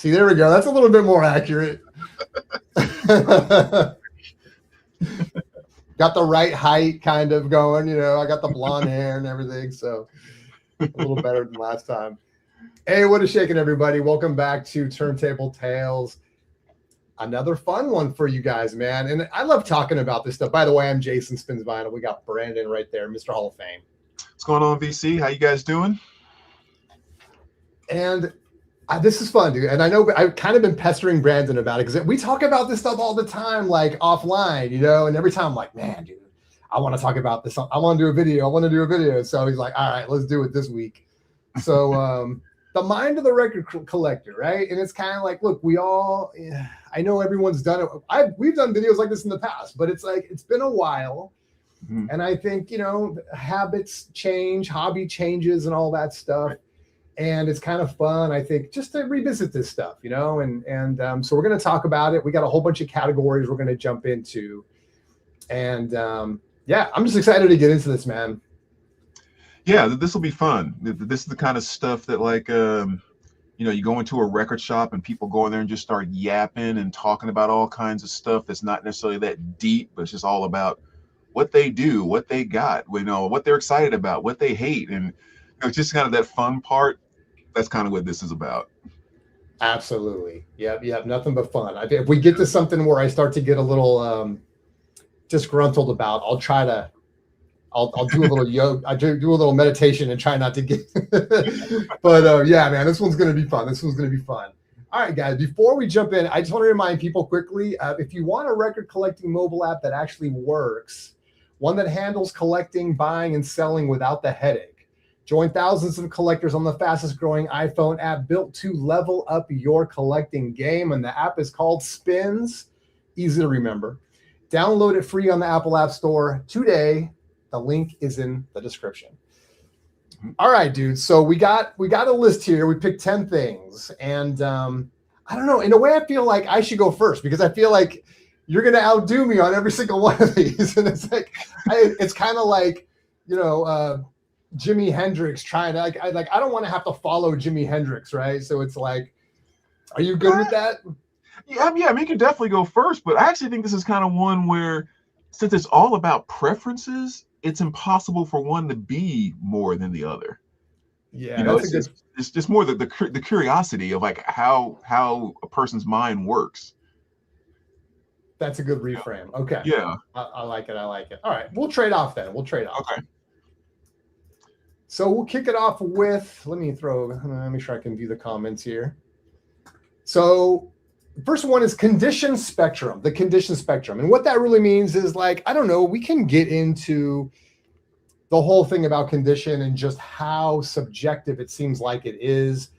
See, there we go. That's a little bit more accurate. Got the right height kind of going, I got the blonde hair and everything. So a little better than last time. Hey, what is shaking, everybody? Welcome back to Turntable Tales. Another fun one for you guys, man. And I love talking about this stuff. By the way, I'm Jason Spins Vinyl. We got Brandon right there, Mr. Hall of Fame. What's going on, VC? How you guys doing? And this is fun, dude. And I know I've kind of been pestering Brandon about it because we talk about this stuff all the time, like offline, and every time I'm like, man, dude, I want to talk about this. I want to do a video. So he's like, all right, let's do it this week. So the mind of the record collector, right? And it's kind of like, look, I know everyone's done it. We've done videos like this in the past, but it's like, it's been a while. Mm-hmm. And I think, habits change, hobby changes and all that stuff. Right. And it's kind of fun, I think, just to revisit this stuff, and so we're going to talk about it. We got a whole bunch of categories we're going to jump into. And yeah, I'm just excited to get into this, man. Yeah, this will be fun. This is the kind of stuff that, like, you go into a record shop and people go in there and just start yapping and talking about all kinds of stuff that's not necessarily that deep, but it's just all about what they do, what they got, what they're excited about, what they hate. And it's just kind of that fun part. That's kind of what this is about. Absolutely. Yep. Nothing but fun. If we get to something where I start to get a little disgruntled about, I'll do a little yoga. I do a little meditation and try not to get. But yeah, man, this one's going to be fun. All right, guys. Before we jump in, I just want to remind people quickly: if you want a record collecting mobile app that actually works, one that handles collecting, buying, and selling without the headache. Join thousands of collectors on the fastest growing iPhone app built to level up your collecting game. And the app is called Spins. Easy to remember. Download it free on the Apple App Store today. The link is in the description. All right, dude. So we got a list here. We picked 10 things. And I don't know. In a way, I feel like I should go first because I feel like you're going to outdo me on every single one of these. And it's like, it's kind of like, Jimi Hendrix trying to I don't want to have to follow Jimi Hendrix, right? So it's like, are you good with that? Yeah, I mean, you can definitely go first, but I actually think this is kind of one where, since it's all about preferences, it's impossible for one to be more than the other. Yeah, it's just more the curiosity of like how a person's mind works. That's a good reframe. Okay. Yeah, I like it. All right, we'll trade off then. Okay. So we'll kick it off with, let me make sure I can view the comments here. So the first one is condition spectrum, the condition spectrum. And what that really means is like, I don't know, we can get into the whole thing about condition and just how subjective it seems like it is.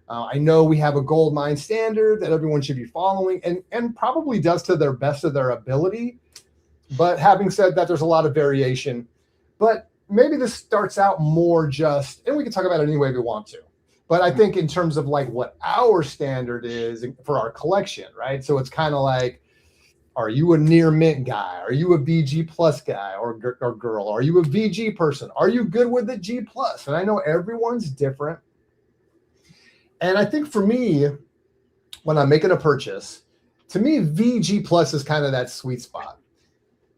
I know we have a gold mine standard that everyone should be following and probably does to their best of their ability. But having said that, there's a lot of variation. But maybe this starts out more just, and we can talk about it any way we want to, but I think in terms of like what our standard is for our collection, right? So it's kind of like, are you a near mint guy? Are you a BG plus guy or girl? Are you a VG person? Are you good with the G plus? And I know everyone's different. And I think for me, when I'm making a purchase, to me, VG plus is kind of that sweet spot.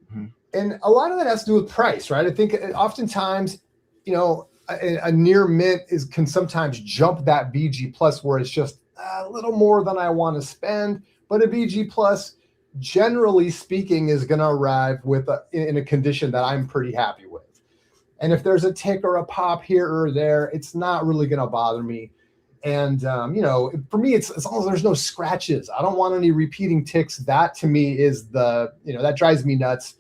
Mm-hmm. And a lot of that has to do with price, right? I think oftentimes, a near mint can sometimes jump that VG plus where it's just a little more than I want to spend. But a VG plus, generally speaking, is going to arrive in a condition that I'm pretty happy with. And if there's a tick or a pop here or there, it's not really going to bother me. And, for me, it's as long as there's no scratches. I don't want any repeating ticks. That to me is that drives me nuts.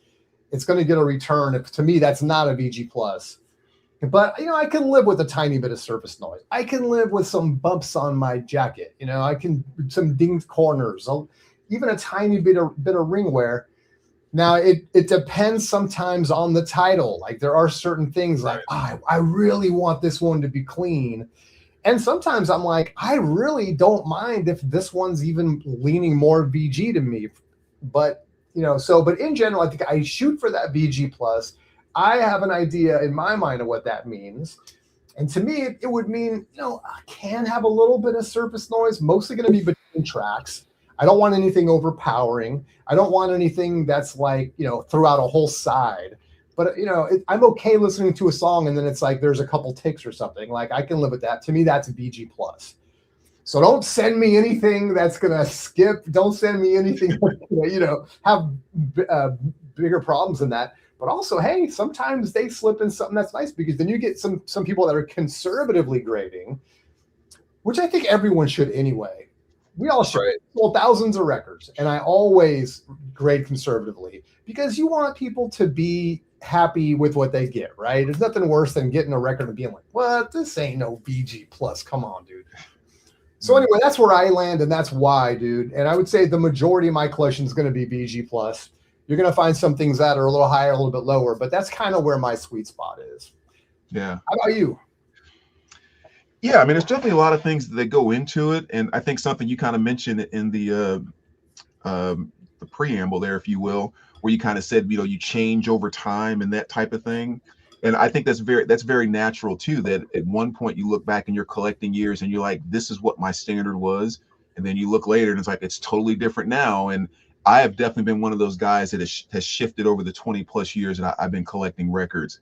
It's going to get a return. To me, that's not a VG plus. But, I can live with a tiny bit of surface noise. I can live with some bumps on my jacket. Some dinged corners, even a tiny bit of ring wear. Now, it depends sometimes on the title. Like there are certain things like, I really want this one to be clean. And sometimes I'm like, I really don't mind if this one's even leaning more VG to me. But in general, I think I shoot for that VG plus. I have an idea in my mind of what that means. And to me, it would mean, I can have a little bit of surface noise, mostly going to be tracks. I don't want anything overpowering. I don't want anything that's like, throughout a whole side. But, I'm okay listening to a song and then it's like there's a couple ticks or something. Like I can live with that. To me, that's VG plus. So don't send me anything that's going to skip. Don't send me anything that's have bigger problems than that. But also, hey, sometimes they slip in something that's nice, because then you get some people that are conservatively grading, which I think everyone should anyway. We all should. Right. Sold thousands of records, and I always grade conservatively because you want people to be happy with what they get, right? There's nothing worse than getting a record and being like, what? This ain't no VG plus. Come on, dude. So anyway, that's where I land, and that's why, dude. And I would say the majority of my collection is going to be VG plus. You're going to find some things that are a little higher, a little bit lower, but that's kind of where my sweet spot is. Yeah. How about you? Yeah, I mean, there's definitely a lot of things that go into it, and I think something you kind of mentioned in the preamble there, if you will, where you kind of said, you change over time and that type of thing. And I think that's very natural too, that at one point you look back in your collecting years and you're like, this is what my standard was. And then you look later and it's like, it's totally different now. And I have definitely been one of those guys that has shifted over the 20 plus years that I've been collecting records.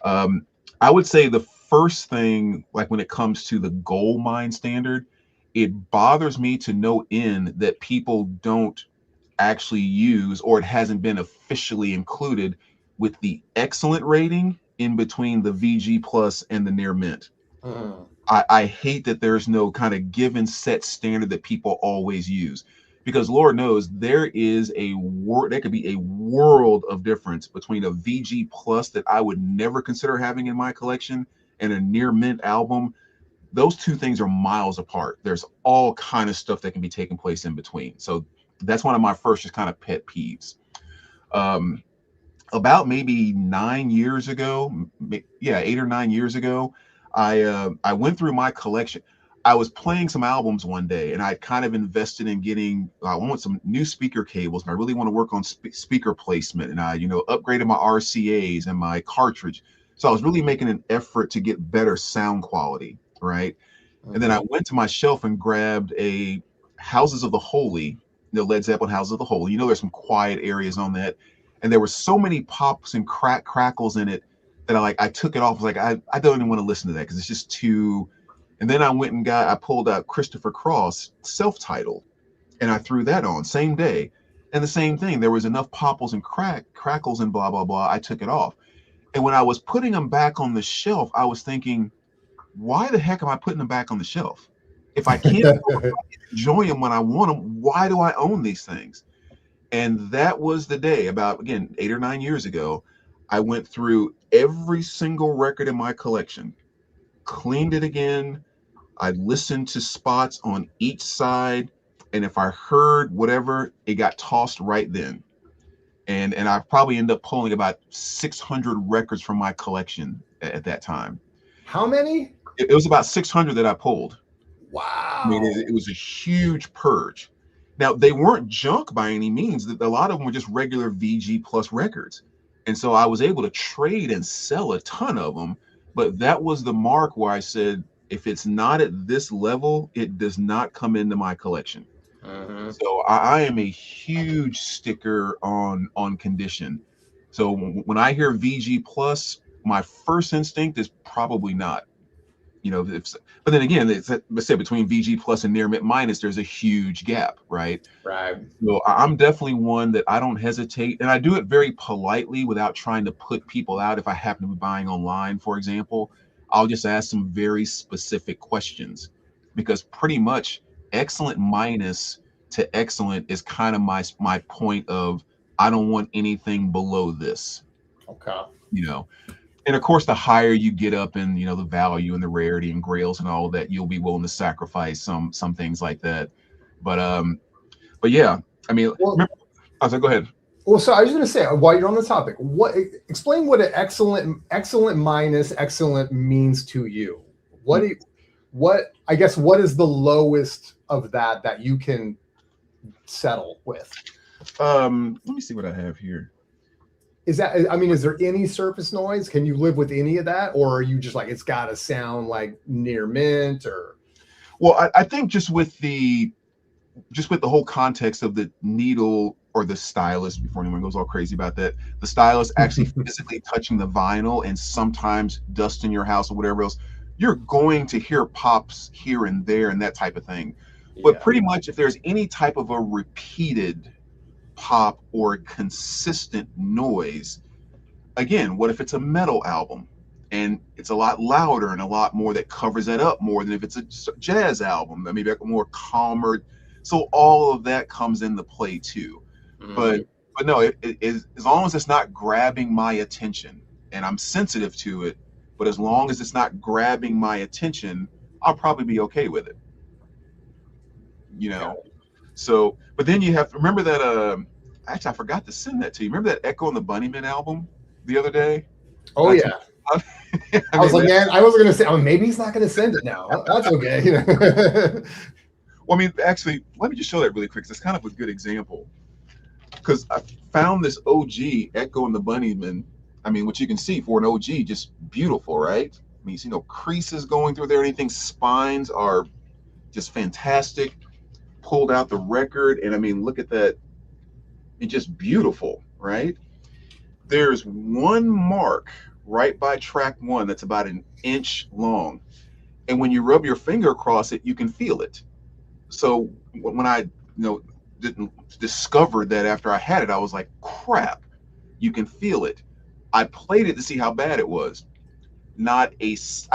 I would say the first thing, like when it comes to the gold mine standard, it bothers me to no end that people don't actually use, or it hasn't been officially included with the excellent rating in between the VG plus and the near mint. I hate that there's no kind of given set standard that people always use, because Lord knows there is there could be a world of difference between a VG plus that I would never consider having in my collection and a near mint album. Those two things are miles apart. There's all kind of stuff that can be taking place in between. So that's one of my first just kind of pet peeves. About maybe 9 years ago, 8 or 9 years ago, I went through my collection. I was playing some albums one day, and I kind of invested in getting. I want some new speaker cables, and I really want to work on speaker placement. And I, upgraded my RCAs and my cartridge. So I was really making an effort to get better sound quality, right? And then I went to my shelf and grabbed a Houses of the Holy, Led Zeppelin Houses of the Holy. There's some quiet areas on that. And there were so many pops and crackles in it that I took it off. I was like, I don't even want to listen to that because it's just too. And then I pulled out Christopher Cross self-titled, and I threw that on same day. And the same thing, there was enough popples and crackles and blah, blah, blah. I took it off. And when I was putting them back on the shelf, I was thinking, why the heck am I putting them back on the shelf? If I can't enjoy them when I want them, why do I own these things? And that was the day, about, again, 8 or 9 years ago, I went through every single record in my collection, cleaned it again. I listened to spots on each side. And if I heard whatever, it got tossed right then. And I probably ended up pulling about 600 records from my collection at that time. How many? It was about 600 that I pulled. Wow. I mean, it was a huge purge. Now, they weren't junk by any means. A lot of them were just regular VG plus records. And so I was able to trade and sell a ton of them. But that was the mark where I said, if it's not at this level, it does not come into my collection. So I am a huge sticker on condition. So when I hear VG plus, my first instinct is probably not. But then again, let's say between VG plus and near mint minus, there's a huge gap, right? Right. So I'm definitely one that I don't hesitate, and I do it very politely without trying to put people out. If I happen to be buying online, for example, I'll just ask some very specific questions, because pretty much excellent minus to excellent is kind of my point of, I don't want anything below this. Okay. And of course, the higher you get up in, the value and the rarity and grails and all that, you'll be willing to sacrifice some things like that. But yeah, I mean, go ahead. Well, so I was going to say, while you're on the topic, explain what an excellent minus excellent means to you. What is the lowest of that you can settle with? Let me see what I have here. Is there any surface noise? Can you live with any of that? Or are you just like, it's got to sound like near mint or? Well, I think just with the just with the whole context of the needle or the stylus, before anyone goes all crazy about that, the stylus actually physically touching the vinyl and sometimes dust in your house or whatever else, you're going to hear pops here and there and that type of thing. But pretty much if there's any type of a repeated pop or consistent noise, again, what if it's a metal album and it's a lot louder and a lot more that covers that up more than if it's a jazz album, maybe like a more calmer. So all of that comes into play too. But no, it is, as long as it's not grabbing my attention and I'm sensitive to it, but as long as it's not grabbing my attention, I'll probably be okay with it. You know, so, but then you have to remember that, actually, I forgot to send that to you. Remember that Echo and the Bunnymen album the other day? Oh, yeah. I was like, man, I wasn't going to say, maybe he's not going to send it now. That's okay. Well, I mean, actually, let me just show that really quick, 'cause it's kind of a good example. Because I found this OG Echo and the Bunnymen. I mean, what you can see for an OG, just beautiful, right? I mean, you see no creases going through there or anything. Spines are just fantastic. Pulled out the record, and I mean, look at that. It's just beautiful, right? There's one mark right by track one that's about an inch long. And when you rub your finger across it, you can feel it. So when I, didn't discover that after I had it, I was like, crap, you can feel it. I played it to see how bad it was. I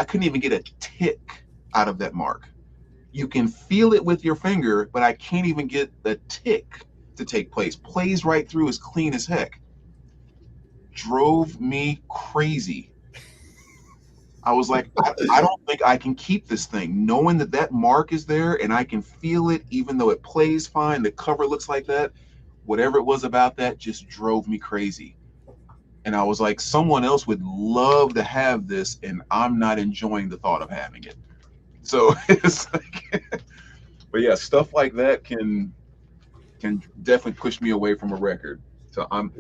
couldn't even get a tick out of that mark. You can feel it with your finger, but I can't even get the tick to take place. Plays right through as clean as heck. Drove me crazy. I was like, I don't think I can keep this thing. Knowing that mark is there and I can feel it, even though it plays fine, the cover looks like that, whatever it was about that just drove me crazy. And I was like, someone else would love to have this, and I'm not enjoying the thought of having it. So it's like, but yeah, stuff like that can definitely push me away from a record. So I'm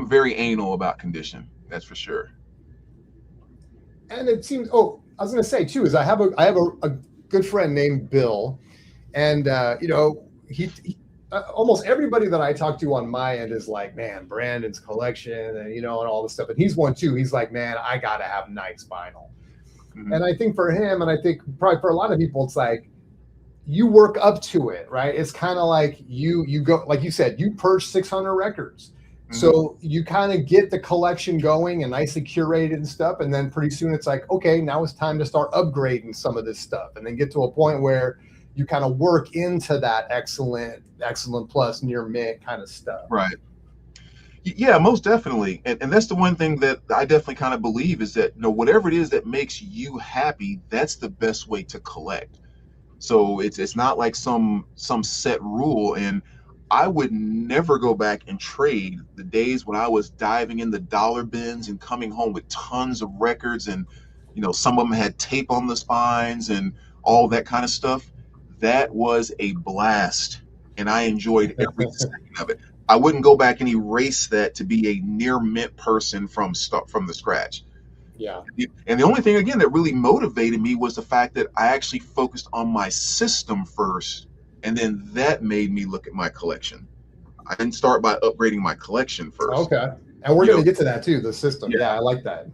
very anal about condition. That's for sure. And it seems, I was going to say too, is I have a good friend named Bill, and he almost everybody that I talk to on my end is like, man, Brandon's collection and all this stuff. And he's one too. He's like, man, I got to have nice vinyl. Mm-hmm. And I think for him, and I think probably for a lot of people, it's like you work up to it, right? It's kind of like you go, like you said, you purge 600 records. Mm-hmm. So you kind of get the collection going and nicely curated and stuff. And then pretty soon it's like, okay, now it's time to start upgrading some of this stuff, and then get to a point where you kind of work into that excellent plus near mint kind of stuff. Right. Yeah, most definitely. And that's the one thing that I definitely kind of believe is that, whatever it is that makes you happy, that's the best way to collect. So it's not like some set rule. And I would never go back and trade the days when I was diving in the dollar bins and coming home with tons of records, and some of them had tape on the spines and all that kind of stuff. That was a blast, and I enjoyed every second of it. I wouldn't go back and erase that to be a near mint person from the scratch. Yeah. And the only thing, again, that really motivated me was the fact that I actually focused on my system first, and then that made me look at my collection. I didn't start by upgrading my collection first. Okay. And we're going to get to that too, the system. Yeah, I like that.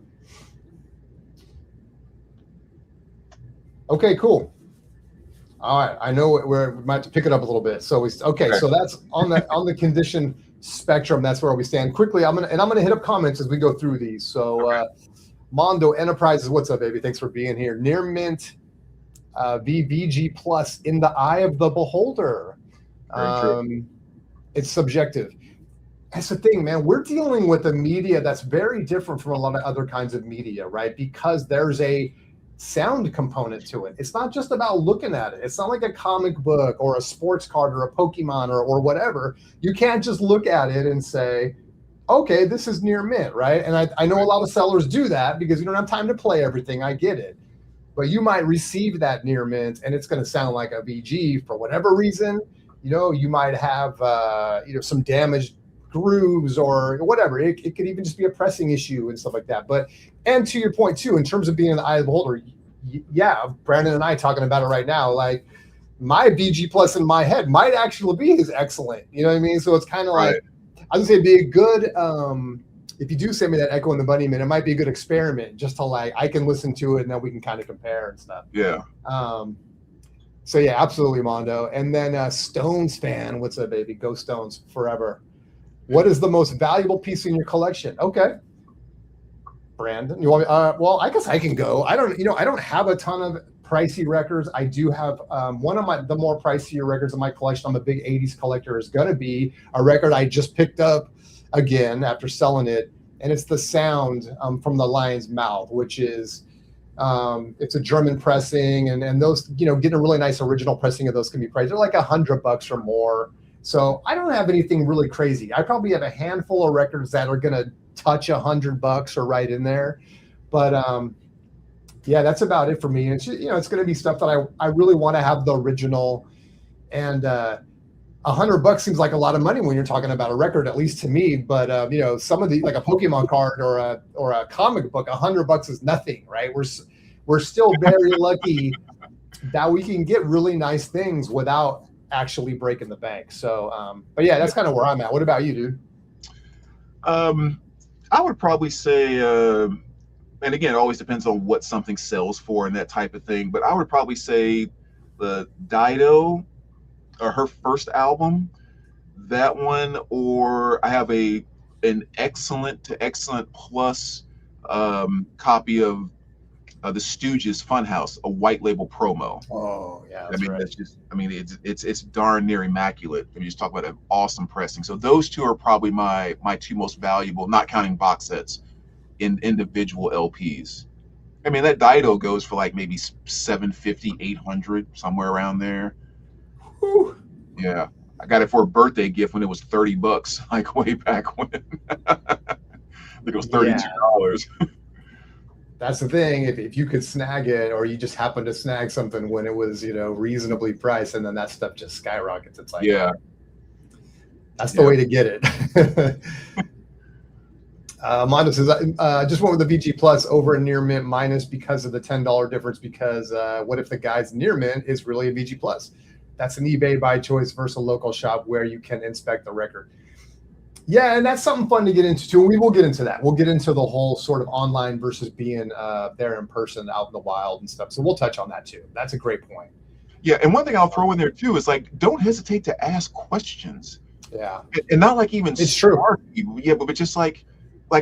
Okay, cool. All right, I know we might have to pick it up a little bit. So so that's on the condition spectrum. That's where we stand. Quickly, I'm gonna hit up comments as we go through these. So Mondo Enterprises, what's up, baby? Thanks for being here. Near mint, VVG plus in the eye of the beholder. It's subjective. That's the thing, man. We're dealing with a media that's very different from a lot of other kinds of media, right? Because there's a sound component to it. It's not just about looking at it. It's not like a comic book or a sports card or a Pokemon or whatever. You can't just look at it and say, okay, this is near mint, right? And I know a lot of sellers do that because you don't have time to play everything. I get it. But you might receive that near mint and it's going to sound like a VG for whatever reason. You might have some damaged grooves or whatever. It could even just be a pressing issue and stuff like that. And to your point too, in terms of being in the eye of the beholder, yeah, Brandon and I talking about it right now, like my VG Plus in my head might actually be his excellent. You know what I mean? So it's kind of Right. like, I would say it'd be a good, if you do send me that Echo and the Bunnyman, it might be a good experiment just to like, I can listen to it and then we can kind of compare and stuff. Yeah. So yeah, absolutely, Mondo. And then Stones fan, what's up, baby? Go Stones forever. What is the most valuable piece in your collection? Okay. Brandon, you want me? Well, I guess I can go. I don't have a ton of pricey records. I do have one of the more pricier records in my collection. I'm a big 80s collector. Is going to be a record I just picked up again after selling it, and it's The Sound from the Lion's Mouth, which is it's a German pressing, and those, getting a really nice original pressing of those can be priced. They're like $100 or more. So I don't have anything really crazy. I probably have a handful of records that are going to touch $100 or right in there. But yeah, that's about it for me. It's it's going to be stuff that I really want to have the original, and $100 seems like a lot of money when you're talking about a record, at least to me. But some of the, like a Pokemon card or a comic book, $100 is nothing, right? We're still very lucky that we can get really nice things without actually breaking the bank. So, but yeah, that's kind of where I'm at. What about you, dude? I would probably say, and again, it always depends on what something sells for and that type of thing, but I would probably say the Dido, or her first album, that one, or I have an excellent to excellent plus copy of the Stooges Funhouse, a white label promo. Oh yeah, that's right. It's darn near immaculate. I mean, just talk about an awesome pressing. So those two are probably my two most valuable, not counting box sets, in individual LPs. I mean, that Dido goes for like maybe $750, $800, somewhere around there. Whew. Yeah, I got it for a birthday gift when it was $30, like way back when. I think it was $32. Yeah. That's the thing. If you could snag it, or you just happen to snag something when it was, reasonably priced, and then that stuff just skyrockets. It's like, yeah, that's the way to get it. Mondo says, just went with the VG Plus over a near mint minus because of the $10 difference. Because what if the guy's near mint is really a VG Plus? That's an eBay by choice versus a local shop where you can inspect the record. Yeah, and that's something fun to get into too. We will get into that. We'll get into the whole sort of online versus being there in person, out in the wild and stuff. So we'll touch on that too. That's a great point. Yeah, and one thing I'll throw in there too is like, don't hesitate to ask questions. Yeah, and not like even it's true. Yeah, but just like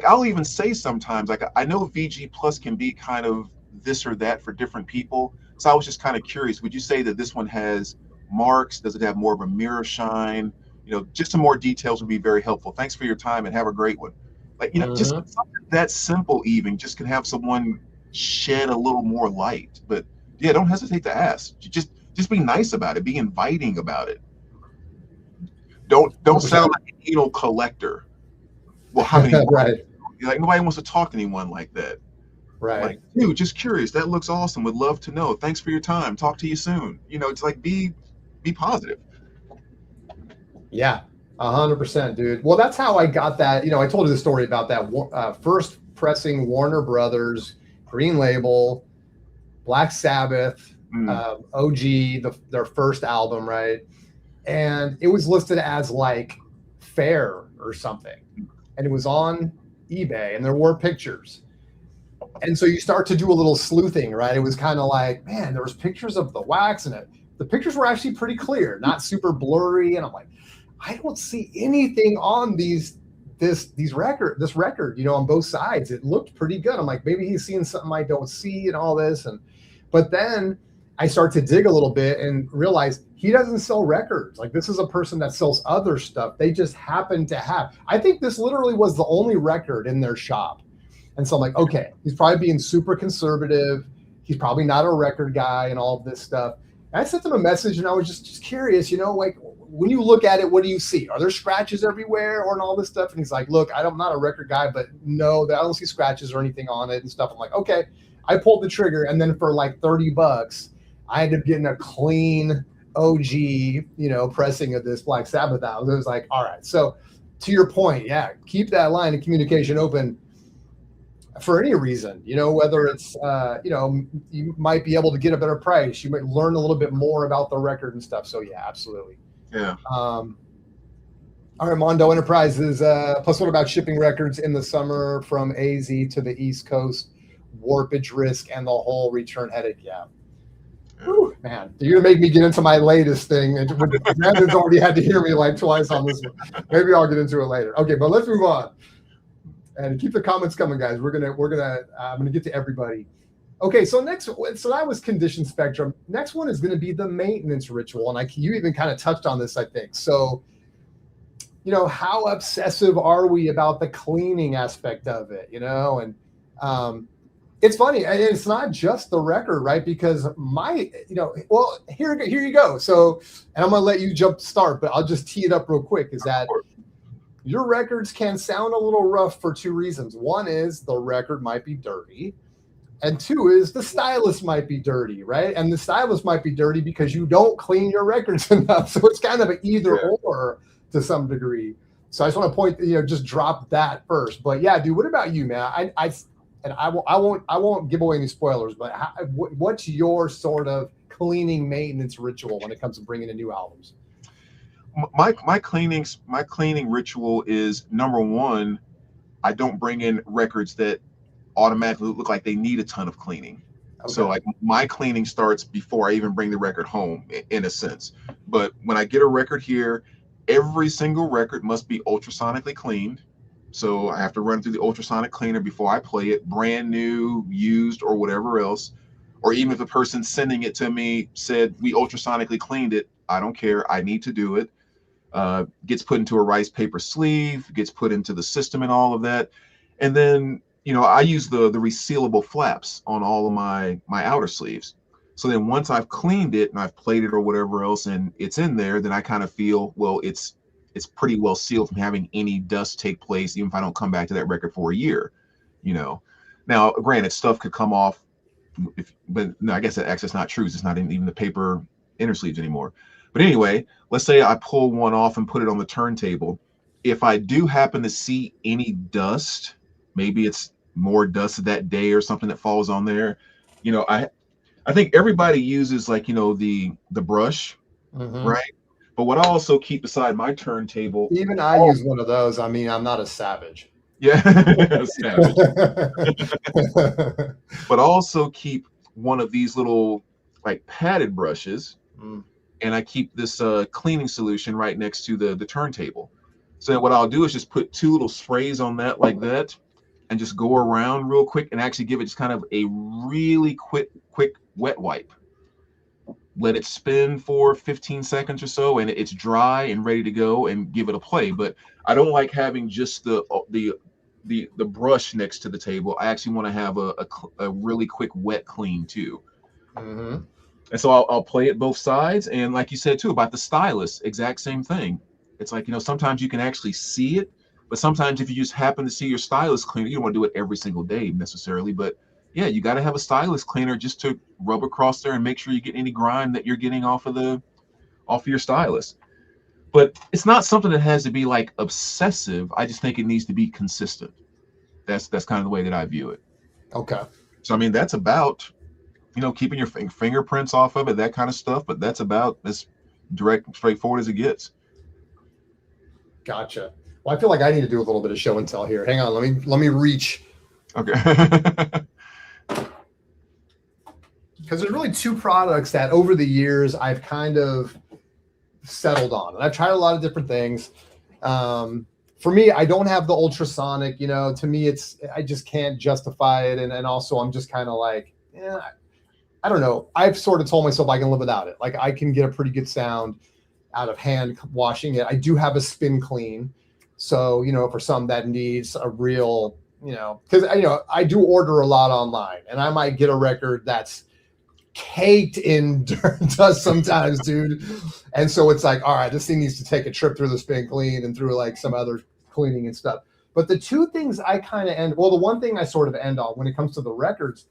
I'll even say sometimes, like, I know VG Plus can be kind of this or that for different people. So I was just kind of curious. Would you say that this one has marks? Does it have more of a mirror shine? Just some more details would be very helpful. Thanks for your time and have a great one. Like, just something that simple even just can have someone shed a little more light. But yeah, don't hesitate to ask. Just be nice about it. Be inviting about it. Don't sound like an anal collector. Well, how many? Right. Like, nobody wants to talk to anyone like that. Right. Like, dude, just curious. That looks awesome. Would love to know. Thanks for your time. Talk to you soon. It's like, be positive. Yeah, 100%, dude. Well, that's how I got that. I told you the story about that first pressing Warner Brothers, Green Label, Black Sabbath, OG, their first album, right? And it was listed as like fair or something. And it was on eBay, and there were pictures. And so you start to do a little sleuthing, right? It was kind of like, man, there was pictures of the wax, and the pictures were actually pretty clear, not super blurry. And I'm like, I don't see anything on this record, on both sides. It looked pretty good. I'm like, maybe he's seeing something I don't see and all this. But then I start to dig a little bit and realize he doesn't sell records. Like, this is a person that sells other stuff. They just happen to have. I think this literally was the only record in their shop. And so I'm like, okay, he's probably being super conservative. He's probably not a record guy and all of this stuff. And I sent him a message, and I was just curious, like, when you look at it, what do you see? Are there scratches everywhere and all this stuff? And he's like, look, I'm not a record guy, but no, I don't see scratches or anything on it and stuff. I'm like, okay. I pulled the trigger, and then for like $30, I ended up getting a clean OG, pressing of this Black Sabbath album. It was like, all right. So to your point, yeah, keep that line of communication open. for any reason, whether it's, you might be able to get a better price. You might learn a little bit more about the record and stuff. So yeah, absolutely. Yeah. All right, Mondo Enterprises. Plus, what about shipping records in the summer from AZ to the East Coast? Warpage risk and the whole return headache. Yeah. Whew, man, you're gonna make me get into my latest thing. And Brandon's already had to hear me like twice on this one. Maybe I'll get into it later. Okay, but let's move on. And keep the comments coming, guys. I'm gonna get to everybody. Okay, so that was condition spectrum. Next one is gonna be the maintenance ritual, and you even kind of touched on this, I think. So, how obsessive are we about the cleaning aspect of it? And it's funny, and it's not just the record, right? Because here you go. So, and I'm gonna let you jump start, but I'll just tee it up real quick. Is that your records can sound a little rough for two reasons. One is the record might be dirty, and two is the stylus might be dirty, right? And the stylus might be dirty because you don't clean your records enough. So it's kind of an either or to some degree. So I just want to point, just drop that first. But yeah, dude, what about you, man? I won't give away any spoilers, but what's your sort of cleaning maintenance ritual when it comes to bringing in new albums? My cleaning ritual is, number one, I don't bring in records that automatically look like they need a ton of cleaning. Okay. So like my cleaning starts before I even bring the record home, in a sense. But when I get a record here, every single record must be ultrasonically cleaned. So I have to run through the ultrasonic cleaner before I play it, brand new, used, or whatever else. Or even if the person sending it to me said we ultrasonically cleaned it, I don't care. I need to do it. Gets put into a rice paper sleeve, gets put into the system and all of that. And then, I use the resealable flaps on all of my outer sleeves. So then once I've cleaned it and I've played it or whatever else and it's in there, then I kind of feel, well, it's pretty well sealed from having any dust take place, even if I don't come back to that record for a year, Now, granted, stuff could come off, but no, I guess that's not true. It's not even the paper inner sleeves anymore. But anyway, let's say I pull one off and put it on the turntable. If I do happen to see any dust, maybe it's more dust that day or something that falls on there, I think everybody uses the brush, right? But what I also keep beside my turntable, even I use one of those. I mean, I'm not a savage. Yeah, savage. But I also keep one of these little padded brushes, and I keep this cleaning solution right next to the turntable. So what I'll do is just put two little sprays on that like that, and just go around real quick and actually give it just kind of a really quick wet wipe. Let it spin for 15 seconds or so, and it's dry and ready to go, and give it a play. But I don't like having just the brush next to the table. I actually want to have a really quick wet clean too. And so I'll play it both sides. And like you said too about the stylus, exact same thing. It's like, sometimes you can actually see it, but sometimes if you just happen to see your stylus cleaner, you don't want to do it every single day necessarily, but yeah, you got to have a stylus cleaner just to rub across there and make sure you get any grime that you're getting off of your stylus. But it's not something that has to be obsessive. I just think it needs to be consistent. That's kind of the way that I view it. Okay. So, I mean, that's about, keeping your fingerprints off of it, that kind of stuff. But that's about as direct and straightforward as it gets. Gotcha. Well, I feel like I need to do a little bit of show and tell here. Hang on. Let me reach. Okay. Because there's really two products that over the years I've kind of settled on, and I've tried a lot of different things. For me, I don't have the ultrasonic. To me, I just can't justify it, and also I'm just kind of I don't know. I've sort of told myself I can live without it. I can get a pretty good sound out of hand washing it. I do have a spin clean, so for some that needs a real, because I do order a lot online, and I might get a record that's caked in dust sometimes, dude. And so it's all right, this thing needs to take a trip through the spin clean and through some other cleaning and stuff. But the two things I kind of the one thing I sort of end on when it comes to the records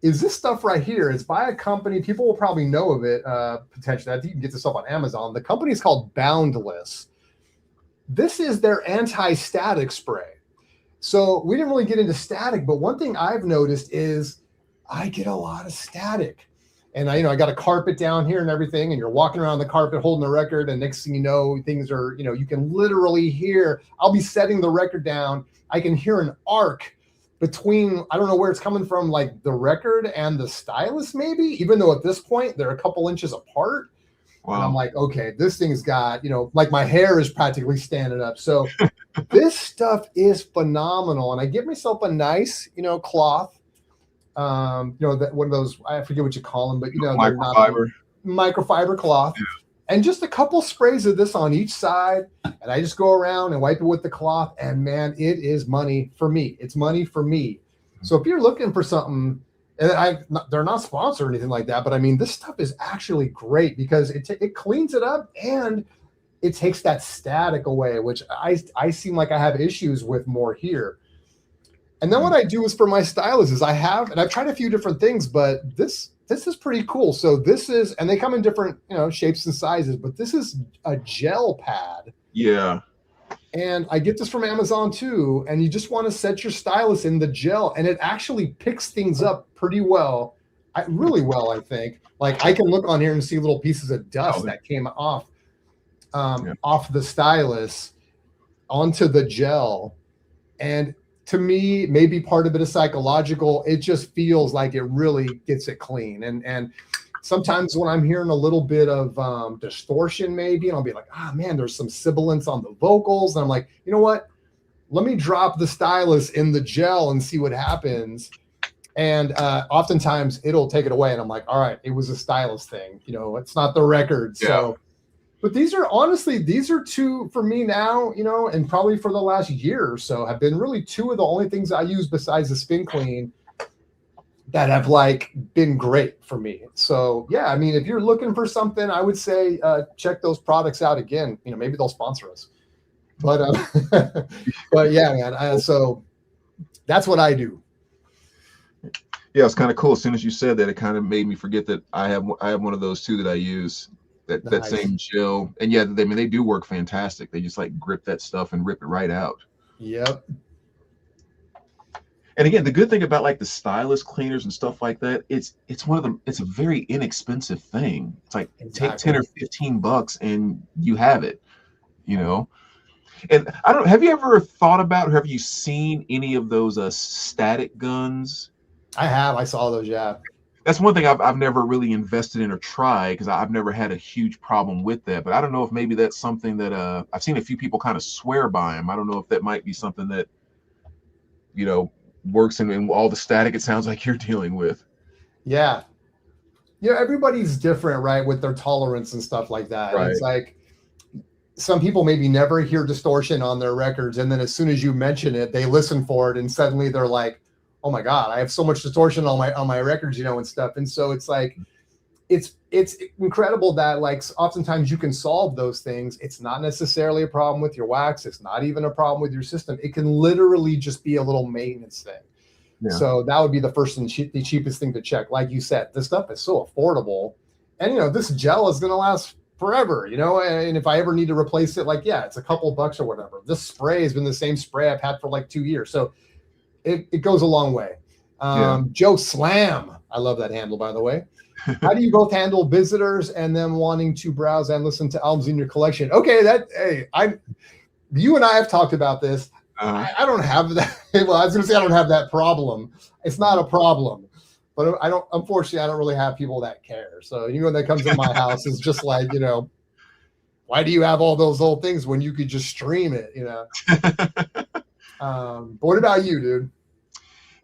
is this stuff right here. It's by a company, people will probably know of it, potentially. I think you can get this up on Amazon. The company is called Boundless. This is their anti-static spray. So we didn't really get into static, but one thing I've noticed is I get a lot of static. And I got a carpet down here and everything, and you're walking around the carpet holding the record, and next thing you know, things are, you can literally hear, I'll be setting the record down. I can hear an arc between, I don't know where it's coming from, like the record and the stylus, maybe, even though at this point they're a couple inches apart. Wow. And I'm like, okay, this thing's got, like my hair is practically standing up. So this stuff is phenomenal. And I get myself a nice, cloth. That one of those, I forget what you call them, but microfiber cloth, and just a couple sprays of this on each side. And I just go around and wipe it with the cloth, and man, it is money for me. It's money for me. So if you're looking for something, and they're not sponsored or anything like that, but I mean, this stuff is actually great because it cleans it up and it takes that static away, which I seem like I have issues with more here. And then what I do is for my stylus is I've tried a few different things, but this is pretty cool. So this is, and they come in different, shapes and sizes, but this is a gel pad. Yeah. And I get this from Amazon too. And you just want to set your stylus in the gel, and it actually picks things up pretty well. Really well, I think. Like I can look on here and see little pieces of dust that came off the stylus onto the gel. And to me, maybe part of it is psychological. It just feels like it really gets it clean. And sometimes when I'm hearing a little bit of distortion, maybe, and I'll be like, man, there's some sibilance on the vocals. And I'm like, you know what? Let me drop the stylus in the gel and see what happens. And oftentimes it'll take it away. And I'm like, all right, it was a stylus thing. It's not the record. Yeah. So, but these are two for me now, and probably for the last year or so have been really two of the only things I use besides the Spin Clean that have been great for me. So yeah, I mean, if you're looking for something, I would say check those products out again. Maybe they'll sponsor us. But but yeah, man. So that's what I do. Yeah, it's kind of cool. As soon as you said that, it kind of made me forget that I have one of those too that I use. That same gel. And yeah, they do work fantastic. They just grip that stuff and rip it right out. Yep. And again, the good thing about the stylus cleaners and stuff like that, it's a very inexpensive thing. It's take 10 or 15 bucks and you have it, And have you ever thought about, or have you seen any of those static guns? I have. I saw those, yeah. That's one thing I've never really invested in or tried, because I've never had a huge problem with that. But I don't know if maybe that's something that I've seen a few people kind of swear by them. I don't know if that might be something that, works in all the static it sounds like you're dealing with. Yeah. Everybody's different, right, with their tolerance and stuff like that. Right. It's like some people maybe never hear distortion on their records, and then as soon as you mention it, they listen for it, and suddenly they're like, oh my God, I have so much distortion on my records, and stuff. And so it's it's incredible that oftentimes you can solve those things. It's not necessarily a problem with your wax. It's not even a problem with your system. It can literally just be a little maintenance thing. Yeah. So that would be the first and the cheapest thing to check. Like you said, this stuff is so affordable, and this gel is going to last forever, and if I ever need to replace it, it's a couple bucks or whatever. This spray has been the same spray I've had for 2 years. So it goes a long way. Joe Slam. I love that handle, by the way. How do you both handle visitors and them wanting to browse and listen to albums in your collection? Okay, you and I have talked about this. I don't have that. Well, I was going to say I don't have that problem. It's not a problem, but unfortunately, I don't really have people that care. So anyone that comes in my house is just why do you have all those old things when you could just stream it, But what about you, dude?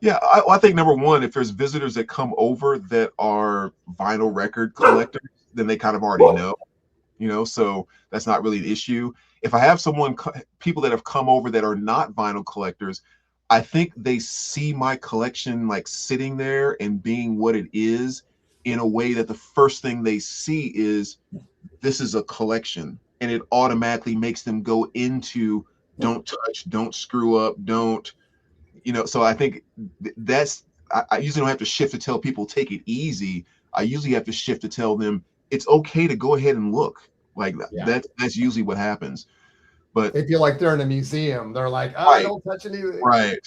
Yeah, I think number one, if there's visitors that come over that are vinyl record collectors, then they kind of already know, so that's not really an issue. If I have people that have come over that are not vinyl collectors, I think they see my collection sitting there and being what it is in a way that the first thing they see is this is a collection, and it automatically makes them go into don't touch, don't screw up, don't. So I think I usually don't have to shift to tell people take it easy. I usually have to shift to tell them it's okay to go ahead and look. That's usually what happens. But They feel like they're in a museum. They're like, right, don't touch anything. right.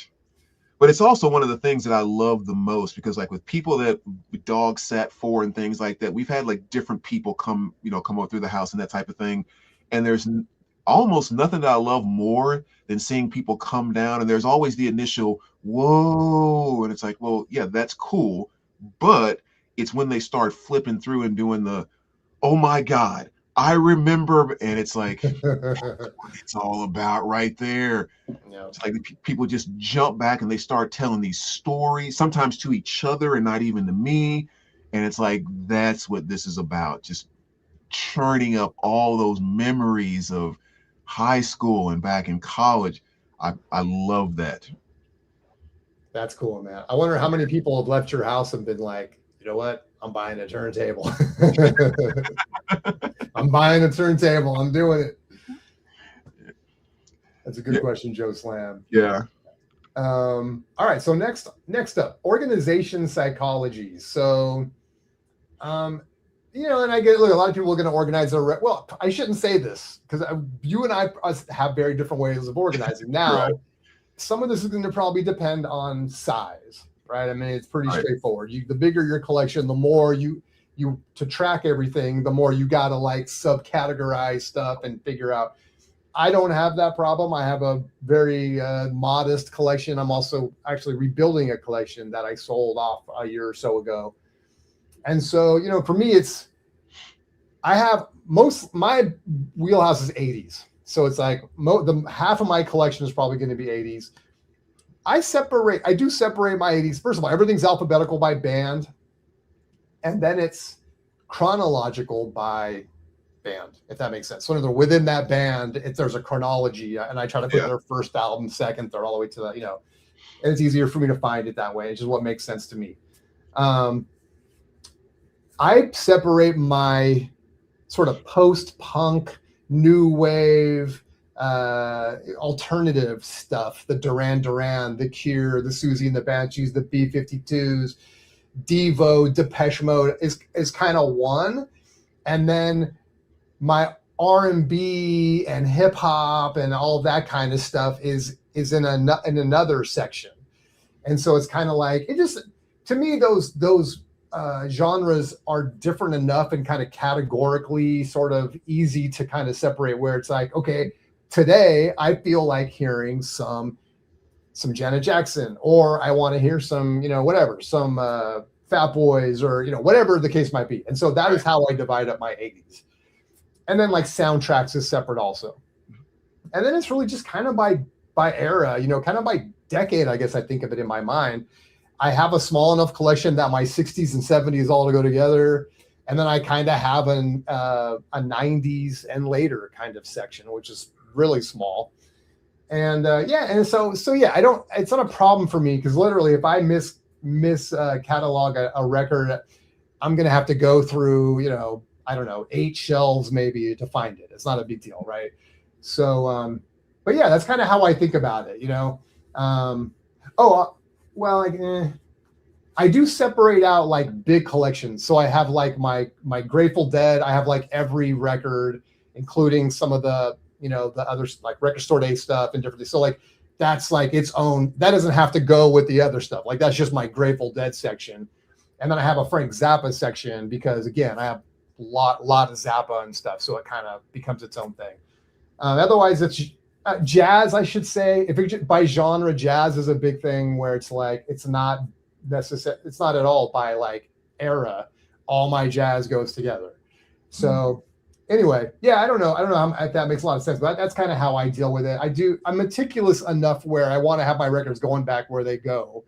But it's also one of the things that I love the most, because like with people that dog sat for and things like that, we've had like different people come up through the house and that type of thing. And there's almost nothing that I love more than seeing people come down, and there's always the initial whoa, and it's like, well, yeah, that's cool, but it's when they start flipping through and doing the oh my God, I remember, and it's like what it's all about right there. Yeah. It's like people just jump back and they start telling these stories, sometimes to each other and not even to me. And it's like, that's what this is about. Just churning up all those memories of high school and back in college. I love that. That's cool, man. I wonder how many people have left your house and been like, you know what? I'm buying a turntable. I'm buying a turntable. I'm doing it. That's a good question, Joe Slam. Yeah. All right. So next up, organization psychology. So, and I get, look, a lot of people are going to organize their, well, I shouldn't say this because you and I have very different ways of organizing. Now, Right. Some of this is going to probably depend on size, right? I mean, it's pretty Right. straightforward. The bigger your collection, the more you to track everything, the more you got to like subcategorize stuff and figure out. I don't have that problem. I have a very modest collection. I'm also actually rebuilding a collection that I sold off a year or so ago. And so, for me, I have my wheelhouse is 80s. So it's like the half of my collection is probably going to be 80s. I do separate my 80s. First of all, everything's alphabetical by band. And then it's chronological by band, if that makes sense. So within that band, there's a chronology, and I try to put their first album, second, third, all the way to that, and it's easier for me to find it that way. It's just what makes sense to me. I separate my sort of post-punk, new wave, alternative stuff, the Duran Duran, the Cure, the Susie and the Banshees, the B-52s, Devo, Depeche Mode is kind of one. And then my R&B and hip hop and all that kind of stuff is in another section. And so it's kind of like, to me, those genres are different enough and kind of categorically sort of easy to kind of separate, where it's like, okay, today I feel like hearing some Janet Jackson, or I want to hear some, some Fat Boys, or, whatever the case might be. And so that is how I divide up my 80s. And then like soundtracks is separate also. And then it's really just kind of by era, kind of by decade, I guess I think of it in my mind. I have a small enough collection that my 60s and 70s all to go together. And then I kind of have a 90s and later kind of section, which is really small. And it's not a problem for me, because literally if I miss catalog a record, I'm going to have to go through, 8 shelves maybe to find it. It's not a big deal, right? So, but yeah, that's kind of how I think about it, I do separate out like big collections. So I have like my Grateful Dead. I have like every record, including some of the, the others, like Record Store Day stuff and different things. So like, that's like its own, that doesn't have to go with the other stuff. Like that's just my Grateful Dead section. And then I have a Frank Zappa section, because again, I have a lot of Zappa and stuff. So it kind of becomes its own thing. Otherwise it's jazz, I should say. If it's by genre, jazz is a big thing, where it's like, it's not necessary. It's not at all by like era. All my jazz goes together. So anyway, yeah, I don't know if that makes a lot of sense, but that's kind of how I deal with it. I'm meticulous enough where I want to have my records going back where they go.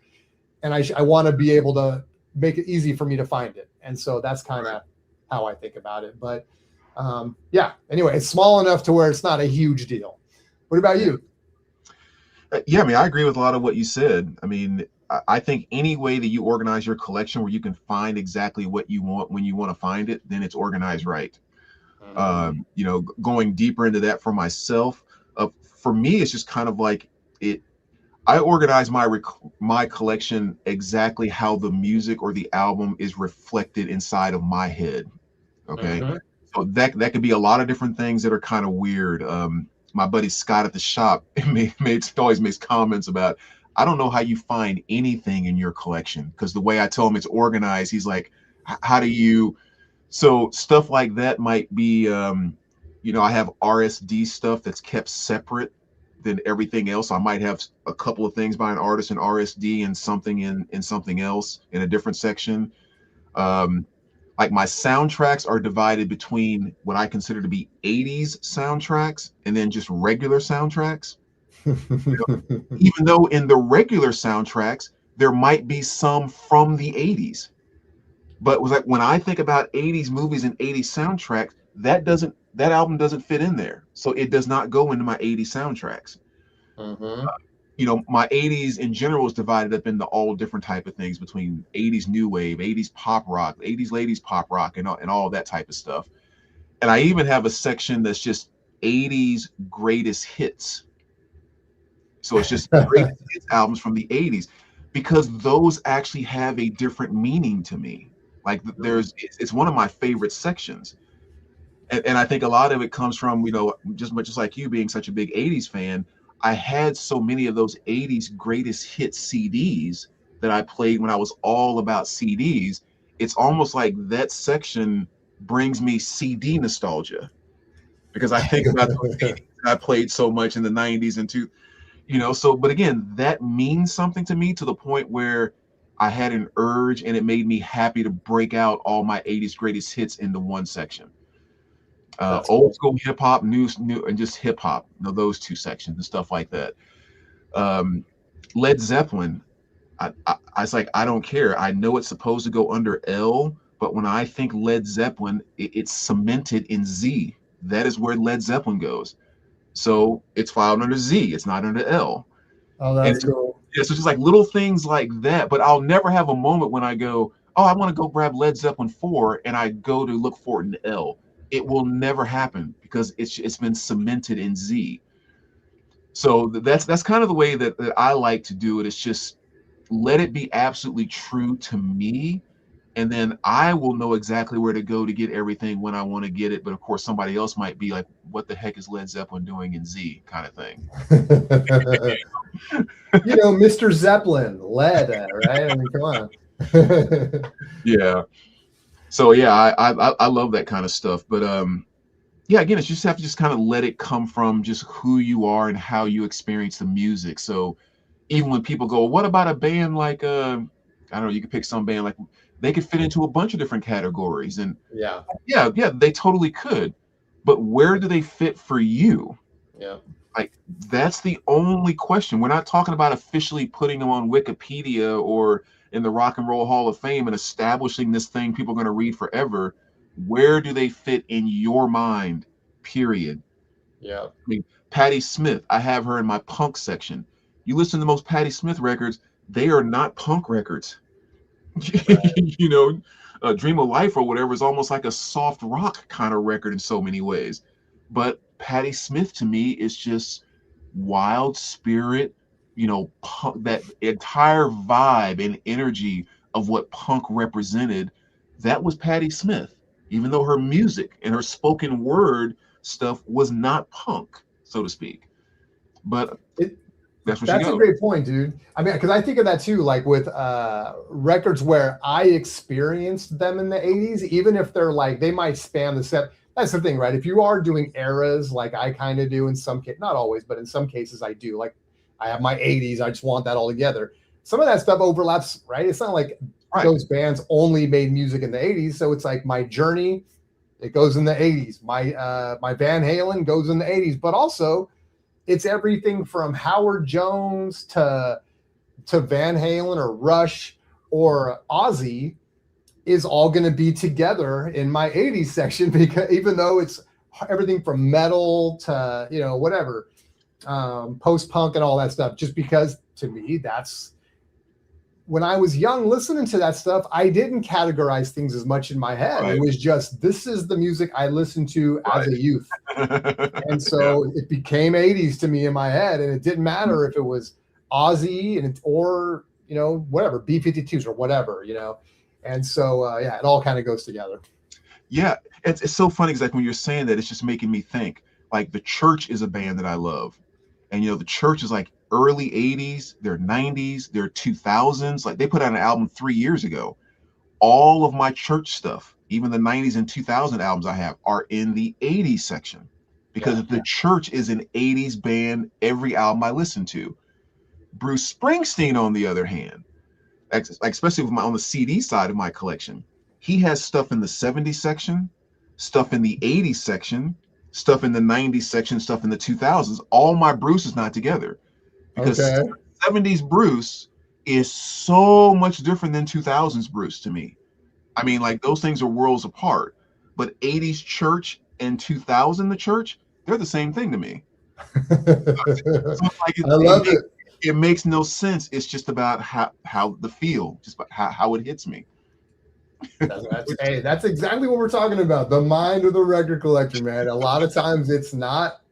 And I want to be able to make it easy for me to find it. And so that's kind of how I think about it. But anyway, it's small enough to where it's not a huge deal. What about you? Yeah, I mean, I agree with a lot of what you said. I mean, I think any way that you organize your collection where you can find exactly what you want when you want to find it, then it's organized right. Going deeper into that for myself, for me, it's just kind of like it. I organize my collection exactly how the music or the album is reflected inside of my head. Okay. So that could be a lot of different things that are kind of weird. my buddy Scott at the shop always makes comments about, I don't know how you find anything in your collection, because the way I tell him it's organized, he's like, how do you? So stuff like that might be, I have RSD stuff that's kept separate than everything else. I might have a couple of things by an artist in RSD and something in something else in a different section. Like my soundtracks are divided between what I consider to be 80s soundtracks and then just regular soundtracks. Even though in the regular soundtracks, there might be some from the 80s. But it was like, when I think about 80s movies and 80s soundtracks, that album doesn't fit in there. So it does not go into my 80s soundtracks. My 80s in general is divided up into all different type of things, between 80s new wave, 80s pop rock, 80s ladies pop rock, and all that type of stuff. And I even have a section that's just 80s greatest hits. So it's just greatest hits albums from the 80s, because those actually have a different meaning to me. Like it's one of my favorite sections. And I think a lot of it comes from, just like you being such a big 80s fan, I had so many of those 80s greatest hits CDs that I played when I was all about CDs. It's almost like that section brings me CD nostalgia, because I think about those CDs that I played so much in the 90s but again, that means something to me, to the point where I had an urge, and it made me happy to break out all my 80s greatest hits into one section. Old school hip hop, new, and just hip hop, those two sections and stuff like that. Led Zeppelin, I was like, I don't care. I know it's supposed to go under L, but when I think Led Zeppelin, it's cemented in Z. That is where Led Zeppelin goes. So it's filed under Z. It's not under L. Oh, that's cool. Yeah, so just like little things like that. But I'll never have a moment when I go, oh, I want to go grab Led Zeppelin 4, and I go to look for it in L. It will never happen, because it's been cemented in Z. So that's kind of the way that I like to do it. It's just let it be absolutely true to me, and then I will know exactly where to go to get everything when I want to get it. But of course, somebody else might be like, what the heck is Led Zeppelin doing in Z, kind of thing. Mr. Zeppelin, lead, right? I mean, come on. Yeah. So yeah, I love that kind of stuff. But again, it's just have to just kind of let it come from just who you are and how you experience the music. So even when people go, what about a band like I don't know, you could pick some band, like they could fit into a bunch of different categories. And yeah, they totally could. But where do they fit for you? Yeah. Like, that's the only question. We're not talking about officially putting them on Wikipedia or in the Rock and Roll Hall of Fame and establishing this thing people are going to read forever. Where do they fit in your mind? Period. Yeah. I mean, Patti Smith, I have her in my punk section. You listen to most Patti Smith records, they are not punk records. Right. Dream of Life or whatever is almost like a soft rock kind of record in so many ways. But Patti Smith to me is just wild spirit, punk, that entire vibe and energy of what punk represented. That was Patti Smith, even though her music and her spoken word stuff was not punk, so to speak. But that's a great point, dude. I mean, because I think of that too, like with records where I experienced them in the 80s, even if they're like, they might span the set. That's the thing, right? If you are doing eras, like I kind of do in some cases, not always, but in some cases I do. Like I have my 80s, I just want that all together. Some of that stuff overlaps, right? It's not like those bands only made music in the 80s. So it's like my Journey, it goes in the 80s. My Van Halen goes in the 80s, but also it's everything from Howard Jones to Van Halen or Rush or Ozzy is all going to be together in my 80s section, because even though it's everything from metal to, whatever, post-punk and all that stuff, just because to me, that's when I was young listening to that stuff, I didn't categorize things as much in my head. Right. It was just, this is the music I listened to as a youth. And so it became 80s to me in my head. And it didn't matter if it was Ozzy or, whatever, B-52s or whatever, And so, it all kind of goes together. Yeah. It's so funny, exactly when you're saying that, it's just making me think, like The Church is a band that I love. And, The Church is like early 80s, their 90s, their 2000s. Like they put out an album 3 years ago. All of my Church stuff, even the 90s and 2000 albums I have, are in the 80s section. Because The Church is an 80s band, every album I listen to. Bruce Springsteen, on the other hand, like especially with on the CD side of my collection, he has stuff in the 70s section, stuff in the 80s section, stuff in the 90s section, stuff in the 2000s. All my Bruce is not together because 70s Bruce is so much different than 2000s Bruce to me. I mean, like those things are worlds apart, but 80s Church and 2000 The Church, they're the same thing to me. So I love it. It makes no sense. It's just about how the feel, just about how it hits me. That's exactly what we're talking about. The mind of the record collector, man. A lot of times it's not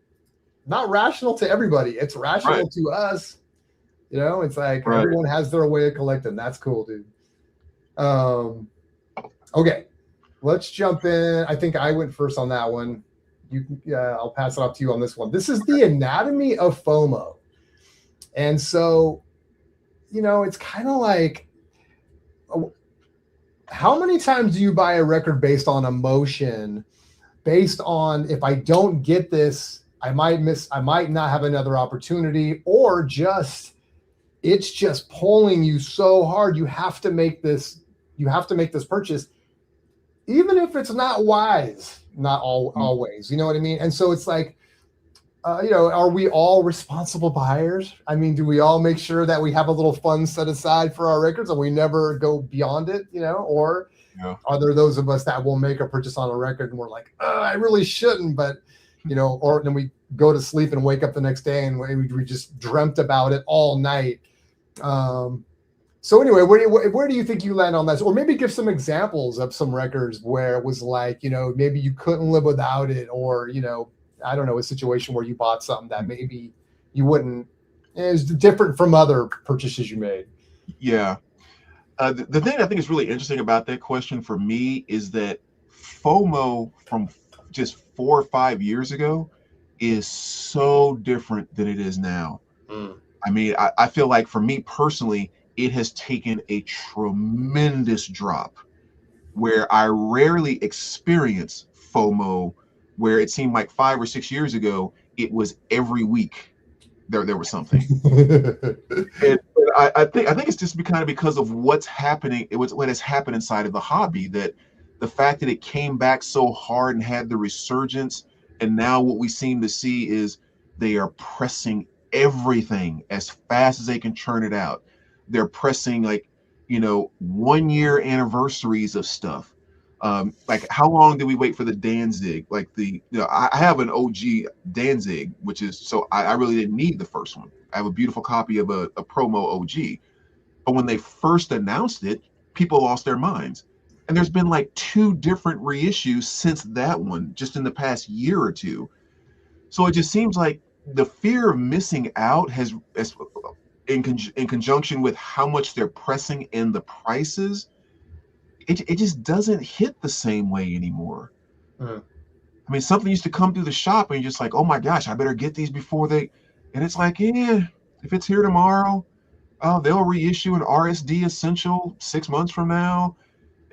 rational to everybody. It's rational to us. It's like everyone has their way of collecting. That's cool, dude. Okay, let's jump in. I think I went first on that one. I'll pass it off to you on this one. This is the anatomy of FOMO. And so, it's kind of like, how many times do you buy a record based on emotion, based on if I don't get this, I might not have another opportunity, or it's just pulling you so hard. You have to make this purchase, even if it's not wise, not always, you know what I mean? And so it's like, are we all responsible buyers? I mean, do we all make sure that we have a little fund set aside for our records and we never go beyond it, or are there those of us that will make a purchase on a record and we're like, I really shouldn't, but, or then we go to sleep and wake up the next day and we just dreamt about it all night. So anyway, where do you think you land on this? Or maybe give some examples of some records where it was like, maybe you couldn't live without it, or, I don't know, a situation where you bought something that maybe you wouldn't, is different from other purchases you made. Yeah. The thing I think is really interesting about that question for me is that FOMO from just 4 or 5 years ago is so different than it is now. I mean, I feel like for me personally, it has taken a tremendous drop where I rarely experience FOMO, where it seemed like 5 or 6 years ago, it was every week there was something. And I think it's just kind of because of what's happening. It was what has happened inside of the hobby, that the fact that it came back so hard and had the resurgence, and now what we seem to see is they are pressing everything as fast as they can churn it out. They're pressing 1 year anniversaries of stuff. Like how long did we wait for the Danzig? Like I have an OG Danzig, which is, so I really didn't need the first one. I have a beautiful copy of a promo OG. But when they first announced it, people lost their minds. And there's been like 2 different reissues since that one, just in the past year or 2. So it just seems like the fear of missing out has in conjunction with how much they're pressing in the prices, it just doesn't hit the same way anymore. I mean, something used to come through the shop and you're just like, oh my gosh, I better get these before they, and it's like, if it's here tomorrow, they'll reissue an RSD Essential 6 months from now.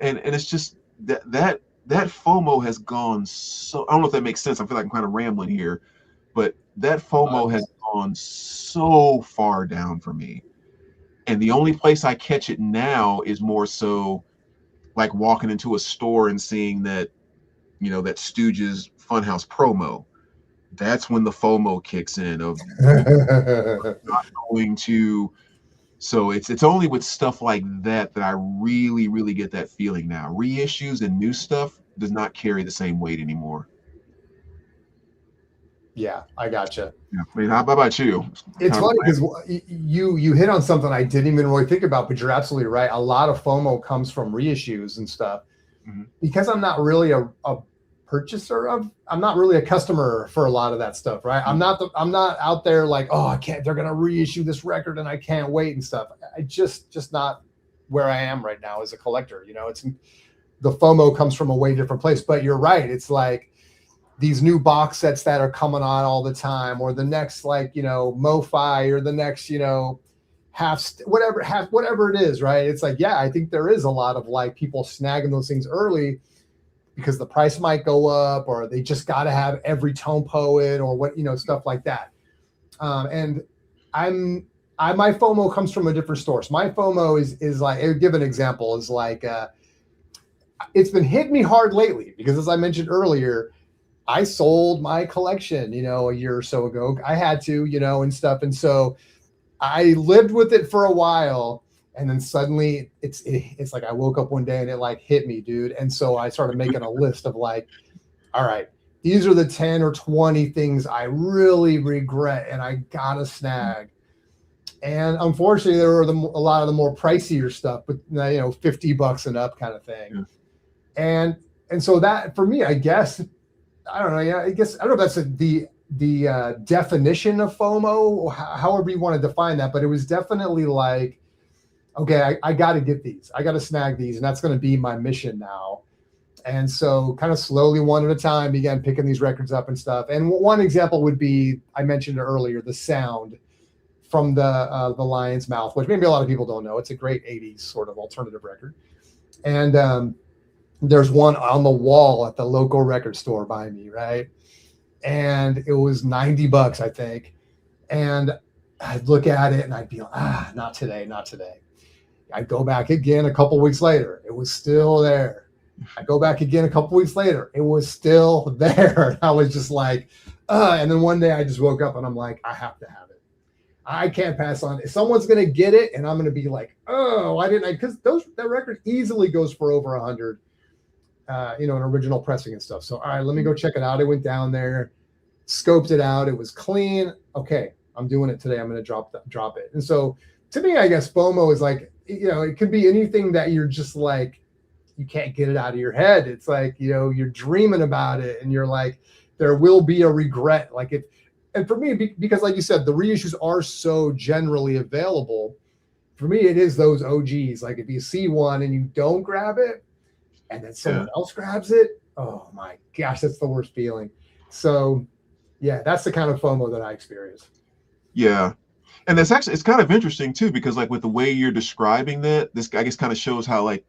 And it's just that FOMO has gone so, I don't know if that makes sense. I feel like I'm kind of rambling here, but that FOMO has gone so far down for me. And the only place I catch it now is more so like walking into a store and seeing that, that Stooges Funhouse promo. That's when the FOMO kicks in of not going to. So it's only with stuff like that I really, really get that feeling now. Reissues and new stuff does not carry the same weight anymore. Yeah, I gotcha. Yeah. I mean, how about you? It's funny because you hit on something I didn't even really think about, but you're absolutely right. A lot of FOMO comes from reissues and stuff. Because I'm not really a purchaser of, I'm not really a customer for a lot of that stuff, right? I'm not out there like, oh, I can't, they're gonna reissue this record and I can't wait and stuff. I just not where I am right now as a collector. It's the FOMO comes from a way different place. But you're right. It's like these new box sets that are coming on all the time, or the next, like, MoFi, or the next, whatever it is, right? It's like, yeah, I think there is a lot of like people snagging those things early because the price might go up, or they just got to have every tone poet, or what, stuff like that. And my FOMO comes from a different source. My FOMO is like, I'll give an example, is like, it's been hitting me hard lately because, as I mentioned earlier, I sold my collection, a year or so ago. I had to, and stuff. And so I lived with it for a while. And then suddenly it's like I woke up one day and it like hit me, dude. And so I started making a list of like, all right, these are the 10 or 20 things I really regret and I gotta snag. And unfortunately, there were a lot of the more pricier stuff, but $50 and up kind of thing. Yeah. And so that, for me, I guess, I don't know. Yeah, I don't know if that's the definition of FOMO, however you want to define that, but it was definitely like, okay, I got to get these. I got to snag these, and that's going to be my mission now. And so kind of slowly, one at a time, began picking these records up and stuff. And one example would be, I mentioned earlier, The Sound from the Lion's Mouth, which maybe a lot of people don't know. It's a great 80s sort of alternative record. And there's one on the wall at the local record store by me, right? And it was $90, I think. And I'd look at it and I'd be like, not today, not today. I'd go back again a couple weeks later. It was still there. I go back again a couple weeks later. It was still there. I was just like, and then one day I just woke up and I'm like, I have to have it. I can't pass on it. Someone's going to get it and I'm going to be like, oh, why didn't I? Because that record easily goes for over 100, an original pressing and stuff. So, all right, let me go check it out. I went down there, scoped it out. It was clean. Okay, I'm doing it today. I'm going to drop it. And so to me, I guess FOMO is like, it could be anything that you're just like, you can't get it out of your head. It's like, you're dreaming about it and you're like, there will be a regret. Like it. And for me, because like you said, the reissues are so generally available. For me, it is those OGs. Like if you see one and you don't grab it and then someone else grabs it, oh my gosh, that's the worst feeling. So yeah, that's the kind of FOMO that I experience. Yeah. And that's actually, it's kind of interesting too, because like with the way you're describing that, this I guess kind of shows how like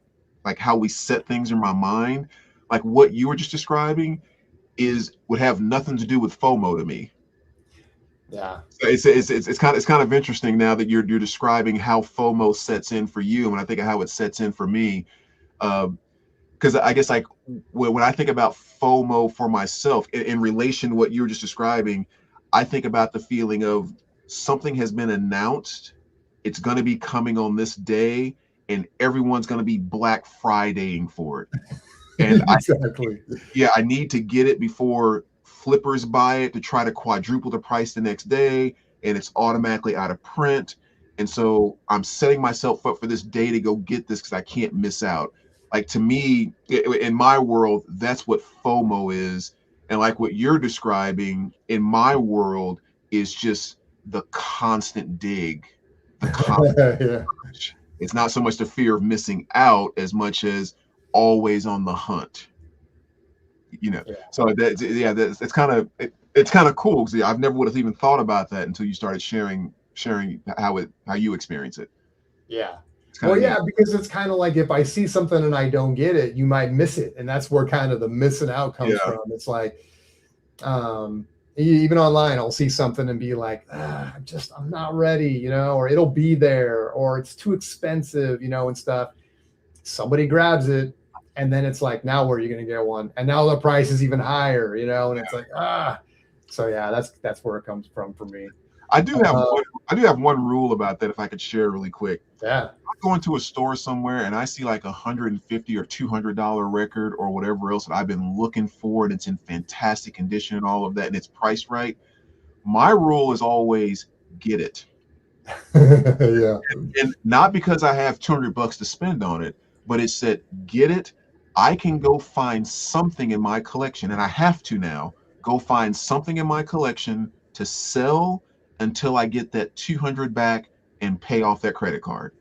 how we set things in my mind. Like what you were just describing would have nothing to do with FOMO to me. Yeah. So it's kind of interesting now that you're describing how FOMO sets in for you. And when I think of how it sets in for me, because I guess like when I think about FOMO for myself in relation to what you were just describing, I think about the feeling of something has been announced, it's going to be coming on this day, and everyone's going to be Black Fridaying for it. And exactly. I need to get it before flippers buy it to try to quadruple the price the next day, and it's automatically out of print. And so I'm setting myself up for this day to go get this because I can't miss out. Like to me, in my world, that's what FOMO is. And like what you're describing in my world is just the constant dig. The constant search. It's not so much the fear of missing out as much as always on the hunt. So it's kind of cool because I've never would have even thought about that until you started sharing how you experience it. Yeah. Well, yeah, because it's kind of like if I see something and I don't get it, you might miss it, and that's where kind of the missing out comes from. It's like, even online, I'll see something and be like, I'm not ready, or it'll be there, or it's too expensive, and stuff. Somebody grabs it. And then it's like, now where are you going to get one? And now the price is even higher, and it's like, So yeah, that's where it comes from for me. I do have one rule about that if I could share really quick. Yeah. I go into a store somewhere and I see like $150 or $200 record or whatever else that I've been looking for, and it's in fantastic condition and all of that, and it's priced right. My rule is always get it. Yeah. And not because I have $200 to spend on it, but it's that get it. I can go find something in my collection, and I have to now go find something in my collection to sell until I get that 200 back and pay off that credit card.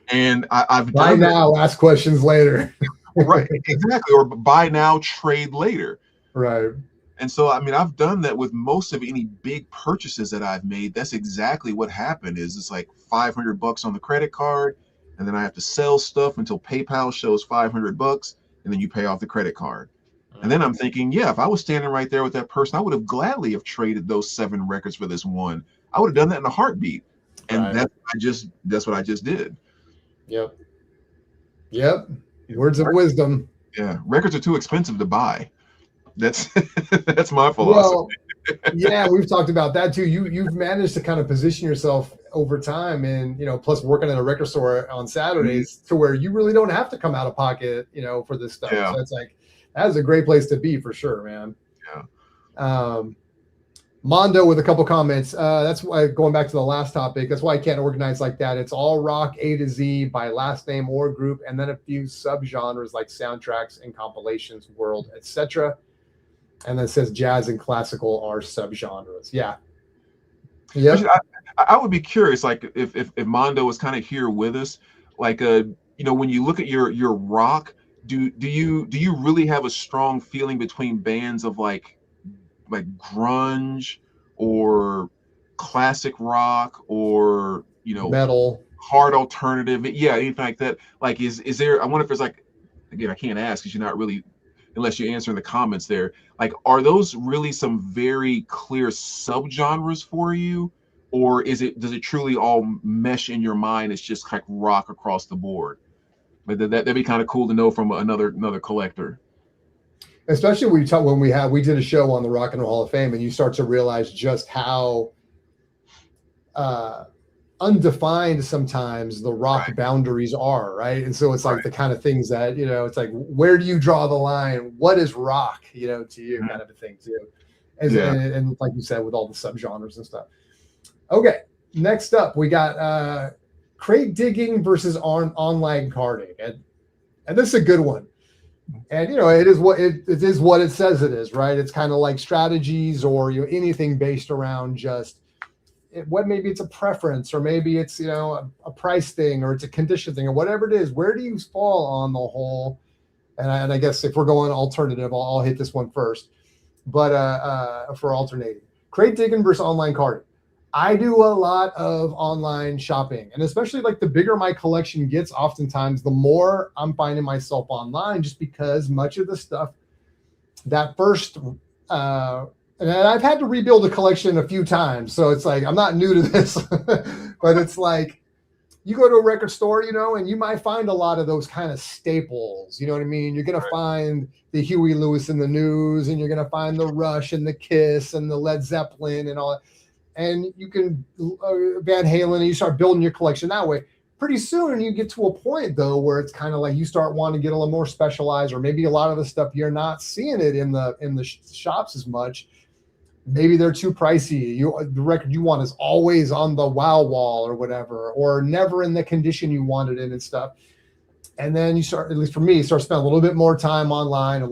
And I've done that. Now, ask questions later. Right, exactly. Or buy now, trade later. Right. And so, I mean, I've done that with most of any big purchases that I've made. That's exactly what happened. Is it's like $500 on the credit card, and then I have to sell stuff until PayPal shows $500, and then you pay off the credit card. And then I'm thinking, yeah, if I was standing right there with that person, I would have gladly have traded those 7 records for this one. I would have done that in a heartbeat. And Right. that's what I just did. Yep. Yep. Words of wisdom. Yeah, records are too expensive to buy. That's that's my philosophy. Well, yeah, we've talked about that too. You've managed to kind of position yourself over time, and plus working at a record store on Saturdays to where you really don't have to come out of pocket, for this stuff. Yeah. So it's like that is a great place to be for sure, man. Yeah. Mondo with a couple comments. That's why, going back to the last topic, that's why I can't organize like that. It's all rock A to Z by last name or group, and then a few subgenres like soundtracks and compilations, world, etc. And then it says jazz and classical are subgenres. Yeah. Yeah. I would be curious, like if Mondo was kind of here with us, like when you look at your rock, do you really have a strong feeling between bands of like grunge or classic rock or metal, hard alternative, anything like that? Like is there, I wonder if there's like, again, I can't ask because you're not really, unless you answer in the comments there, like are those really some very clear subgenres for you, or does it truly all mesh in your mind? It's just like rock across the board. But that'd be kind of cool to know from another collector. Especially when we did a show on the Rock and Roll Hall of Fame, and you start to realize just how undefined sometimes the rock boundaries are, right? And so it's like the kind of things that it's like, where do you draw the line? What is rock, to you, kind of a thing too. And like you said, with all the subgenres and stuff. Okay, next up we got crate digging versus online carding, and this is a good one. And it is what it says it is, right? It's kind of like strategies or anything based around just maybe it's a preference, or maybe it's a price thing, or it's a condition thing, or whatever it is. Where do you fall on the whole? And I guess if we're going alternative, I'll hit this one first. But for alternating, crate digging versus online carding. I do a lot of online shopping, and especially like the bigger my collection gets, oftentimes the more I'm finding myself online, just because much of the stuff that first, and I've had to rebuild a collection a few times, so it's like I'm not new to this, but it's like you go to a record store, and you might find a lot of those kind of staples. You know what I mean? You're gonna find the Huey Lewis and the News, and you're gonna find the Rush and the Kiss and the Led Zeppelin and all that. And you can Van Halen, and you start building your collection that way. Pretty soon you get to a point though where it's kind of like you start wanting to get a little more specialized, or maybe a lot of the stuff you're not seeing it in the shops as much. Maybe they're too pricey. The record you want is always on the wow wall or whatever, or never in the condition you wanted it and stuff. And then you start, at least for me, spending a little bit more time online,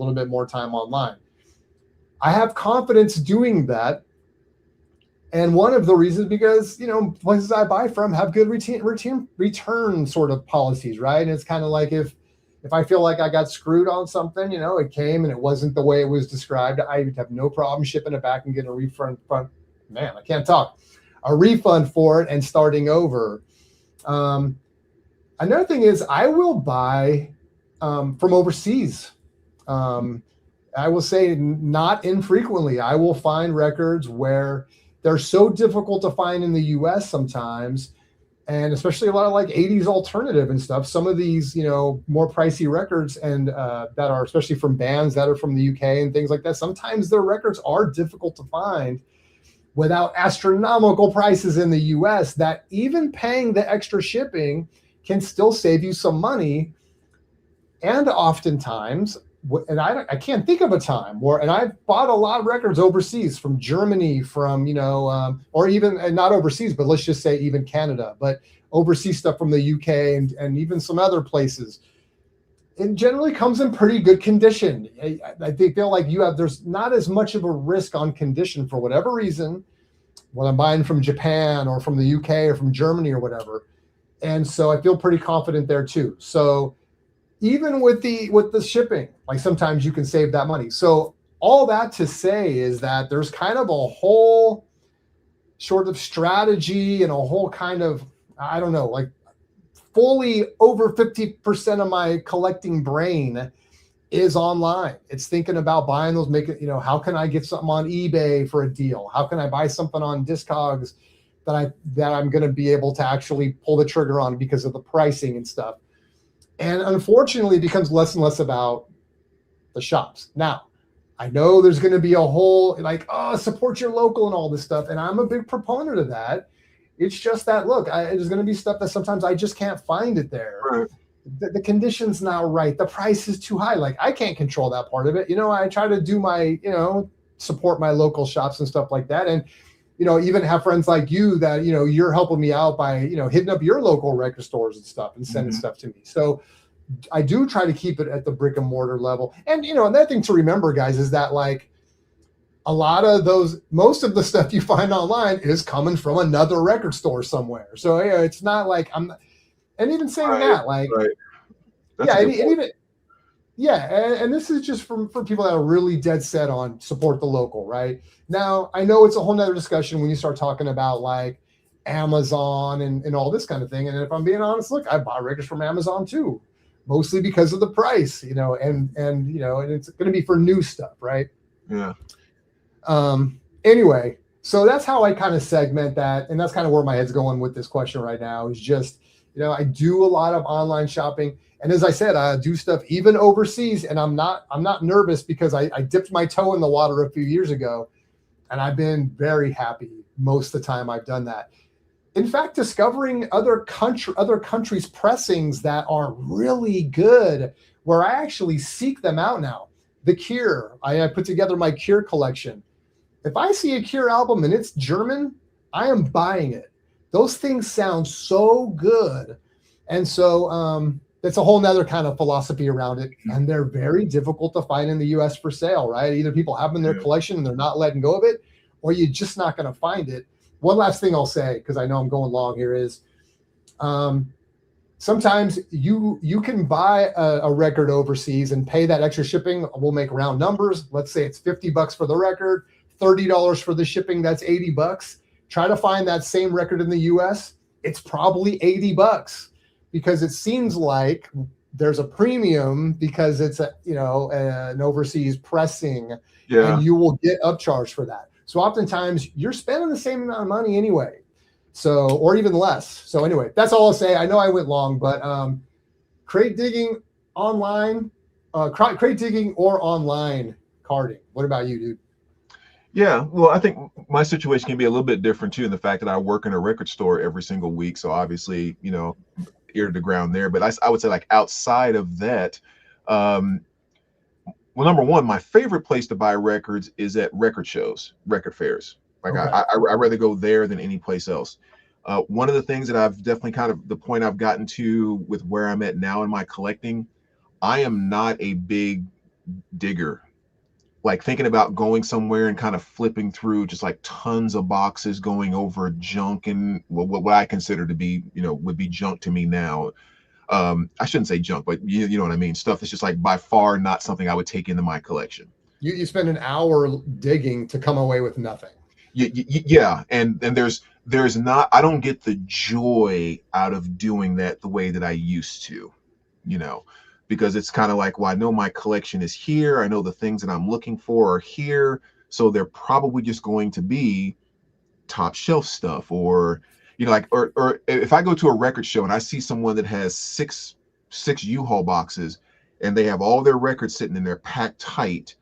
I have confidence doing that. And one of the reasons, because, places I buy from have good return sort of policies, right? And it's kind of like if I feel like I got screwed on something, it came and it wasn't the way it was described, I would have no problem shipping it back and getting a refund. Man, I can't talk. A refund for it and starting over. Another thing is I will buy from overseas. I will say not infrequently, I will find records where they're so difficult to find in the US sometimes, and especially a lot of like 80s alternative and stuff. Some of these, more pricey records and that are especially from bands that are from the UK and things like that. Sometimes their records are difficult to find without astronomical prices in the US, that even paying the extra shipping can still save you some money. And oftentimes, and I can't think of a time where, and I've bought a lot of records overseas, from Germany, from, or even not overseas, but let's just say even Canada, but overseas stuff from the UK and even some other places. It generally comes in pretty good condition. I feel like there's not as much of a risk on condition for whatever reason when I'm buying from Japan or from the UK or from Germany or whatever. And so I feel pretty confident there too. So even with the shipping, like sometimes you can save that money. So all that to say is that there's kind of a whole sort of strategy and a whole kind of, I don't know, like fully over 50% of my collecting brain is online. It's thinking about buying those, making, how can I get something on eBay for a deal? How can I buy something on Discogs that I'm going to be able to actually pull the trigger on because of the pricing and stuff. And unfortunately, it becomes less and less about the shops. Now, I know there's going to be a whole like, oh, support your local and all this stuff. And I'm a big proponent of that. It's just that, look, there's going to be stuff that sometimes I just can't find it there. Right. The condition's not right. The price is too high. Like, I can't control that part of it. I try to do my, support my local shops and stuff like that. And, even have friends like you that, you're helping me out by, hitting up your local record stores and stuff and sending stuff to me. So I do try to keep it at the brick and mortar level. And, another thing to remember, guys, is that like a lot of most of the stuff you find online is coming from another record store somewhere. So it's not like and even saying that, like, and this is just for people that are really dead set on support the local, right? Now, I know it's a whole nother discussion when you start talking about like Amazon and all this kind of thing. And if I'm being honest, look, I buy records from Amazon too, mostly because of the price, and it's going to be for new stuff, right? Yeah. Anyway, so that's how I kind of segment that. And that's kind of where my head's going with this question right now is just, I do a lot of online shopping. And as I said, I do stuff even overseas, and I'm not nervous because I dipped my toe in the water a few years ago, and I've been very happy most of the time I've done that. In fact, discovering other countries' pressings that are really good, where I actually seek them out now. The Cure, I put together my Cure collection. If I see a Cure album and it's German, I am buying it. Those things sound so good. And so it's a whole nother kind of philosophy around it. And they're very difficult to find in the US for sale, right? Either people have them in their collection and they're not letting go of it, or you're just not going to find it. One last thing I'll say, because I know I'm going long here, is sometimes you can buy a record overseas and pay that extra shipping. We'll make round numbers. Let's say it's $50 for the record, $30 for the shipping. That's $80. Try to find that same record in the US. It's probably $80 because it seems like there's a premium because it's an overseas pressing, and you will get upcharged for that. So oftentimes you're spending the same amount of money anyway. So, or even less. So anyway, that's all I'll say. I know I went long, but crate digging online, crate digging or online carding. What about you, dude? Yeah, well, I think my situation can be a little bit different too, in the fact that I work in a record store every single week. So obviously, ear to the ground there. But I would say, like, outside of that, well, number one, my favorite place to buy records is at record shows, record fairs. Like, okay. I'd rather go there than any place else. One of the things that I've definitely the point I've gotten to with where I'm at now in my collecting, I am not a big digger. Like, thinking about going somewhere and kind of flipping through just like tons of boxes, going over junk and what I consider to be, would be junk to me now. I shouldn't say junk, but you know what I mean? Stuff that's just like by far not something I would take into my collection. You spend an hour digging to come away with nothing. Yeah. And there's not, I don't get the joy out of doing that the way that I used to, because it's kind of like, well, I know my collection is here. I know the things that I'm looking for are here. So they're probably just going to be top shelf stuff, or, or if I go to a record show and I see someone that has six U-Haul boxes and they have all their records sitting in there packed tight.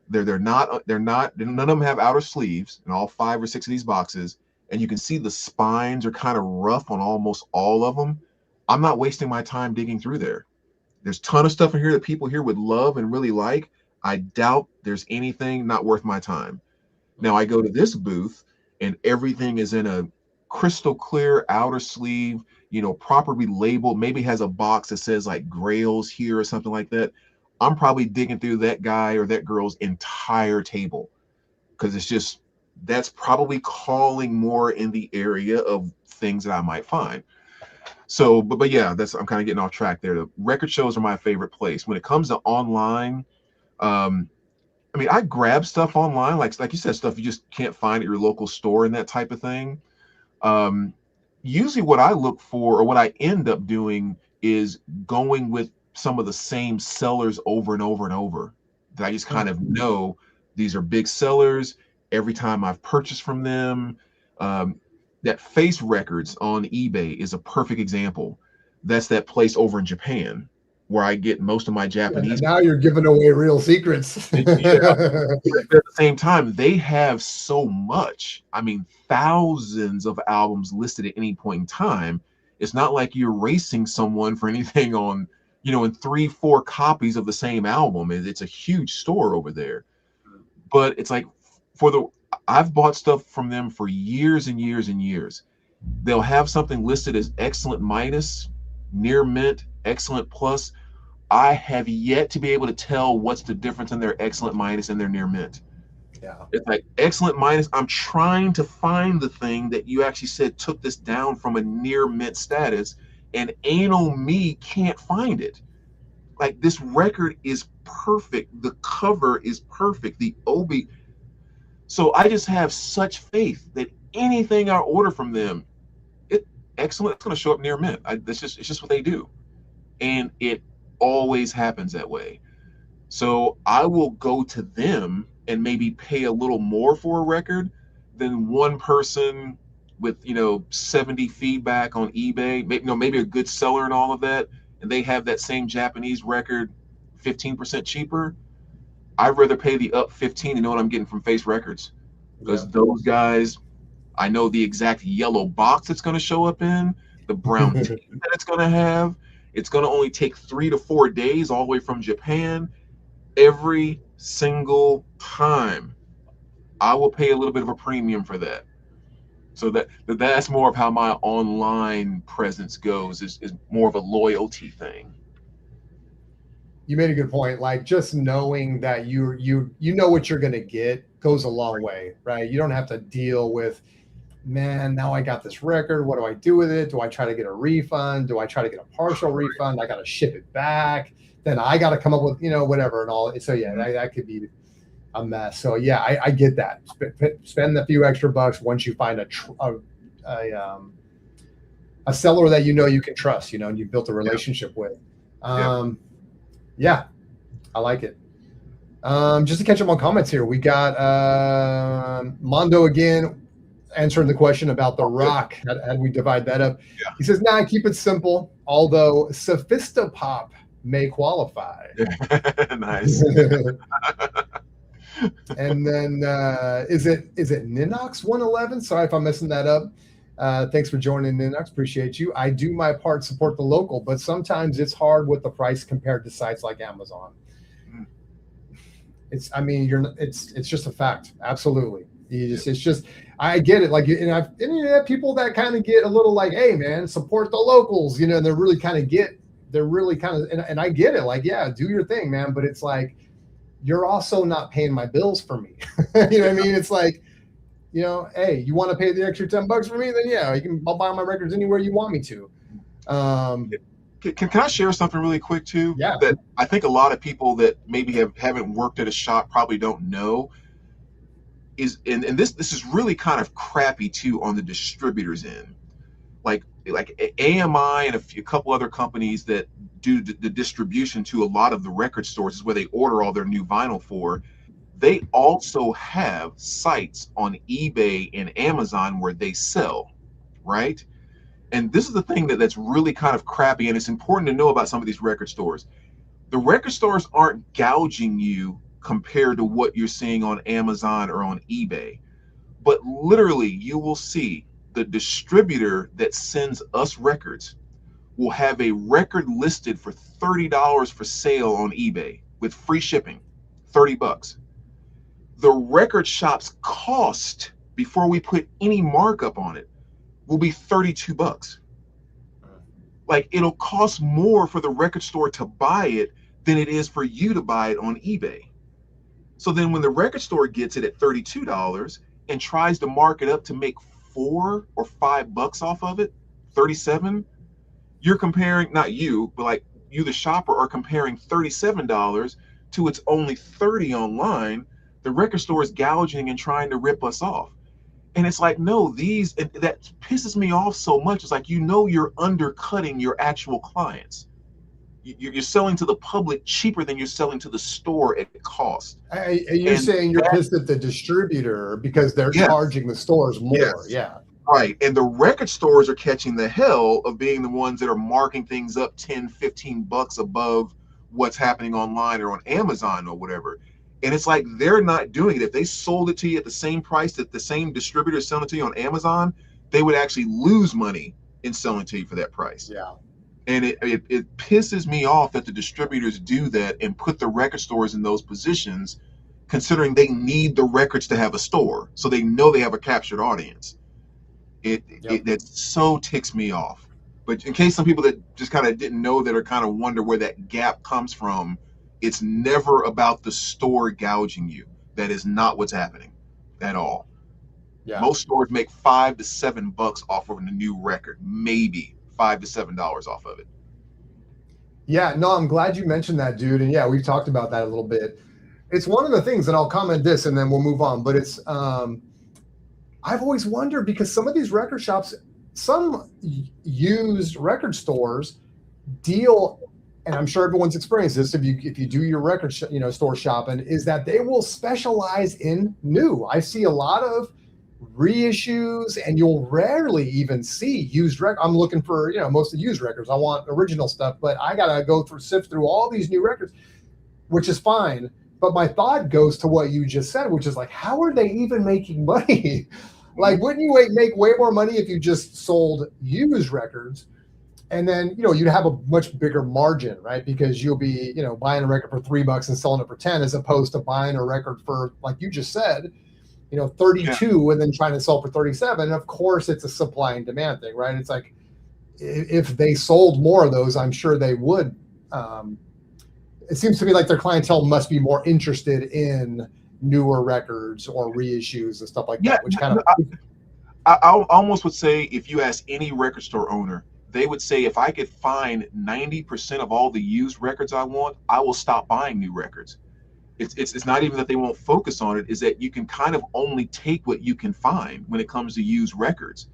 They're not, none of them have outer sleeves in all 5 or 6 of these boxes. And you can see the spines are kind of rough on almost all of them. I'm not wasting my time digging through there. There's a ton of stuff in here that people here would love and really like. I doubt there's anything not worth my time. Now I go to this booth and everything is in a crystal clear outer sleeve, properly labeled, maybe has a box that says like Grails here or something like that. I'm probably digging through that guy or that girl's entire table, because that's probably calling more in the area of things that I might find. So, but yeah, I'm kind of getting off track there. The record shows are my favorite place. When it comes to online, um, I mean, I grab stuff online, like you said, stuff you just can't find at your local store and that type of thing. Um, Usually, what I look for or what I end up doing is going with some of the same sellers over and over and over. That I just kind of know these are big sellers. Every time I've purchased from them, um, that Face Records on eBay is a perfect example. That's that place over in Japan where I get most of my Japanese. Now you're giving away real secrets. Yeah, but at the same time, they have so much. I mean, thousands of albums listed at any point in time. It's not like you're racing someone for anything on, in 3, 4 copies of the same album. It's a huge store over there. But it's like I've bought stuff from them for years and years and years. They'll have something listed as excellent minus, near mint, excellent plus. I have yet to be able to tell what's the difference in their excellent minus and their near mint. Yeah. It's like excellent minus. I'm trying to find the thing that you actually said took this down from a near mint status, and anal me can't find it. Like, this record is perfect. The cover is perfect. The obi. So I just have such faith that anything I order from them, excellent. It's going to show up near mint. It's just what they do, and it always happens that way. So I will go to them and maybe pay a little more for a record than one person with 70 feedback on eBay, maybe a good seller and all of that, and they have that same Japanese record 15% cheaper. I'd rather pay the up 15 and know what I'm getting from Face Records, because those guys, I know the exact yellow box it's going to show up in, the brown tape that it's going to have. It's going to only take 3 to 4 days all the way from Japan. Every single time, I will pay a little bit of a premium for that. So that's more of how my online presence goes, is more of a loyalty thing. You made a good point. Like, just knowing that you know what you're going to get goes a long way, right? You don't have to deal with, man, now I got this record. What do I do with it? Do I try to get a refund? Do I try to get a partial refund? I got to ship it back. Then I got to come up with, whatever and all. So yeah, that could be a mess. So yeah, I get that. Spend a few extra bucks once you find a seller that you can trust, and you've built a relationship with. Yeah, I like it. Just to catch up on comments here, we got Mondo again answering the question about The Rock. How do we divide that up? Yeah. He says, "Nah, keep it simple. Although Sophistopop may qualify." Nice. And then is it Ninox 111? Sorry if I'm messing that up. Thanks for joining, Ninox. Appreciate you. I do my part, support the local, but sometimes it's hard with the price compared to sites like Amazon. It's just a fact. Absolutely. It's just, I get it. Like, and you have people that kind of get a little like, hey man, support the locals, and they're really kind of, and I get it. Like, yeah, do your thing, man. But it's like, you're also not paying my bills for me. You know what I mean? It's like, hey, you want to pay the extra $10 for me? Then yeah, I'll buy my records anywhere you want me to. Can I share something really quick too? Yeah. That I think a lot of people that maybe haven't worked at a shop probably don't know is, and this is really kind of crappy too on the distributors end. Like AMI and a couple other companies that do the distribution to a lot of the record stores, is where they order all their new vinyl for. They also have sites on eBay and Amazon where they sell, right? And this is the thing that's really kind of crappy, and it's important to know about some of these record stores. The record stores aren't gouging you compared to what you're seeing on Amazon or on eBay, but literally you will see the distributor that sends us records will have a record listed for $30 for sale on eBay with free shipping, $30. The record shop's cost before we put any markup on it will be $32. Like, it'll cost more for the record store to buy it than it is for you to buy it on eBay. So then when the record store gets it at $32 and tries to mark it up to make $4 or $5 off of it, 37, you're comparing, not you, but like you, the shopper, are comparing $37 to it's only 30 online. The record store is gouging and trying to rip us off. And it's like, no, that pisses me off so much. It's like, you're undercutting your actual clients. You're selling to the public cheaper than you're selling to the store at cost. You're saying you're pissed at the distributor because they're charging the stores more. Yes. Yeah. Right. And the record stores are catching the hell of being the ones that are marking things up 10, 15 bucks above what's happening online or on Amazon or whatever. And it's like, they're not doing it. If they sold it to you at the same price that the same distributor is selling it to you on Amazon, they would actually lose money in selling to you for that price. Yeah. And it pisses me off that the distributors do that and put the record stores in those positions, considering they need the records to have a store. So they know they have a captured audience. That so ticks me off. But in case some people that just kind of didn't know that, or kind of wonder where that gap comes from, it's never about the store gouging you. That is not what's happening at all. Yeah. Most stores make $5 to $7 off of a new record, maybe $5 to $7 off of it. Yeah, no, I'm glad you mentioned that, dude. And yeah, we've talked about that a little bit. It's one of the things, and I'll comment this and then we'll move on. But it's, I've always wondered, because some of these record shops, some used record stores deal, and I'm sure everyone's experienced this if you do your record store shopping, is that they will specialize in new. I see a lot of reissues, and you'll rarely even see used records. I'm looking for mostly used records. I want original stuff, but I gotta sift through all these new records, which is fine. But my thought goes to what you just said, which is like, how are they even making money? Like, wouldn't you make way more money if you just sold used records? And then, you'd have a much bigger margin, right? Because you'll be, buying a record for $3 and selling it for 10, as opposed to buying a record for, like you just said, 32 and then trying to sell for 37. And of course, it's a supply and demand thing, right? It's like, if they sold more of those, I'm sure they would. It seems to me like their clientele must be more interested in newer records or reissues and stuff like that, which kind of... I almost would say, if you ask any record store owner, they would say, if I could find 90% of all the used records I want, I will stop buying new records. It's not even that they won't focus on it, is that you can kind of only take what you can find when it comes to used records.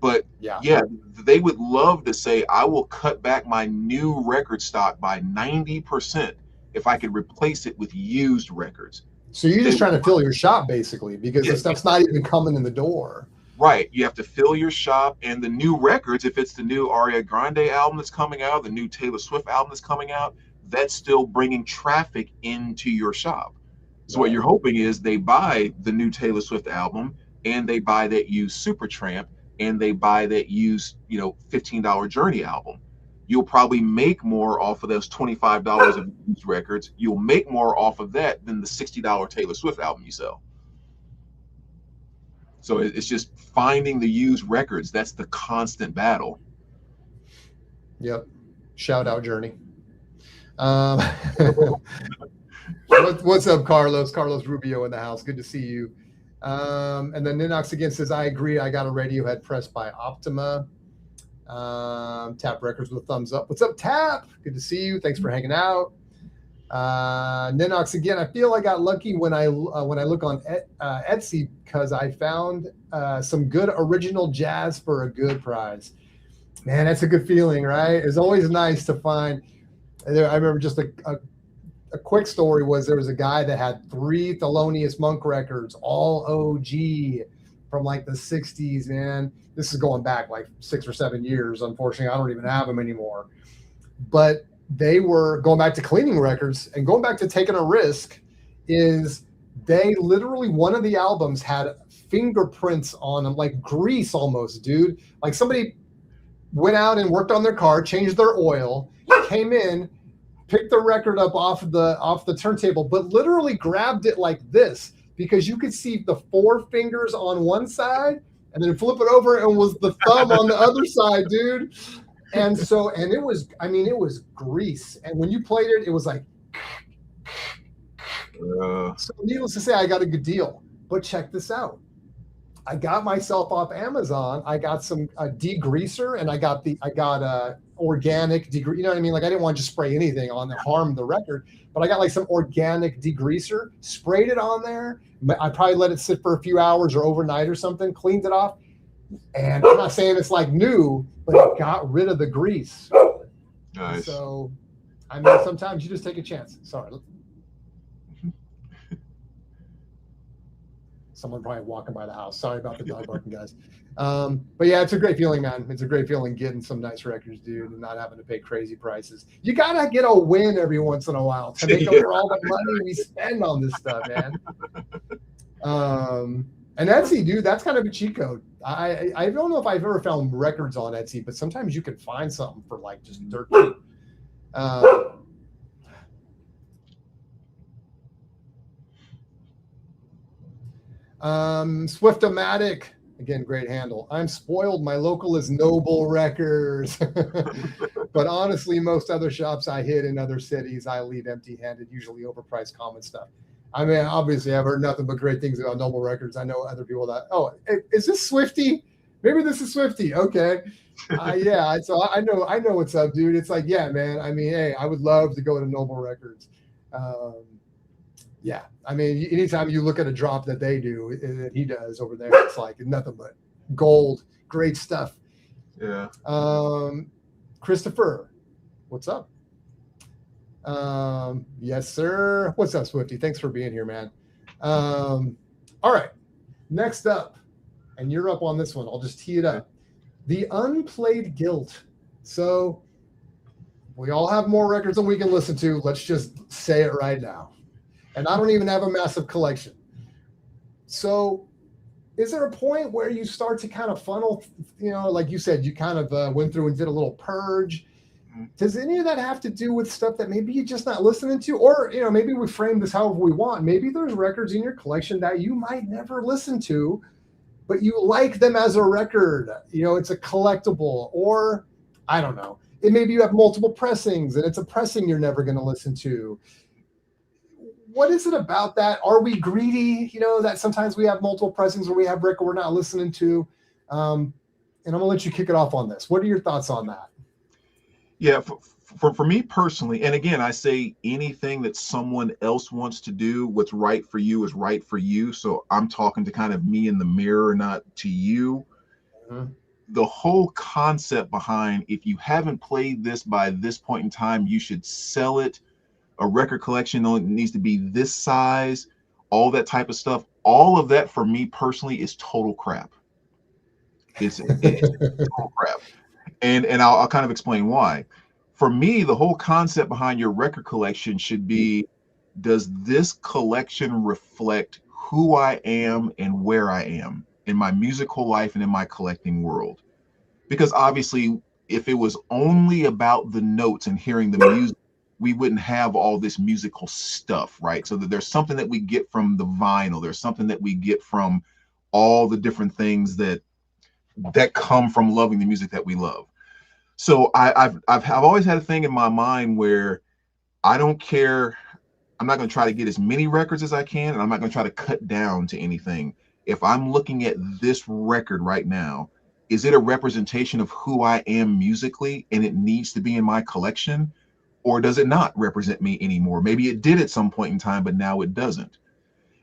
But yeah, they would love to say, I will cut back my new record stock by 90% if I could replace it with used records. So you're just trying to fill your shop, basically, because the stuff's not even coming in the door. Right. You have to fill your shop, and the new records, if it's the new Ariana Grande album that's coming out, the new Taylor Swift album that's coming out, that's still bringing traffic into your shop. So what you're hoping is they buy the new Taylor Swift album, and they buy that used Supertramp, and they buy that used, $15 Journey album. You'll probably make more off of those $25 of used records. You'll make more off of that than the $60 Taylor Swift album you sell. So it's just finding the used records. That's the constant battle. Yep. Shout out Journey. What's up, Carlos? Carlos Rubio in the house. Good to see you. And then Ninox again says, I agree. I got a Radiohead pressed by Optima. Tap Records with a thumbs up. What's up, Tap? Good to see you. Thanks for hanging out. Ninox again. I feel I got lucky when I look on Etsy, because I found some good original jazz for a good price. Man, that's a good feeling, right? It's always nice to find. I remember just a quick story was, there was a guy that had 3 Thelonious Monk records, all OG from like the 60s, man. This is going back like 6 or 7 years. Unfortunately, I don't even have them anymore. But they were going back to cleaning records and going back to taking a risk. Is they literally, one of the albums had fingerprints on them, like grease almost, dude. Like somebody went out and worked on their car, changed their oil, came in, picked the record up off the turntable, but literally grabbed it like this, because you could see the 4 fingers on one side and then flip it over and was the thumb on the other side, dude. And it was grease. And when you played it, it was like, so needless to say, I got a good deal. But check this out. I got myself off Amazon. I got some degreaser, and I got organic degreaser. You know what I mean? Like I didn't want to just spray anything on to harm the record, but I got like some organic degreaser, sprayed it on there. I probably let it sit for a few hours or overnight or something, cleaned it off. And I'm not saying it's like new, but it got rid of the grease. Nice. So, I mean, sometimes you just take a chance. Sorry. Someone probably walking by the house. Sorry about the dog barking, guys. But yeah, it's a great feeling, man. It's a great feeling getting some nice records, dude, and not having to pay crazy prices. You gotta get a win every once in a while to make up for all the money we spend on this stuff, man. And Etsy, dude, that's kind of a cheat code. I don't know if I've ever found records on Etsy, but sometimes you can find something for like just dirt cheap. Swiftomatic, again, great handle. I'm spoiled. My local is Noble Records. But honestly, most other shops I hit in other cities, I leave empty-handed, usually overpriced common stuff. I mean, obviously, I've heard nothing but great things about Noble Records. I know other people that, oh, is this Swifty? Maybe this is Swifty. Okay. Yeah. So I know what's up, dude. It's like, yeah, man. I mean, hey, I would love to go to Noble Records. Yeah. I mean, anytime you look at a drop that they do, that he does over there, it's like nothing but gold, great stuff. Yeah. Christopher, what's up? Yes, sir. What's up, Swifty? Thanks for being here, man. All right. Next up, and you're up on this one. I'll just tee it up. The Unplayed Guilt. So we all have more records than we can listen to. Let's just say it right now. And I don't even have a massive collection. So is there a point where you start to kind of funnel, you know, like you said, you kind of went through and did a little purge? Does any of that have to do with stuff that maybe you're just not listening to? Or, you know, maybe we frame this however we want. Maybe there's records in your collection that you might never listen to, but you like them as a record. You know, it's a collectible, or I don't know. Maybe you have multiple pressings and it's a pressing you're never going to listen to. What is it about that? Are we greedy? You know, that sometimes we have multiple pressings where we have record we're not listening to. And I'm going to let you kick it off on this. What are your thoughts on that? Yeah, for me personally, and again, I say anything that someone else wants to do, what's right for you is right for you. So I'm talking to kind of me in the mirror, not to you. Mm-hmm. The whole concept behind, if you haven't played this by this point in time, you should sell it. A record collection only needs to be this size, all that type of stuff. All of that for me personally is total crap. It's total crap. And I'll kind of explain why. For me, the whole concept behind your record collection should be, does this collection reflect who I am and where I am in my musical life and in my collecting world? Because obviously, if it was only about the notes and hearing the music, we wouldn't have all this musical stuff, right? So that there's something that we get from the vinyl. There's something that we get from all the different things that come from loving the music that we love. So I've always had a thing in my mind where I don't care. I'm not going to try to get as many records as I can, and I'm not going to try to cut down to anything. If I'm looking at this record right now, is it a representation of who I am musically and it needs to be in my collection? Or does it not represent me anymore? Maybe it did at some point in time, but now it doesn't.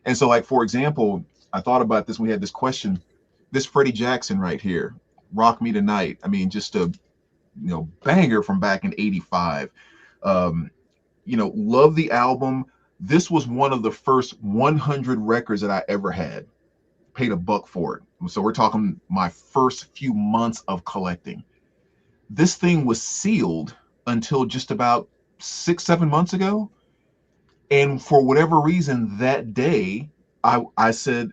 And so, like, for example, I thought about this when we had this question. This Freddie Jackson right here, Rock Me Tonight. I mean, just a banger from back in '85. Love the album. This was one of the first 100 records that I ever had. Paid $1 for it. So we're talking my first few months of collecting. This thing was sealed until just about 6-7 months ago. And for whatever reason that day, I said,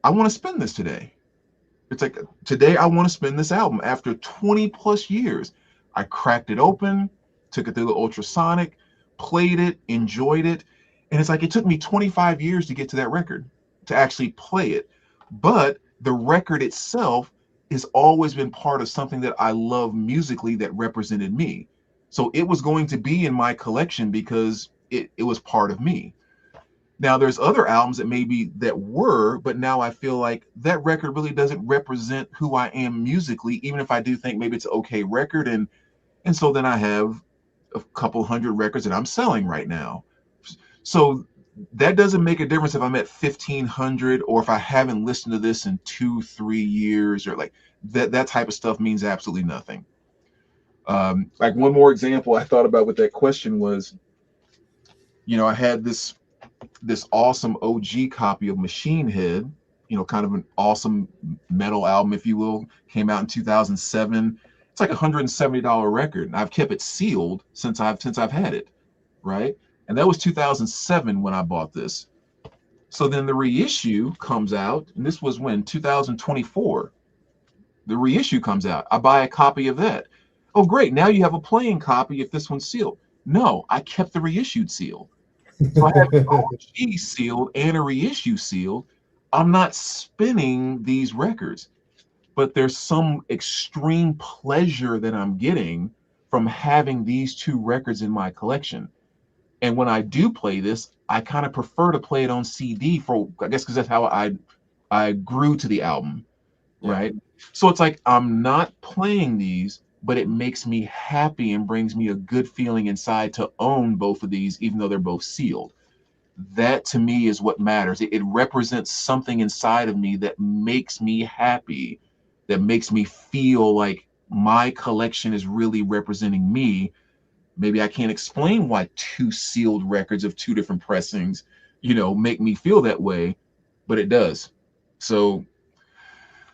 I want to spend this today. It's like, today I want to spend this album after 20 plus years. I cracked it open, took it through the ultrasonic, played it, enjoyed it. And it's like, it took me 25 years to get to that record, to actually play it. But the record itself has always been part of something that I love musically that represented me. So it was going to be in my collection because it was part of me. Now there's other albums that maybe that were, but now I feel like that record really doesn't represent who I am musically, even if I do think maybe it's an okay record. And so then I have a couple hundred records that I'm selling right now. So that doesn't make a difference if I'm at 1,500 or if I haven't listened to this in 2-3 years, or like that type of stuff means absolutely nothing. Like one more example I thought about with that question was, I had this awesome OG copy of Machine Head, kind of an awesome metal album, if you will, came out in 2007. It's like $170 record, and I've kept it sealed since I've had it, right? And that was 2007 when I bought this. So then the reissue comes out, and this was when 2024. The reissue comes out. I buy a copy of that. Oh, great! Now you have a playing copy if this one's sealed. No, I kept the reissued seal. So I have an OG sealed and a reissue sealed. I'm not spinning these records, but there's some extreme pleasure that I'm getting from having these two records in my collection. And when I do play this, I kind of prefer to play it on CD I guess because that's how I grew to the album, right? So it's like I'm not playing these, but it makes me happy and brings me a good feeling inside to own both of these, even though they're both sealed. That to me is what matters. It represents something inside of me that makes me happy, that makes me feel like my collection is really representing me. Maybe I can't explain why two sealed records of two different pressings, make me feel that way, but it does. So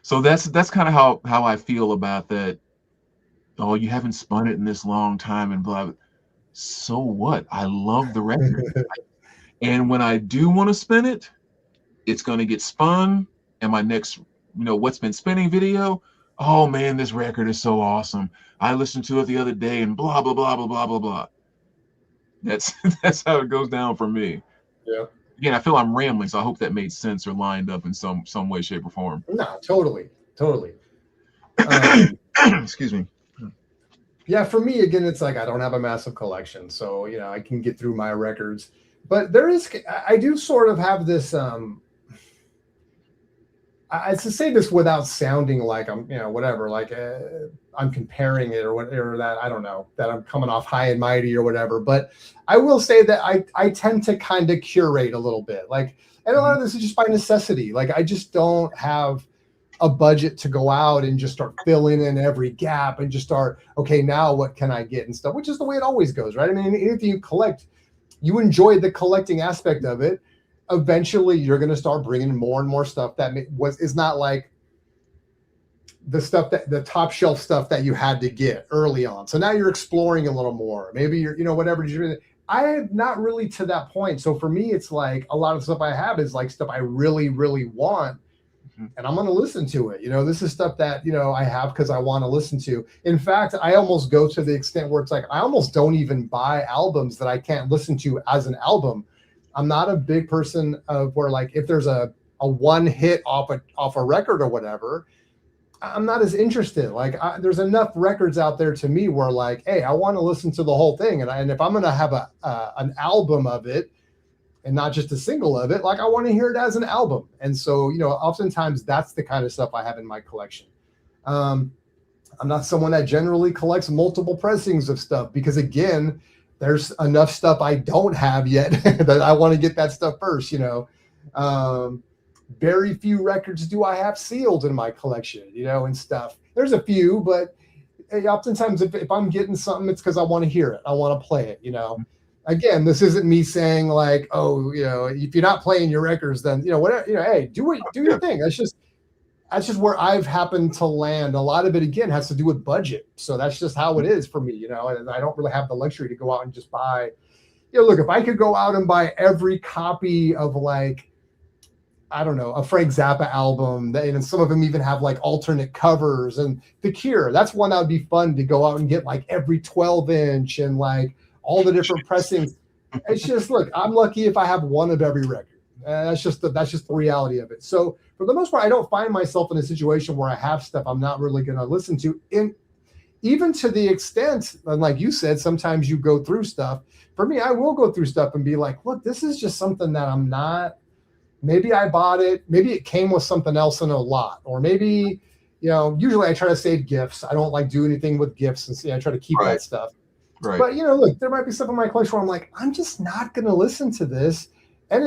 that's kind of how I feel about that. Oh, you haven't spun it in this long time and blah. So what? I love the record. And when I do want to spin it, it's going to get spun. And my next, what's been spinning video, oh man, this record is so awesome. I listened to it the other day and blah, blah, blah, blah, blah, blah, blah. That's how it goes down for me. Yeah. Again, I feel I'm rambling, so I hope that made sense or lined up in some way, shape, or form. No, totally. Excuse me. Yeah, for me, again, it's like I don't have a massive collection, so I can get through my records. But I do sort of have this. I to say this without sounding like I'm, whatever, like I'm comparing it or whatever, that I don't know, that I'm coming off high and mighty or whatever. But I will say that I tend to kind of curate a little bit, like, and a lot of this is just by necessity. Like I just don't have a budget to go out and just start filling in every gap and just start, okay, now what can I get and stuff, which is the way it always goes, right? I mean, anything you collect, you enjoy the collecting aspect of it. Eventually you're going to start bringing in more and more stuff that is not like the top shelf stuff that you had to get early on. So now you're exploring a little more. Maybe you're, whatever. I am not really to that point. So for me, it's like a lot of stuff I have is like stuff I really, really want. And I'm going to listen to it. This is stuff that, I have because I want to listen to. In fact, I almost go to the extent where it's like, I almost don't even buy albums that I can't listen to as an album. I'm not a big person of where, like, if there's a one hit off a record or whatever, I'm not as interested. Like there's enough records out there to me where like, hey, I want to listen to the whole thing. And if I'm going to have an album of it, and not just a single of it, like I want to hear it as an album. And so, oftentimes that's the kind of stuff I have in my collection. I'm not someone that generally collects multiple pressings of stuff because, again, there's enough stuff I don't have yet that I want to get that stuff first, Very few records do I have sealed in my collection, and stuff. There's a few, but oftentimes if I'm getting something, it's because I want to hear it. I want to play it, Again, this isn't me saying like, oh, if you're not playing your records, then, whatever, hey, do your thing. That's just where I've happened to land. A lot of it, again, has to do with budget. So that's just how it is for me, and I don't really have the luxury to go out and just buy, look, if I could go out and buy every copy of like, I don't know, a Frank Zappa album, and some of them even have like alternate covers, and The Cure, that's one that would be fun to go out and get like every 12-inch and like all the different pressings. It's just, look, I'm lucky if I have one of every record. That's just the reality of it. So for the most part, I don't find myself in a situation where I have stuff I'm not really going to listen to. even to the extent, like you said, sometimes you go through stuff. For me, I will go through stuff and be like, look, this is just something that I'm not, maybe I bought it. Maybe it came with something else in a lot, or maybe, usually I try to save gifts. I don't like do anything with gifts, and I try to keep that stuff. Right. But look, there might be stuff in my collection where I'm like, I'm just not going to listen to this. And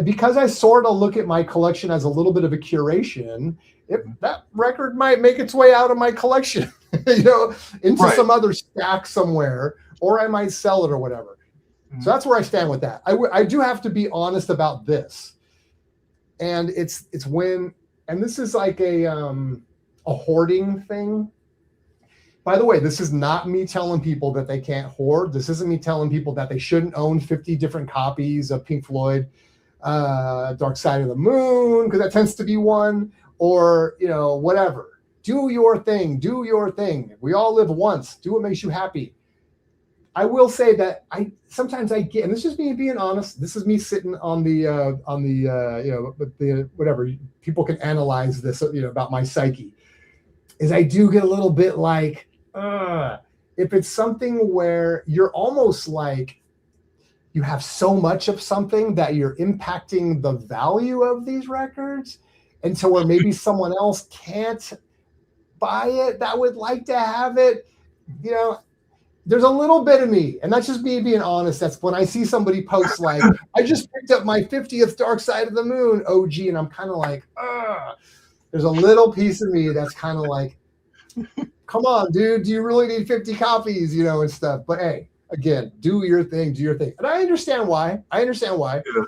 because I sort of look at my collection as a little bit of a curation, that record might make its way out of my collection, into some other stack somewhere, or I might sell it or whatever. So that's where I stand with that. I do have to be honest about this. And it's when, and this is like a hoarding thing. By the way, this is not me telling people that they can't hoard. This isn't me telling people that they shouldn't own 50 different copies of Pink Floyd, Dark Side of the Moon, because that tends to be one, or, whatever. Do your thing. Do your thing. We all live once. Do what makes you happy. I will say that sometimes I get, and this is me being honest. This is me sitting on the whatever, people can analyze this, about my psyche, is I do get a little bit like, if it's something where you're almost like you have so much of something that you're impacting the value of these records, and so where maybe someone else can't buy it that would like to have it, there's a little bit of me, and that's just me being honest. That's when I see somebody post like, I just picked up my 50th Dark Side of the Moon OG, and I'm kind of like, there's a little piece of me that's kind of like, come on, dude, do you really need 50 copies, and stuff? But hey, again, do your thing. And I understand why. Yeah.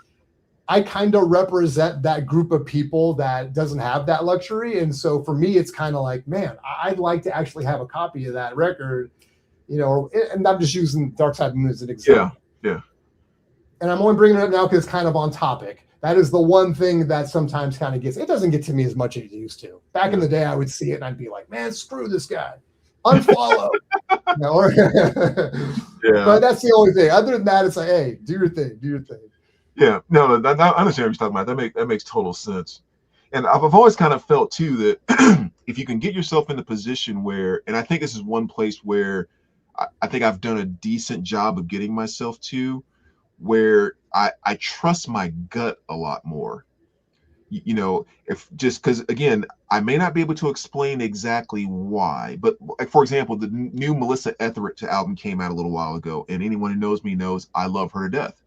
I kind of represent that group of people that doesn't have that luxury. And so for me, it's kind of like, man, I'd like to actually have a copy of that record, and I'm just using Dark Side of the Moon as an example. Yeah. And I'm only bringing it up now because it's kind of on topic. That is the one thing that sometimes kind of it doesn't get to me as much as it used to. Back in the day, I would see it and I'd be like, man, screw this guy. Unfollow. But that's the only thing. Other than that, it's like, hey, do your thing. Yeah, no, I understand what you're talking about. That makes total sense. And I've always kind of felt too that if you can get yourself in the position where, and I think this is one place where I think I've done a decent job of getting myself to, where I trust my gut a lot more. If just because, again, I may not be able to explain exactly why, but like, for example, the new Melissa Etheridge album came out a little while ago, and anyone who knows me knows I love her to death.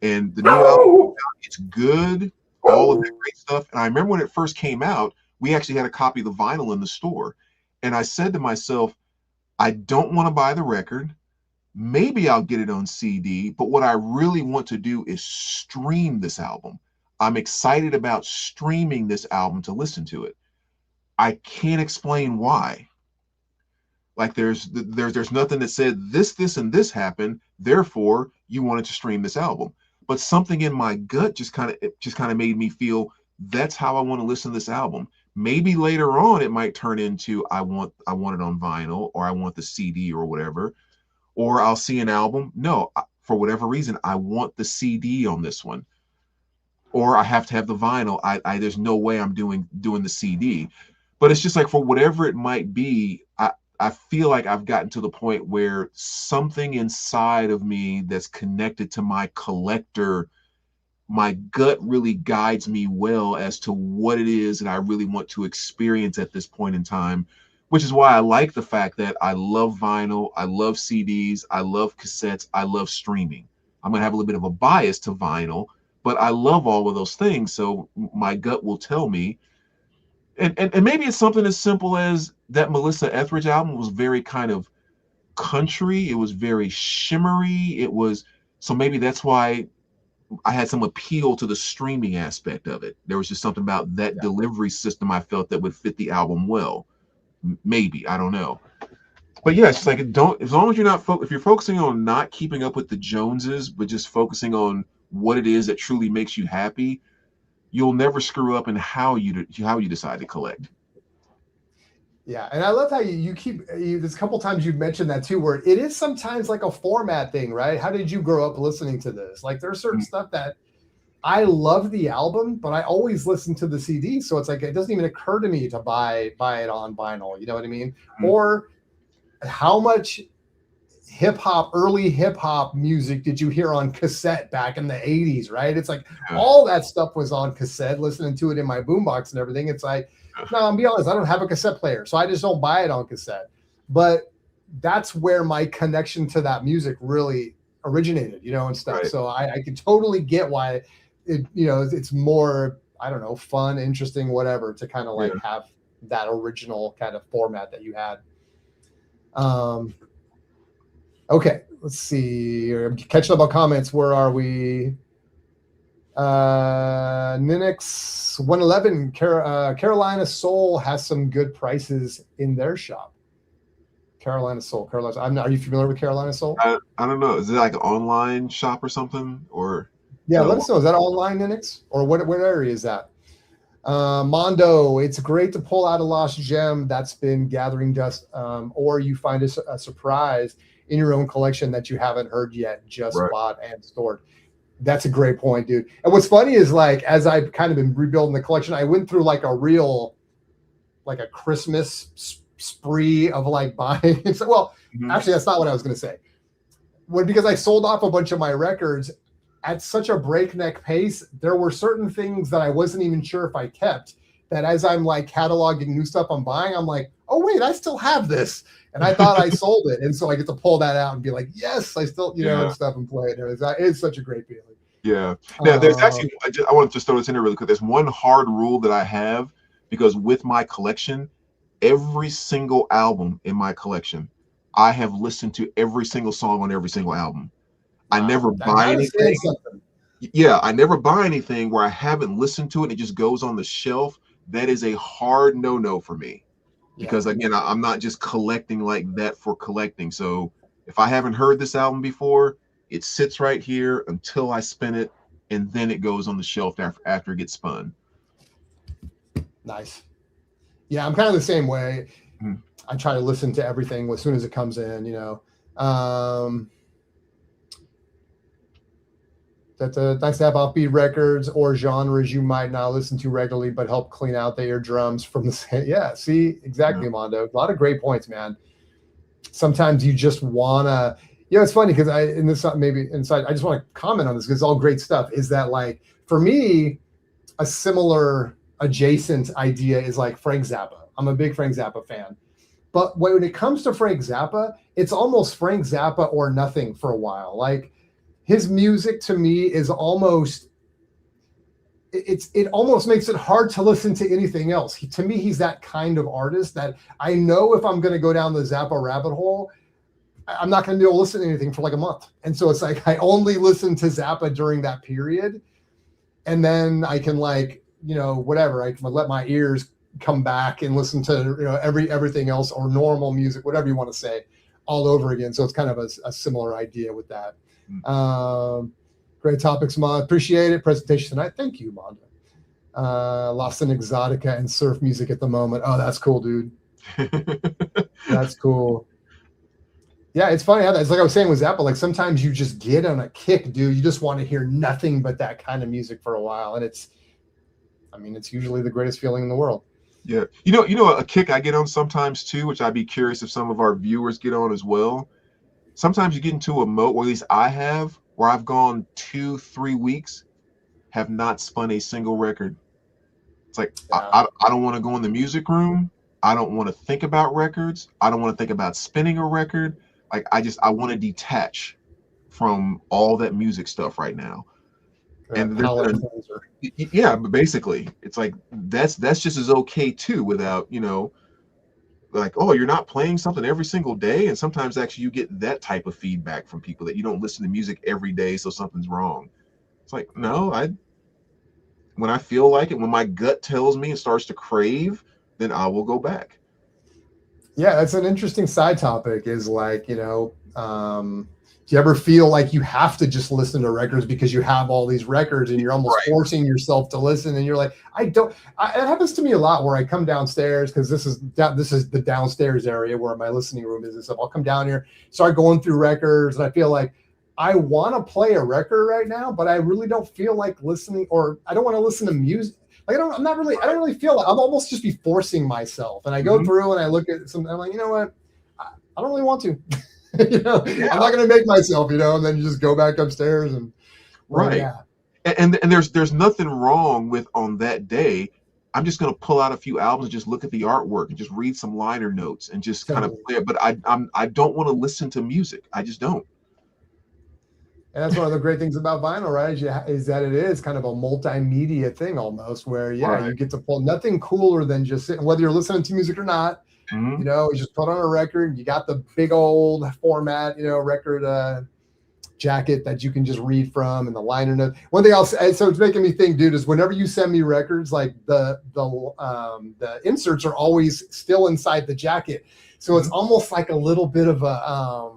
And the new album, it's good, all of the great stuff. And I remember when it first came out, we actually had a copy of the vinyl in the store. And I said to myself, I don't want to buy the record. Maybe I'll get it on CD, but what I really want to do is stream this album. I'm excited about streaming this album to listen to it. I can't explain why. Like there's nothing that said this, and this happened, therefore you wanted to stream this album. But something in my gut just kind of made me feel that's how I want to listen to this album. Maybe later on it might turn into I want it on vinyl, or I want the CD or whatever. Or I'll see an album. No, for whatever reason, I want the CD on this one. Or I have to have the vinyl. There's no way I'm doing the CD. But it's just like, for whatever it might be, I feel like I've gotten to the point where something inside of me that's connected to my collector, my gut really guides me well as to what it is that I really want to experience at this point in time. Which is why I like the fact that I love vinyl, I love CDs, I love cassettes, I love streaming. I'm going to have a little bit of a bias to vinyl, but I love all of those things. So my gut will tell me. And maybe it's something as simple as that Melissa Etheridge album was very kind of country. It was very shimmery. So maybe that's why I had some appeal to the streaming aspect of it. There was just something about that delivery system I felt that would fit the album well. Maybe, I don't know. But yeah, it's just like, as long as you're not if you're focusing on not keeping up with the Joneses, but just focusing on what it is that truly makes you happy, you'll never screw up in how you decide to collect. Yeah, and I love how you keep. There's a couple times you've mentioned that too, where it is sometimes like a format thing, right? How did you grow up listening to this? Like, there's certain stuff that I love the album, but I always listen to the CD. So it's like it doesn't even occur to me to buy it on vinyl. You know what I mean? Mhm. Or how much early hip hop music did you hear on cassette back in the 80s, right? It's like Yeah. all that stuff was on cassette, listening to it in my boombox and everything. It's like, no, I'll be honest, I don't have a cassette player, so I just don't buy it on cassette. But that's where my connection to that music really originated, and stuff. Right. So I can totally get why it's more, I don't know, fun, interesting, whatever, to kind of like have that original kind of format that you had. Okay, let's see. Catching up on comments. Where are we? Ninix 111. Carolina Soul has some good prices in their shop. Carolina Soul. Are you familiar with Carolina Soul? I don't know. Is it like an online shop or something? Or yeah, let us know. Is that online, Ninix? Or what area is that? Mondo, it's great to pull out a lost gem that's been gathering dust, or you find a surprise in your own collection that you haven't heard yet, just bought and stored. That's a great point, dude. And what's funny is, like, as I've kind of been rebuilding the collection, I went through like a Christmas spree of like buying. Actually, that's not what I was going to say. Because I sold off a bunch of my records at such a breakneck pace, there were certain things that I wasn't even sure if I kept, that as I'm like cataloging new stuff I'm buying, I'm like, oh wait, I still have this. And I thought I sold it. And so I get to pull that out and be like, yes, I still, and stuff, and play it. It's such a great feeling. Yeah. Now, there's actually, I want to just throw this in here really quick. There's one hard rule that I have, because with my collection, every single album in my collection, I have listened to every single song on every single album. I never buy anything. Yeah, I never buy anything where I haven't listened to it and it just goes on the shelf. That is a hard no for me, because again, I'm not just collecting like that for collecting. So if I haven't heard this album before, it sits right here until I spin it, and then it goes on the shelf after it gets spun. Nice. Yeah, I'm kind of the same way. I try to listen to everything as soon as it comes in, That's nice to have offbeat records or genres you might not listen to regularly, but help clean out the eardrums from the. Yeah, see, exactly, Mondo. A lot of great points, man. Sometimes you just wanna. It's funny because I just want to comment on this because it's all great stuff. Is that, like, for me, a similar adjacent idea is like Frank Zappa. I'm a big Frank Zappa fan, but when it comes to Frank Zappa, it's almost Frank Zappa or nothing for a while. Like, his music to me is almost, it almost makes it hard to listen to anything else. To me, he's that kind of artist that I know if I'm going to go down the Zappa rabbit hole, I'm not going to be able to listen to anything for like a month. And so it's like, I only listen to Zappa during that period. And then I can, like, whatever, I can let my ears come back and listen to, everything else, or normal music, whatever you want to say, all over again. So it's kind of a similar idea with that. Great topics, Mon. Appreciate it. Presentation tonight. Thank you, Mondo. Lost in Exotica and surf music at the moment. Oh, that's cool, dude. That's cool. Yeah, it's funny how it's like I was saying with Zappa, like sometimes you just get on a kick, dude. You just want to hear nothing but that kind of music for a while. And it's usually the greatest feeling in the world. Yeah. A kick I get on sometimes too, which I'd be curious if some of our viewers get on as well. Sometimes you get into a mode, or at least I have, where I've gone 2-3 weeks, have not spun a single record. It's like, I don't want to go in the music room. I don't want to think about records. I don't want to think about spinning a record. Like, I want to detach from all that music stuff right now. And but basically, it's like that's just as okay too, without, like, oh, you're not playing something every single day. And sometimes actually you get that type of feedback from people that you don't listen to music every day, so something's wrong. It's like, no, when I feel like it, when my gut tells me and starts to crave, then I will go back. Yeah, that's an interesting side topic, is like, do you ever feel like you have to just listen to records because you have all these records and you're almost forcing yourself to listen, and you're like, it happens to me a lot where I come downstairs, because this is the downstairs area where my listening room is and stuff. I'll come down here, start going through records, and I feel like I want to play a record right now, but I really don't feel like listening, or I don't want to listen to music. Like I don't really feel like I'm almost just be forcing myself. And I go through and I look at some, I'm like, you know what? I don't really want to. I'm not going to make myself, and then you just go back upstairs and right. Yeah. And there's nothing wrong with on that day. I'm just going to pull out a few albums and just look at the artwork and just read some liner notes and just kind of play it. But I don't want to listen to music. I just don't. And that's one of the great things about vinyl, right? Is that it is kind of a multimedia thing almost, where you get to pull nothing cooler than just sitting, whether you're listening to music or not. You just put on a record. You got the big old format, record jacket that you can just read from, and the liner note. One thing else, so it's making me think, dude, is whenever you send me records, like the inserts are always still inside the jacket, so it's almost like a little bit of a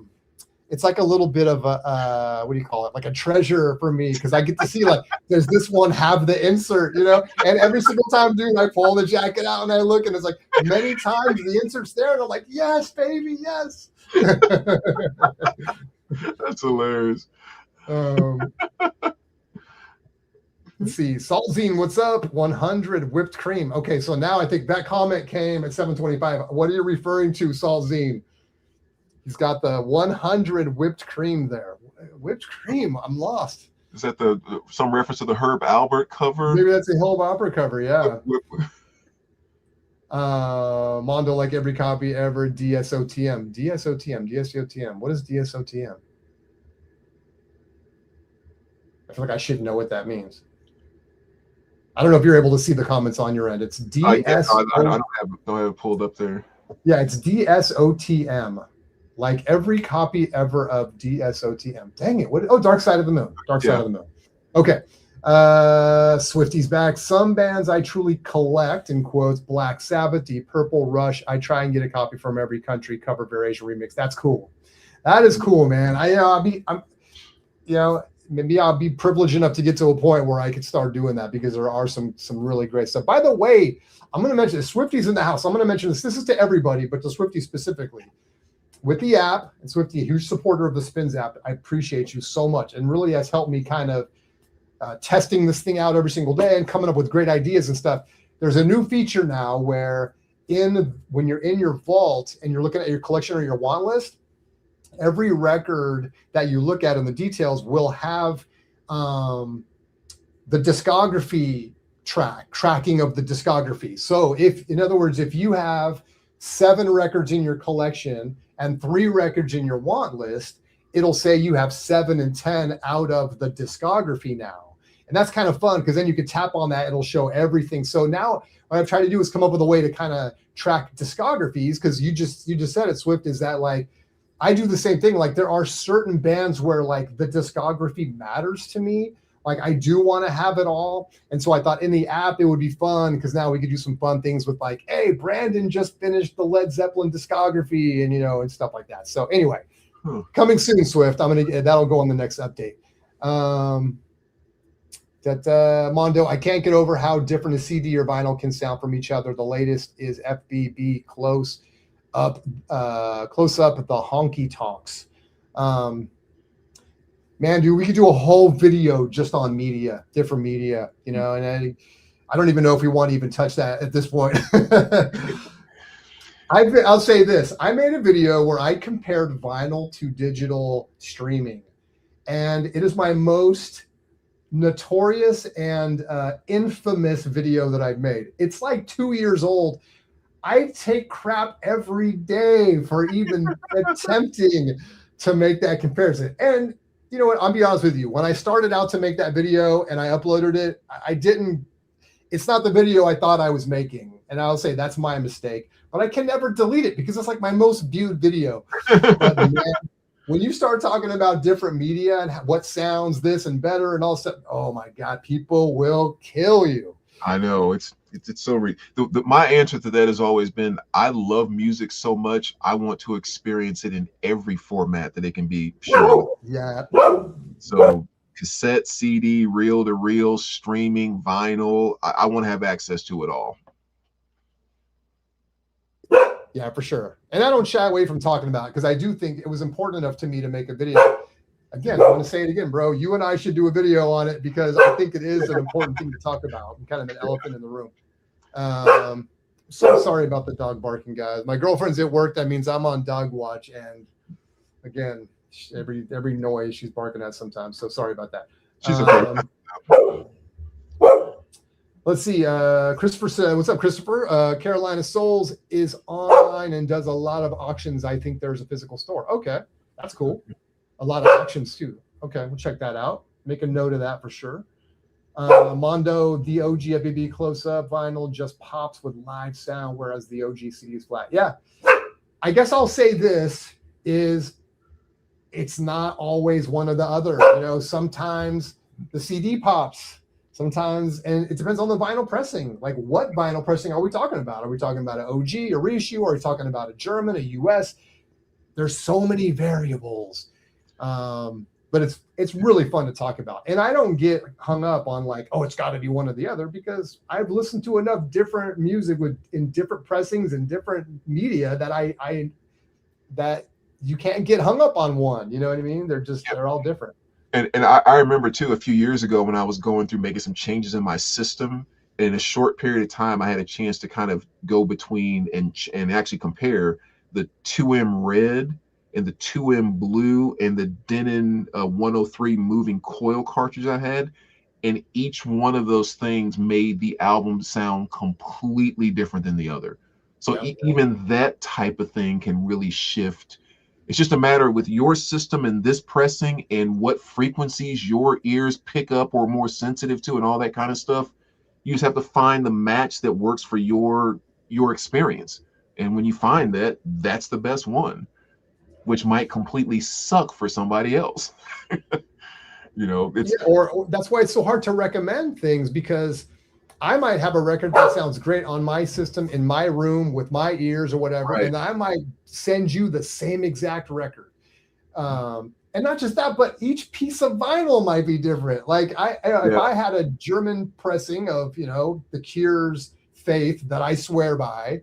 what do you call it? Like a treasure for me, because I get to see like, does this one have the insert, And every single time, dude, I pull the jacket out and I look, and it's like many times the insert's there, and I'm like, yes, baby, yes. That's hilarious. Let's see. Saltzine, what's up? 100 whipped cream. Okay, so now I think that comment came at 7:25. What are you referring to, Saltzine? He's got the 100 whipped cream there. Whipped cream. I'm lost. Is that some reference to the Herb Albert cover? Maybe that's a Herb Albert cover. Yeah. Mondo, like every copy ever. DSOTM. DSOTM. What is DSOTM? I feel like I should know what that means. I don't know if you're able to see the comments on your end. It's DSOTM. I don't have it pulled up there. Yeah, it's DSOTM. Like every copy ever of DSOTM. Dang it. Dark Side of the Moon. Dark Side of the Moon. Okay. Swifty's back. Some bands I truly collect, in quotes, Black Sabbath, Deep Purple, Rush. I try and get a copy from every country, cover, variation, remix. That's cool. That is cool, man. Maybe I'll be privileged enough to get to a point where I could start doing that, because there are some really great stuff. By the way, I'm going to mention this. Swifty's in the house. I'm going to mention this. This is to everybody, but to Swifty specifically. With the app, and Swifty, a huge supporter of the Spins app. I appreciate you so much, and really has helped me kind of testing this thing out every single day and coming up with great ideas and stuff. There's a new feature now where when you're in your vault and you're looking at your collection or your want list, every record that you look at in the details will have the discography tracking of the discography. So in other words, if you have 7 records in your collection and 3 records in your want list, it'll say you have 7 and 10 out of the discography now. And that's kind of fun, because then you can tap on that. It'll show everything. So now what I've tried to do is come up with a way to kind of track discographies, because you just said it, Swift, is that like, I do the same thing. Like there are certain bands where like the discography matters to me. Like I do want to have it all. And so I thought in the app, it would be fun, because now we could do some fun things with like, hey, Brandon just finished the Led Zeppelin discography and, and stuff like that. So anyway, coming soon, Swift. That'll go on the next update. Mondo, I can't get over how different a CD or vinyl can sound from each other. The latest is FBB close up the honky tonks. Man, dude, we could do a whole video just on media, different media, and I don't even know if we want to even touch that at this point. I'll say this. I made a video where I compared vinyl to digital streaming, and it is my most notorious and infamous video that I've made. It's like 2 years old. I take crap every day for even attempting to make that comparison. And you know what? I'll be honest with you. When I started out to make that video and I uploaded it, it's not the video I thought I was making. And I'll say that's my mistake, but I can never delete it because it's like my most viewed video. But man, when you start talking about different media and what sounds this and better and all stuff, oh my God, people will kill you. I know it's so my answer to that has always been, I love music so much. I want to experience it in every format that it can be shown. Yeah. So cassette, CD, reel to reel, streaming, vinyl. I want to have access to it all. Yeah, for sure. And I don't shy away from talking about it because I do think it was important enough to me to make a video. again, I want to say it again, bro. You and I should do a video on it because I think it is an important thing to talk about. I'm kind of an elephant in the room. So sorry about the dog barking, guys. My girlfriend's at work. That means I'm on dog watch. And again, every noise she's barking at sometimes. So sorry about that. She's okay. Let's see. Christopher said, what's up, Christopher? Carolina Souls is online and does a lot of auctions. I think there's a physical store. Okay. That's cool. A lot of auctions too. Okay. We'll check that out. Make a note of that for sure. Mondo, the OG FAB close-up vinyl just pops with live sound, whereas the OG CD is flat. Yeah. I guess I'll say this is it's not always one or the other. You know, sometimes the CD pops. Sometimes, and it depends on the vinyl pressing. Like, what vinyl pressing are we talking about? Are we talking about an OG, a reissue? Are we talking about a German, a US? There's so many variables. But it's really fun to talk about. And I don't get hung up on like, oh, it's got to be one or the other, because I've listened to enough different music in different pressings and different media that that you can't get hung up on one. You know what I mean? They're all different. And I remember too, a few years ago when I was going through making some changes in my system, in a short period of time, I had a chance to kind of go between and actually compare the 2M red and the 2M blue and the Denon 103 moving coil cartridge I had. And each one of those things made the album sound completely different than the other. So even that type of thing can really shift. It's just a matter with your system and this pressing and what frequencies your ears pick up or more sensitive to and all that kind of stuff. You just have to find the match that works for your experience. And when you find that, that's the best one, which might completely suck for somebody else. You know, or that's why it's so hard to recommend things, because I might have a record that sounds great on my system in my room with my ears or whatever, right, and I might send you the same exact record. And not just that, but each piece of vinyl might be different. Like if I had a German pressing of, you know, The Cure's Faith that I swear by,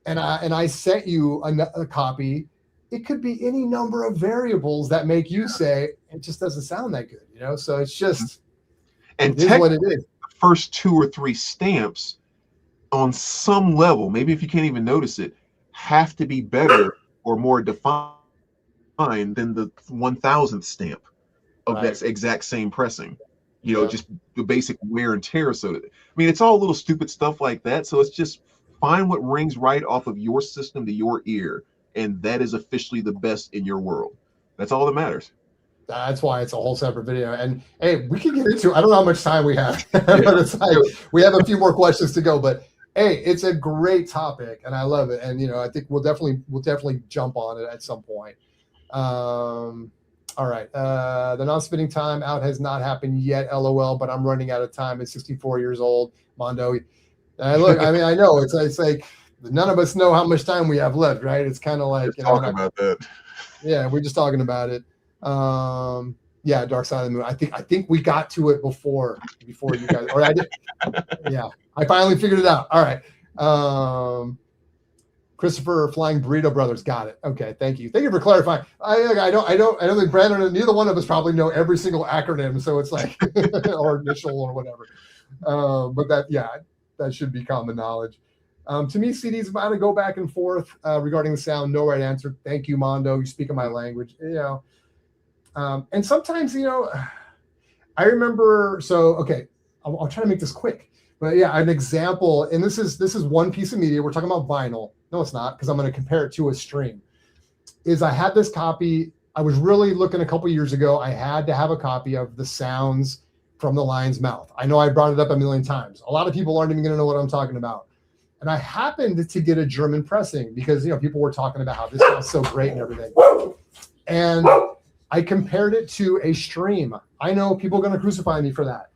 and I sent you a copy, it could be any number of variables that make you say it just doesn't sound that good, you know? So it's just, and it is what it is. First 2 or 3 stamps on some level, maybe if you can't even notice it, have to be better or more defined than the 1000th stamp of that exact same pressing. You know, just the basic wear and tear. So, I mean, it's all little stupid stuff like that. So it's just find what rings right off of your system to your ear, and that is officially the best in your world. That's all that matters. That's why it's a whole separate video. And hey, we can get into it. I don't know how much time we have, but it's like we have a few more questions to go. But hey, it's a great topic and I love it. And you know, I think we'll definitely jump on it at some point. All right. The non-spinning time out has not happened yet, LOL, but I'm running out of time at 64 years old. Mondo. Look, I mean, I know it's like none of us know how much time we have left, right? It's kind of like talking about that. Yeah, we're just talking about it. Dark Side of the Moon. I think we got to it before you guys, or I did. Yeah, I finally figured it out. All right. Christopher Flying Burrito Brothers, got it. Okay, thank you for clarifying. I don't think Brandon, neither one of us probably know every single acronym, so it's like or initial or whatever. But that should be common knowledge. To me, CDs about to go back and forth regarding the sound. No right answer. Thank you, Mondo. You speak my language. You know. And sometimes, you know, I remember, so, okay, I'll try to make this quick, but yeah, an example, and this is one piece of media. We're talking about vinyl. No, it's not, because I'm going to compare it to a stream. Is I had this copy. I was really looking a couple years ago. I had to have a copy of The Sounds from the Lion's Mouth. I know I brought it up a million times. A lot of people aren't even going to know what I'm talking about. And I happened to get a German pressing because, you know, people were talking about how this sounds so great and everything. And I compared it to a stream. I know people are going to crucify me for that,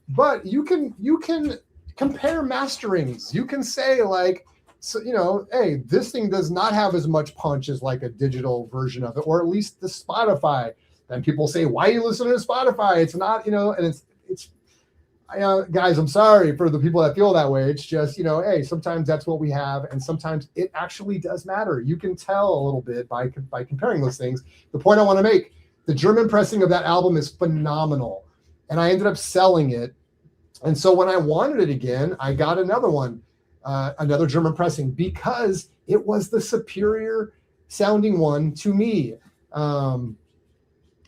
but you can compare masterings. You can say like, so, you know, hey, this thing does not have as much punch as like a digital version of it, or at least the Spotify. Then people say, why are you listening to Spotify? It's not, you know, and it's guys, I'm sorry for the people that feel that way. It's just, you know, hey, sometimes that's what we have. And sometimes it actually does matter. You can tell a little bit by comparing those things. The point I want to make The German pressing of that album is phenomenal. And I ended up selling it. And so when I wanted it again, I got another one, another German pressing, because it was the superior sounding one to me.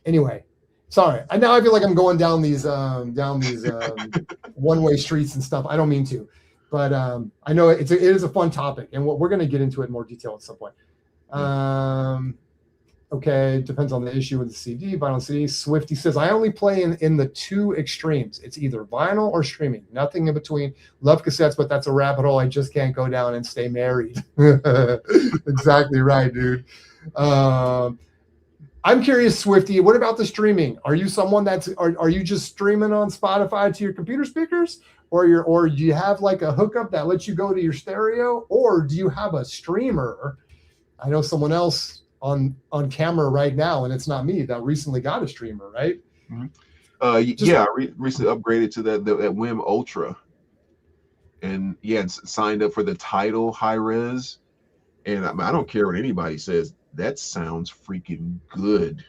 Anyway, sorry. Now I feel like I'm going down these one-way streets and stuff. I don't mean to, but I know it is a fun topic, and we're going to get into it in more detail at some point. Okay, depends on the issue with the CD, vinyl CD. Swifty says, I only play in the two extremes. It's either vinyl or streaming, nothing in between. Love cassettes, but that's a rabbit hole I just can't go down and stay married. Exactly right, dude. I'm curious, Swifty, what about the streaming? Are you someone are you just streaming on Spotify to your computer speakers? Or do you have like a hookup that lets you go to your stereo? Or do you have a streamer? I know someone else on camera right now, and it's not me, that recently got a streamer, right? Mm-hmm. I recently upgraded to that WIM Ultra, and signed up for the Tidal high res, and I don't care what anybody says, that sounds freaking good.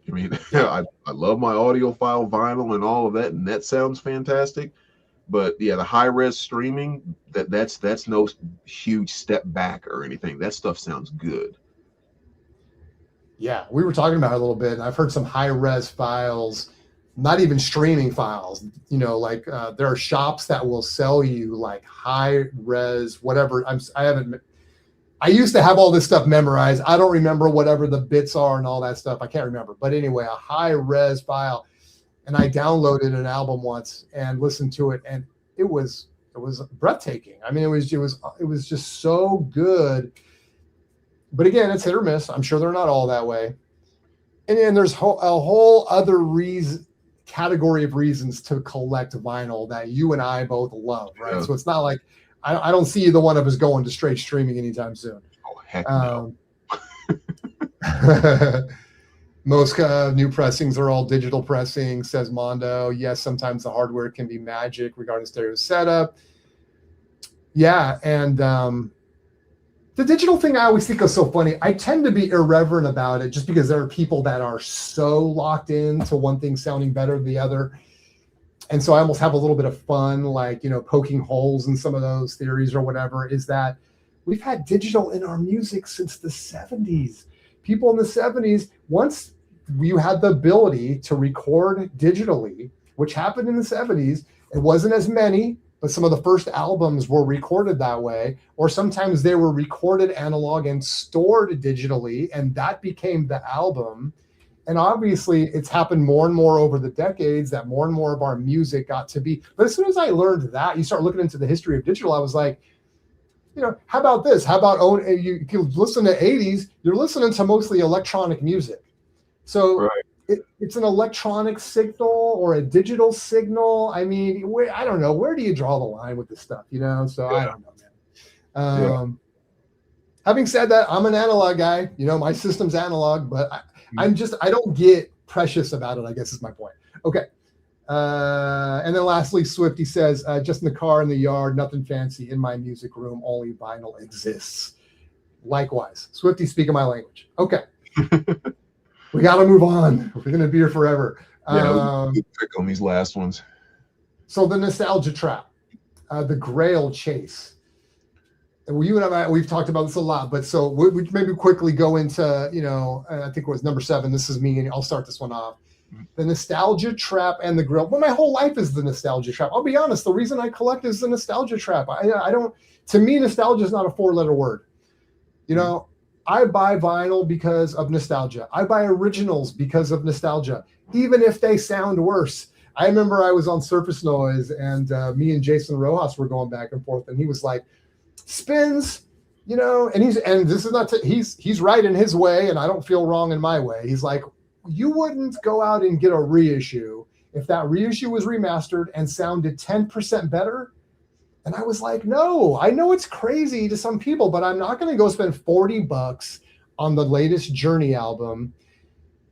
I mean, I love my audiophile vinyl and all of that, and that sounds fantastic. But yeah, the high res streaming, that's no huge step back or anything. That stuff sounds good. Yeah, we were talking about it a little bit, and I've heard some high-res files, not even streaming files. You know, like there are shops that will sell you like high-res, whatever. I used to have all this stuff memorized. I don't remember whatever the bits are and all that stuff. I can't remember. But anyway, a high-res file, and I downloaded an album once and listened to it, and it was breathtaking. I mean, it was just so good. But again, it's hit or miss. I'm sure they're not all that way. And there's a whole other category of reasons to collect vinyl that you and I both love, right? Yeah. So it's not like I don't see either one of us going to straight streaming anytime soon. Oh, heck no. Most new pressings are all digital pressing, says Mondo. Yes, sometimes the hardware can be magic regarding stereo setup. Yeah, and the digital thing I always think is so funny. I tend to be irreverent about it just because there are people that are so locked into one thing sounding better than the other. And so I almost have a little bit of fun, like, poking holes in some of those theories or whatever, is that we've had digital in our music since the 70s. People in the 70s, once you had the ability to record digitally, which happened in the 70s, it wasn't as many, but some of the first albums were recorded that way, or sometimes they were recorded analog and stored digitally, and that became the album. And obviously, it's happened more and more over the decades that more and more of our music got to be. But as soon as I learned that, you start looking into the history of digital, I was like, how about this? How about you can listen to 80s, you're listening to mostly electronic music. So right. It's an electronic signal or a digital signal. I mean, I don't know. Where do you draw the line with this stuff? So yeah. I don't know, man. Having said that, I'm an analog guy. My system's analog, but I don't get precious about it, I guess is my point. Okay. And then lastly, Swifty says, just in the car, in the yard, nothing fancy. In my music room, only vinyl exists. Likewise. Swifty, speaking my language. Okay. We got to move on. We're going to be here forever. Pick on these last ones. So the nostalgia trap, the Grail chase. And you and I, we've talked about this a lot, but so we maybe quickly go into, I think it was number 7. This is me, and I'll start this one off. The nostalgia trap and the Grail. Well, my whole life is the nostalgia trap. I'll be honest. The reason I collect is the nostalgia trap. To me, nostalgia is not a 4-letter word. I buy vinyl because of nostalgia. I buy originals because of nostalgia, even if they sound worse. I remember I was on Surface Noise, and me and Jason Rojas were going back and forth, and he was like, "Spins, and this is not he's right in his way, and I don't feel wrong in my way." He's like, "You wouldn't go out and get a reissue if that reissue was remastered and sounded 10% better." And I was like, no, I know it's crazy to some people, but I'm not going to go spend $40 on the latest Journey album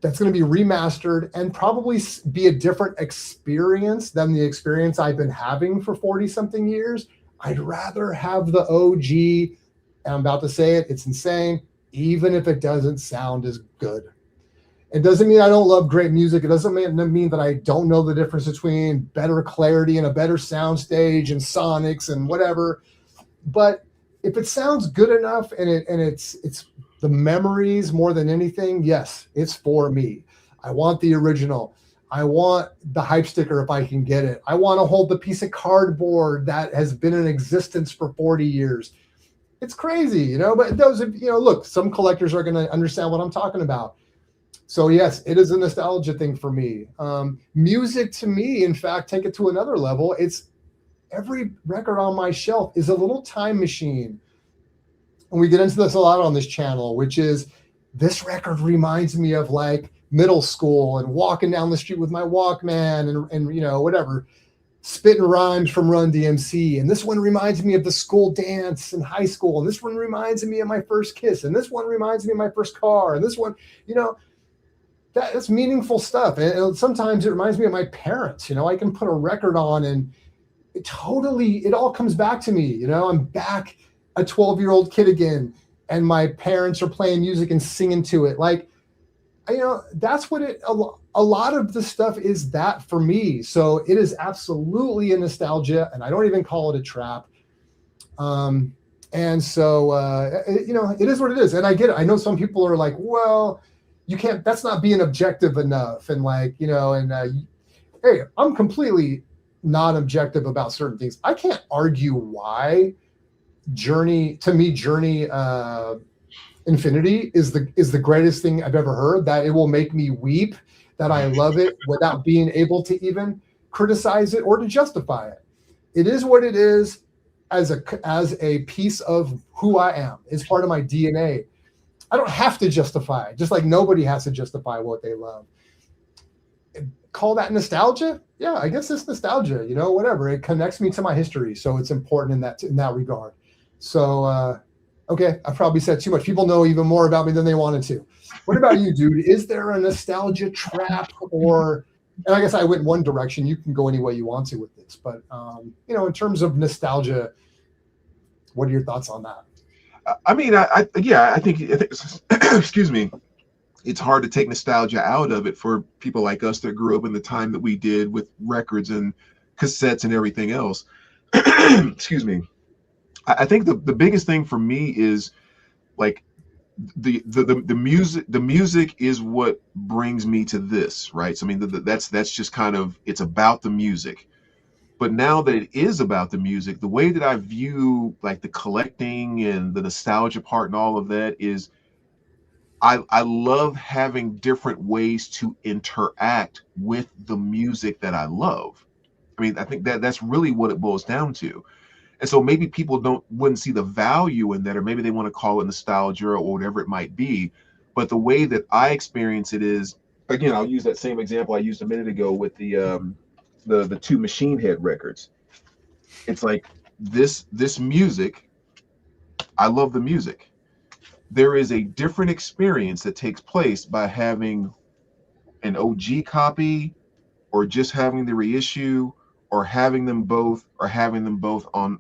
that's going to be remastered and probably be a different experience than the experience I've been having for 40-something years. I'd rather have the OG, and I'm about to say it, it's insane, even if it doesn't sound as good. It doesn't mean I don't love great music. It doesn't mean that I don't know the difference between better clarity and a better sound stage and sonics and whatever. But if it sounds good enough and it's the memories more than anything, yes, it's for me. I want the original. I want the hype sticker if I can get it. I want to hold the piece of cardboard that has been in existence for 40 years. It's crazy, you know, but those, you know, look, some collectors are going to understand what I'm talking about. So yes, it is a nostalgia thing for me. Music to me, in fact, take it to another level. It's every record on my shelf is a little time machine. And we get into this a lot on this channel, which is this record reminds me of like middle school and walking down the street with my Walkman and you know, whatever, spitting rhymes from Run DMC. And this one reminds me of the school dance in high school. And this one reminds me of my first kiss. And this one reminds me of my first car. And this one, you know, that's meaningful stuff. And sometimes it reminds me of my parents. You know, I can put a record on and it all comes back to me. You know, I'm back a 12-year-old kid again, and my parents are playing music and singing to it. Like, you know, that's what a lot of the stuff is that for me. So it is absolutely a nostalgia, and I don't even call it a trap. And so, you know, it is what it is. And I get it. I know some people are like, well, you can't, that's not being objective enough. And like, you know, and hey, I'm completely not objective about certain things. I can't argue why Journey Infinity is the greatest thing I've ever heard, that it will make me weep, that I love it without being able to even criticize it or to justify it. It is what it is as a piece of who I am. It's part of my DNA. I don't have to justify it, just like nobody has to justify what they love. Call that nostalgia? Yeah, I guess it's nostalgia, you know, whatever. It connects me to my history, so it's important in that regard. So, okay, I probably said too much. People know even more about me than they wanted to. What about you, dude? Is there a nostalgia trap, or, and I guess I went one direction. You can go any way you want to with this, but, you know, in terms of nostalgia, what are your thoughts on that? I mean, I think excuse me, it's hard to take nostalgia out of it for people like us that grew up in the time that we did with records and cassettes and everything else. Excuse me. I think the biggest thing for me is like the music is what brings me to this, right? So I mean, that's just kind of, it's about the music. But now that it is about the music, the way that I view like the collecting and the nostalgia part and all of that is I love having different ways to interact with the music that I love. I mean, I think that's really what it boils down to. And so maybe people wouldn't see the value in that, or maybe they want to call it nostalgia or whatever it might be. But the way that I experience it is, again, I'll use that same example I used a minute ago with the two Machine Head records. It's like this music, I love the music. There is a different experience that takes place by having an OG copy or just having the reissue, or having them both on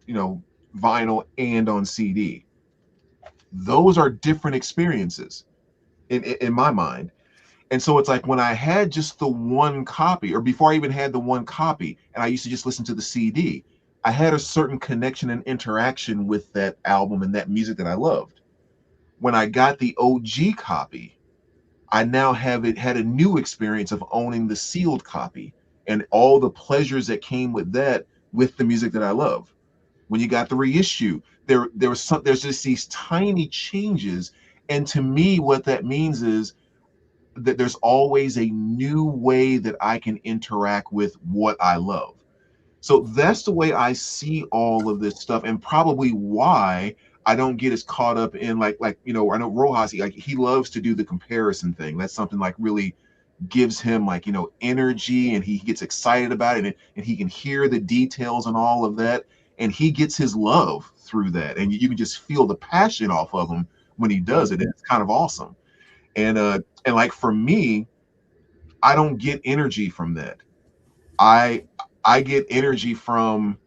you know, vinyl and on CD. Those are different experiences in my mind. And so it's like when I had just the one copy, or before I even had the one copy, and I used to just listen to the CD, I had a certain connection and interaction with that album and that music that I loved. When I got the OG copy, I now had a new experience of owning the sealed copy and all the pleasures that came with that, with the music that I love. When you got the reissue, there's just these tiny changes. And to me, what that means is that there's always a new way that I can interact with what I love. So that's the way I see all of this stuff, and probably why I don't get as caught up in like you know, I know Rojas, he loves to do the comparison thing. That's something like really gives him like, you know, energy, and he gets excited about it, and he can hear the details and all of that, and he gets his love through that, and you can just feel the passion off of him when he does it, and it's kind of awesome. And like for me, I don't get energy from that. I get energy from,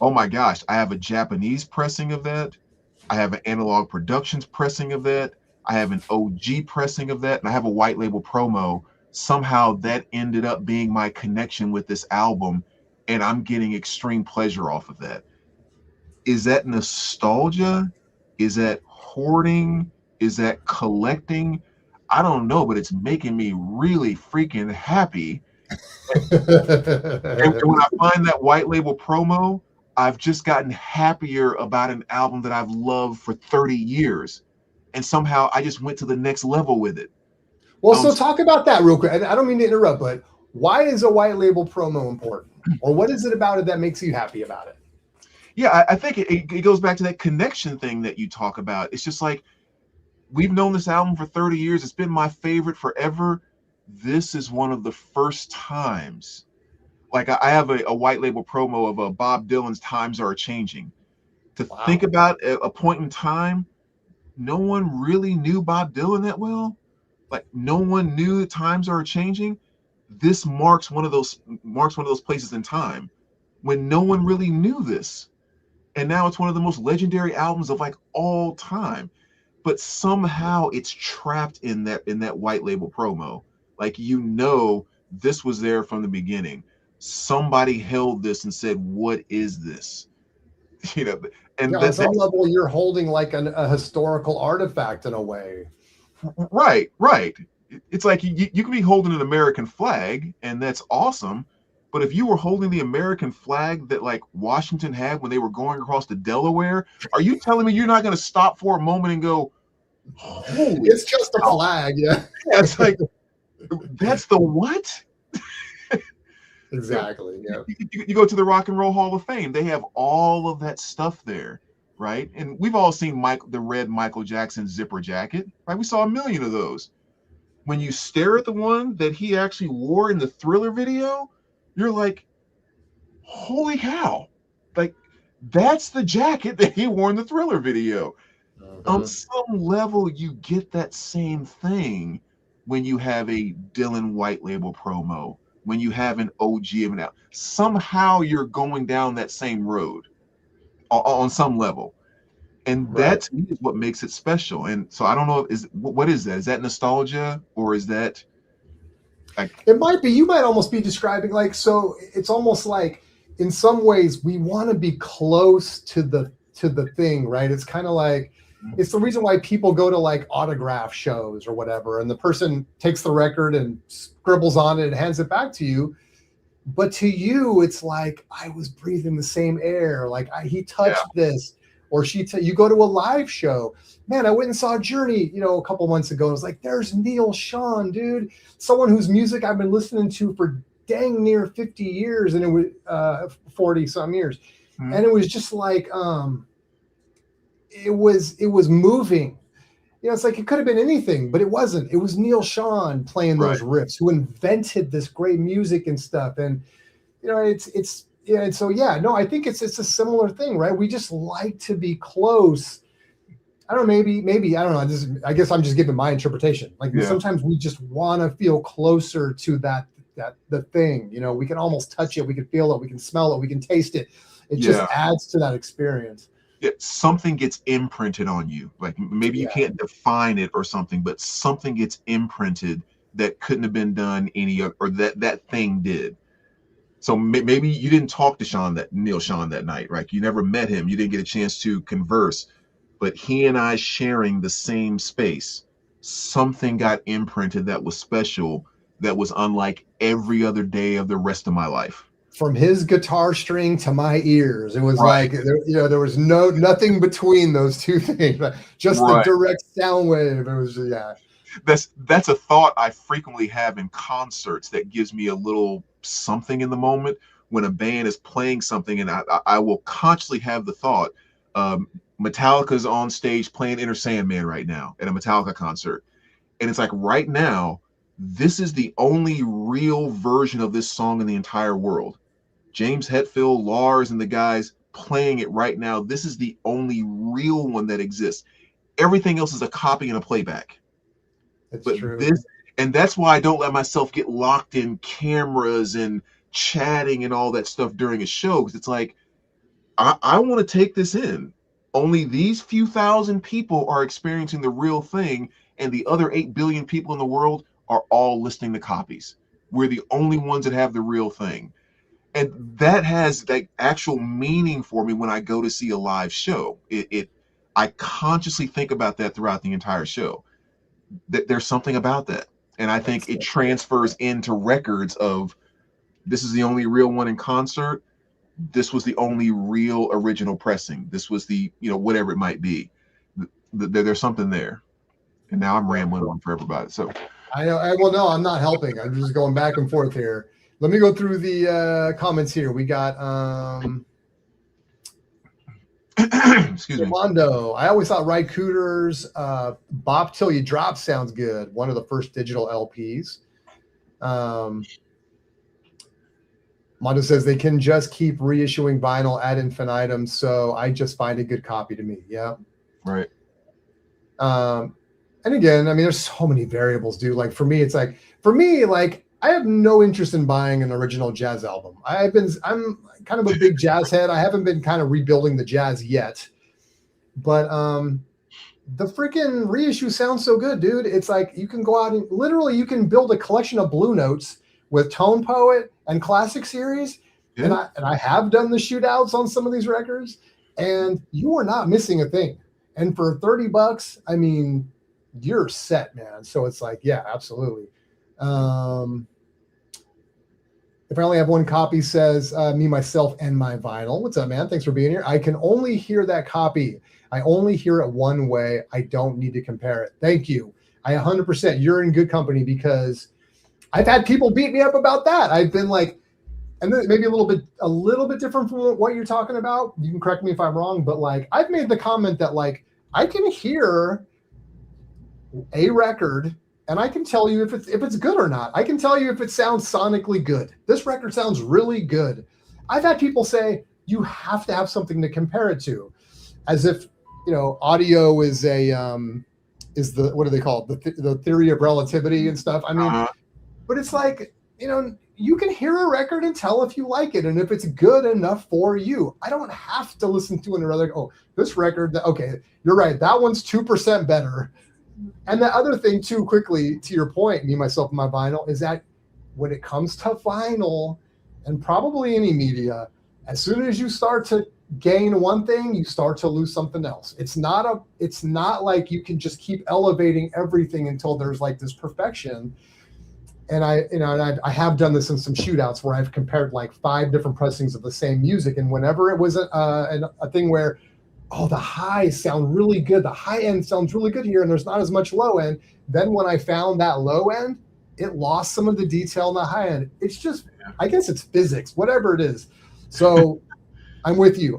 oh my gosh, I have a Japanese pressing of that. I have an Analog Productions pressing of that. I have an OG pressing of that, and I have a white label promo. Somehow that ended up being my connection with this album, and I'm getting extreme pleasure off of that. Is that nostalgia? Is that hoarding? Is that collecting? I don't know, but it's making me really freaking happy. And when I find that white label promo, I've just gotten happier about an album that I've loved for 30 years. And somehow I just went to the next level with it. Well, so talk about that real quick. And I don't mean to interrupt, but why is a white label promo important? Or what is it about it that makes you happy about it? Yeah, I think it goes back to that connection thing that you talk about. It's just like, we've known this album for 30 years. It's been my favorite forever. This is one of the first times. Like, I have a white label promo of Bob Dylan's Times Are Changing. To think about a point in time, no one really knew Bob Dylan that well. Like, no one knew the times are changing. This marks one of those places in time when no one really knew this. And now it's one of the most legendary albums of like all time. But somehow it's trapped in that white label promo. Like, this was there from the beginning. Somebody held this and said, "What is this?" And on some level, you're holding like a historical artifact in a way. Right. It's like you can be holding an American flag, and that's awesome. But if you were holding the American flag that like Washington had when they were going across the Delaware, are you telling me you're not going to stop for a moment and go, "Holy, it's just a flag"? Yeah, it's like, that's the what? Exactly. Yeah. You go to the Rock and Roll Hall of Fame, they have all of that stuff there, right? And we've all seen the red Michael Jackson zipper jacket, right? We saw a million of those. When you stare at the one that he actually wore in the Thriller video, you're like, holy cow. Like, that's the jacket that he wore in the Thriller video. On some level, you get that same thing when you have a Dylan white label promo, when you have an OG of an album. Somehow you're going down that same road on some level. And that to me is what makes it special. And so I don't know, what is that? Is that nostalgia, or is that like, it might be, you might almost be describing like, so it's almost like in some ways we want to be close to the thing, right? It's kind of like, it's the reason why people go to like autograph shows or whatever, and the person takes the record and scribbles on it and hands it back to you. But to you, it's like, I was breathing the same air. Like he touched this, or you go to a live show. Man, I went and saw Journey, a couple months ago. I was like, there's Neil Sean, dude. Someone whose music I've been listening to for dang near 50 years, and it was 40 some years. And it was just like, it was moving. It's like, it could have been anything, but it wasn't. It was Neil Sean playing those riffs, who invented this great music and stuff. And it's and so I think it's a similar thing, right? We just like to be close. I don't know, maybe I don't know. I guess I'm just giving my interpretation. Like sometimes we just want to feel closer to the thing. We can almost touch it, we can feel it, we can smell it, we can taste it. It just adds to that experience. Something gets imprinted on you. Like, maybe you can't define it or something, but something gets imprinted that couldn't have been done or that thing did. So maybe you didn't talk to Neil Sean that night, right? You never met him. You didn't get a chance to converse, but he and I sharing the same space, something got imprinted that was special, that was unlike every other day of the rest of my life. From his guitar string to my ears, it was like, there was nothing between those two things, just the direct sound wave. It was, That's a thought I frequently have in concerts that gives me a little something in the moment when a band is playing something, and I will consciously have the thought, Metallica's on stage playing Enter Sandman right now at a Metallica concert. And it's like, right now, this is the only real version of this song in the entire world. James Hetfield, Lars, and the guys playing it right now. This is the only real one that exists. Everything else is a copy and a playback. That's true. And that's why I don't let myself get locked in cameras and chatting and all that stuff during a show, because it's like, I want to take this in. Only these few thousand people are experiencing the real thing, and the other 8 billion people in the world are all listening to copies. We're the only ones that have the real thing. And that has like actual meaning for me when I go to see a live show. I consciously think about that throughout the entire show. There's something about that. And I think it transfers into records of this is the only real one in concert. This was the only real original pressing. This was the, whatever it might be. There's something there. And now I'm rambling on forever about it. So well, no, I'm not helping. I'm just going back and forth here. Let me go through the comments here. We got excuse me. Mondo. I always thought Ry Cooder's Bop Till You Drop sounds good. One of the first digital LPs. Mondo says they can just keep reissuing vinyl ad infinitum, so I just find a good copy to me. Yeah. Right. And again, I mean, there's so many variables, dude. Like for me, I have no interest in buying an original jazz album. I'm kind of a big jazz head. I haven't been kind of rebuilding the jazz yet, but the freaking reissue sounds so good, dude. It's like you can go out and literally you can build a collection of Blue Notes with Tone Poet and Classic Series. Yeah. And I have done the shootouts on some of these records, and you are not missing a thing. And for $30, I mean, you're set, man. So it's like, yeah, absolutely. If I only have one copy, says me, myself, and my vinyl. What's up, man? Thanks for being here. I can only hear that copy. I only hear it one way. I don't need to compare it. Thank you. I 100%. You're in good company because I've had people beat me up about that. I've been like, and maybe a little bit different from what you're talking about. You can correct me if I'm wrong, but like I've made the comment that like I can hear a record and I can tell you if it's good or not. I can tell you if it sounds sonically good. This record sounds really good. I've had people say you have to have something to compare it to, as if audio is what do they call it? The theory of relativity and stuff. I mean, but it's like you can hear a record and tell if you like it and if it's good enough for you. I don't have to listen to another. Oh, this record. Okay, you're right. That one's 2% better. And the other thing too, quickly to your point, me, myself, and my vinyl, is that when it comes to vinyl and probably any media, as soon as you start to gain one thing, you start to lose something else. It's not like you can just keep elevating everything until there's like this perfection. And I have done this in some shootouts where I've compared like 5 different pressings of the same music. And whenever it was a thing where, oh, the highs sound really good. The high end sounds really good here, and there's not as much low end. Then when I found that low end, it lost some of the detail in the high end. It's just, I guess it's physics, whatever it is. So I'm with you.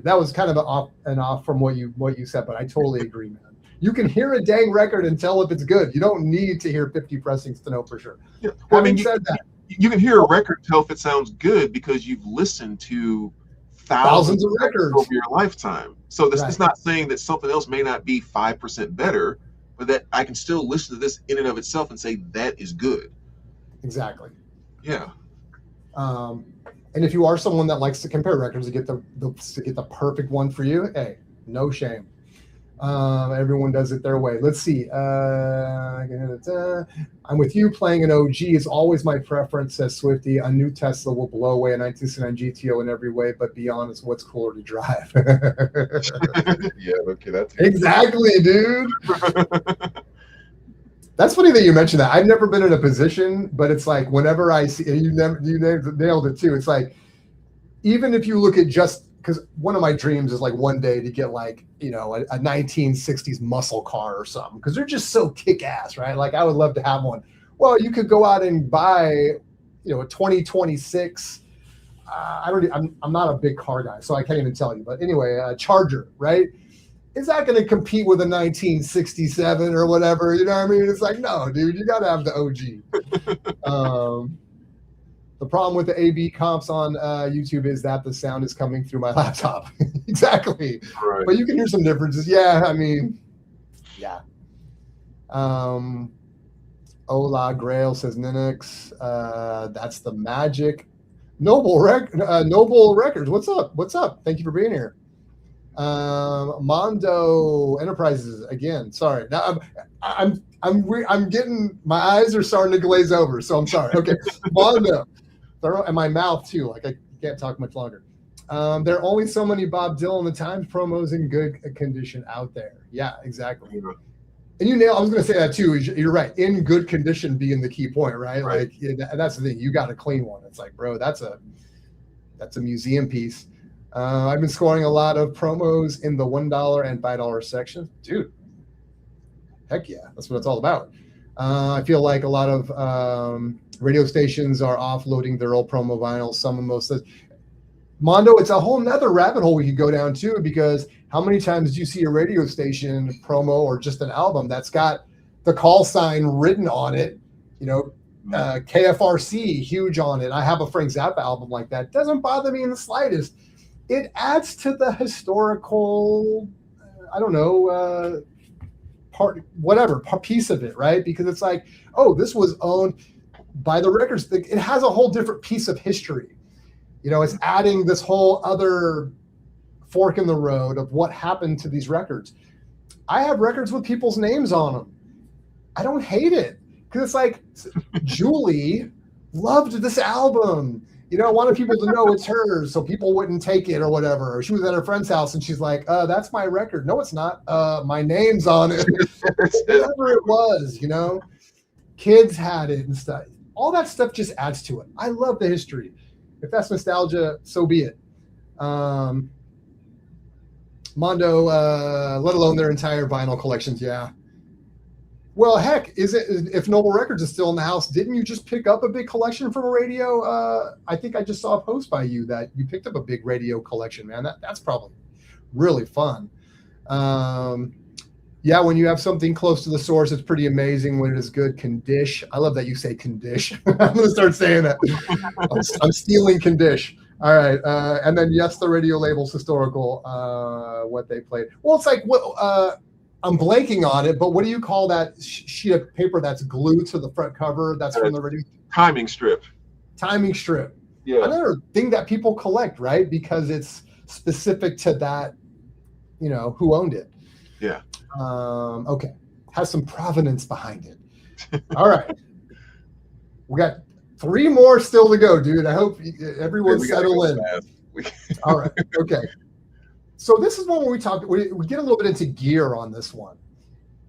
That was kind of off from what you said, but I totally agree, man. You can hear a dang record and tell if it's good. You don't need to hear 50 pressings to know for sure. Yeah. Well, you can hear a record, tell if it sounds good because you've listened to thousands of records over your lifetime. So this is not saying that something else may not be 5% better, but that I can still listen to this in and of itself and say that is good. Exactly. Yeah. And if you are someone that likes to compare records to get the perfect one for you, hey, no shame. Everyone does it their way. Let's see. I'm with you. Playing an OG is always my preference, says Swifty. A new Tesla will blow away a 1969 GTO in every way, but be honest, what's cooler to drive? Yeah, okay, that's exactly, dude. That's funny that you mentioned that. I've never been in a position, but it's like whenever I see, and you nailed it too. It's like, even if you look at because one of my dreams is like one day to get like, a 1960s muscle car or something, because they're just so kick-ass, right? Like I would love to have one. Well, you could go out and buy, a 2026. I'm not a big car guy, so I can't even tell you. But anyway, a Charger, right? Is that going to compete with a 1967 or whatever? You know what I mean? It's like, no, dude, you got to have the OG. The problem with the A/B comps on YouTube is that the sound is coming through my laptop. Exactly. Right. But you can hear some differences. Yeah, I mean, yeah. Ola Grail says Ninux. That's the magic. Noble Records. What's up? Thank you for being here. Mondo Enterprises again. Sorry. Now I'm getting, my eyes are starting to glaze over, so I'm sorry. Okay, Mondo, and my mouth too. Like I can't talk much longer. There are only so many Bob Dylan the Times promos in good condition out there. Yeah, exactly. And you nailed. I was going to say that too. You're right. In good condition being the key point, right? Like that's the thing. You got a clean one. It's like, bro, that's a museum piece. I've been scoring a lot of promos in the $1 and $5 section, dude. Heck yeah, that's what it's all about. I feel like a lot of radio stations are offloading their old promo vinyls. Some of most of Mondo, it's a whole nother rabbit hole we could go down too, because how many times do you see a radio station promo or just an album that's got the call sign written on it, KFRC huge on it. I have a Frank Zappa album like that. Doesn't bother me in the slightest. It adds to the historical, piece of it, right? Because it's like, oh, this was owned by the records. It has a whole different piece of history. It's adding this whole other fork in the road of what happened to these records. I have records with people's names on them. I don't hate it, because it's like, Julie loved this album. I wanted people to know it's hers so people wouldn't take it or whatever. Or she was at her friend's house and she's like, that's my record. No, it's not. My name's on it. Whatever it was, Kids had it and stuff. All that stuff just adds to it. I love the history. If that's nostalgia, so be it. Mondo, let alone their entire vinyl collections, yeah. Well, heck, if Noble Records is still in the house, didn't you just pick up a big collection from a radio? I think I just saw a post by you that you picked up a big radio collection, man. That's probably really fun. Yeah, when you have something close to the source, it's pretty amazing when it is good condish. I love that you say condish. I'm going to start saying that. I'm stealing condish. All right. And then, yes, the radio label's historical, what they played. Well, it's like, I'm blanking on it, but what do you call that sheet of paper that's glued to the front cover? That's from the radio. Timing strip. Timing strip. Yeah. Another thing that people collect, right? Because it's specific to that, who owned it. Yeah. Okay. Has some provenance behind it. All right. We got 3 more still to go, dude. I hope everyone's settled in. All right. Okay. So this is one where we get a little bit into gear on this one.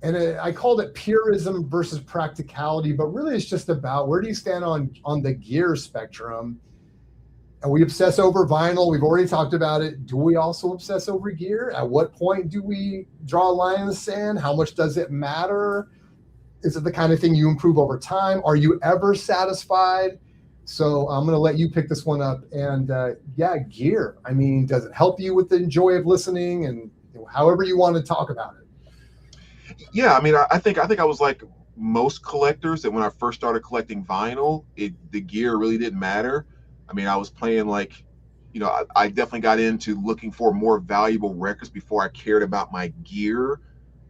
And I called it purism versus practicality, but really it's just about where do you stand on the gear spectrum? And we obsess over vinyl. We've already talked about it. Do we also obsess over gear? At what point do we draw a line in the sand? How much does it matter? Is it the kind of thing you improve over time? Are you ever satisfied? So I'm going to let you pick this one up. And gear. I mean, does it help you with the joy of listening, and however you want to talk about it? Yeah, I mean, I think I was like most collectors, that when I first started collecting vinyl, the gear really didn't matter. I mean, I was playing I definitely got into looking for more valuable records before I cared about my gear.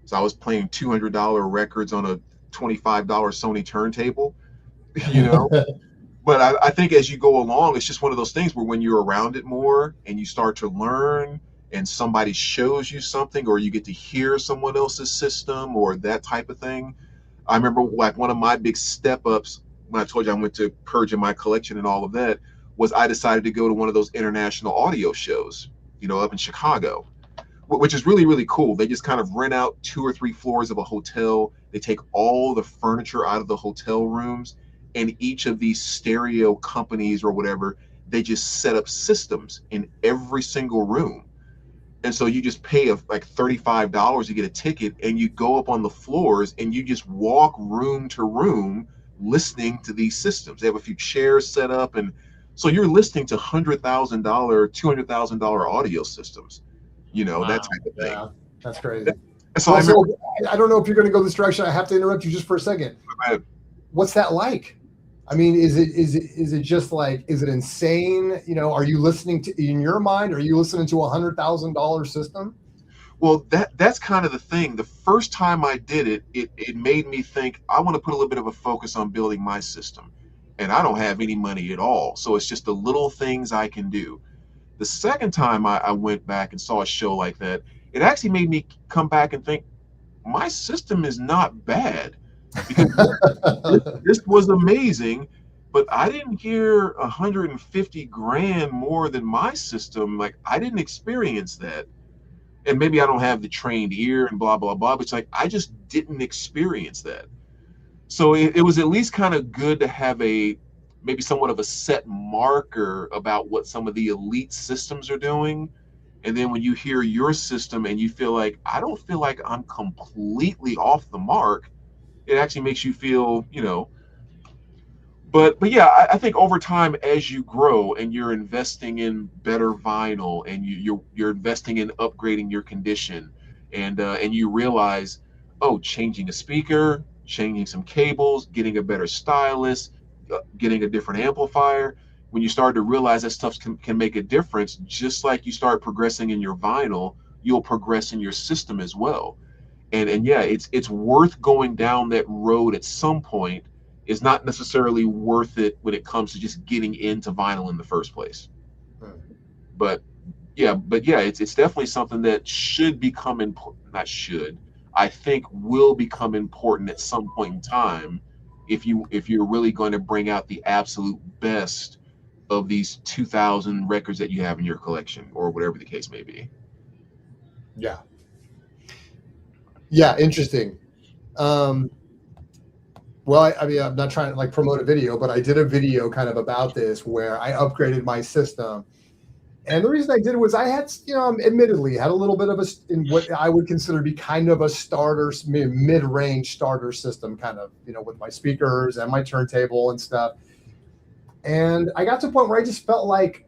So I was playing $200 records on a $25 Sony turntable, But I think as you go along, it's just one of those things where when you're around it more and you start to learn and somebody shows you something, or you get to hear someone else's system or that type of thing. I remember one of my big step ups when I told you I went to purging my collection and all of that, was I decided to go to one of those international audio shows, up in Chicago, which is really, really cool. They just kind of rent out 2 or 3 floors of a hotel. They take all the furniture out of the hotel rooms, and each of these stereo companies or whatever, they just set up systems in every single room. And so you just pay like $35 to get a ticket, and you go up on the floors and you just walk room to room listening to these systems. They have a few chairs set up, and so you're listening to $100,000, $200,000 audio systems, wow, that type of thing. Yeah, that's crazy. So I don't know if you're going to go this direction. I have to interrupt you just for a second. What's that like? I mean, is it just like, is it insane? Are you listening to, in your mind, are you listening to $100,000 system? Well, that's kind of the thing. The first time I did it, it made me think, I want to put a little bit of a focus on building my system. And I don't have any money at all. So it's just the little things I can do. The second time I went back and saw a show like that, it actually made me come back and think my system is not bad, because this was amazing, but I didn't hear 150 grand more than my system. Like, I didn't experience that. And maybe I don't have the trained ear and blah, blah, blah. But it's like, I just didn't experience that. So it was at least kind of good to have maybe somewhat of a set marker about what some of the elite systems are doing. And then when you hear your system and you feel like, I don't feel like I'm completely off the mark, it actually makes you feel, but yeah, I think over time, as you grow and you're investing in better vinyl, and you're investing in upgrading your condition, and you realize, oh, changing a speaker, changing some cables, getting a better stylus, getting a different amplifier. When you start to realize that stuff can make a difference, just like you start progressing in your vinyl, you'll progress in your system as well. And yeah, it's worth going down that road at some point. Is not necessarily worth it when it comes to just getting into vinyl in the first place. But yeah, it's definitely something that should become important. Not should, I think will become important at some point in time, if you're really going to bring out the absolute best of these 2,000 records that you have in your collection, or whatever the case may be. Yeah. Yeah, interesting. Well, I mean, I'm not trying to like promote a video, but I did a video kind of about this where I upgraded my system. And the reason I did it was I had, admittedly had a little bit of in what I would consider to be kind of a starter, mid-range starter system, kind of, with my speakers and my turntable and stuff. And I got to a point where I just felt like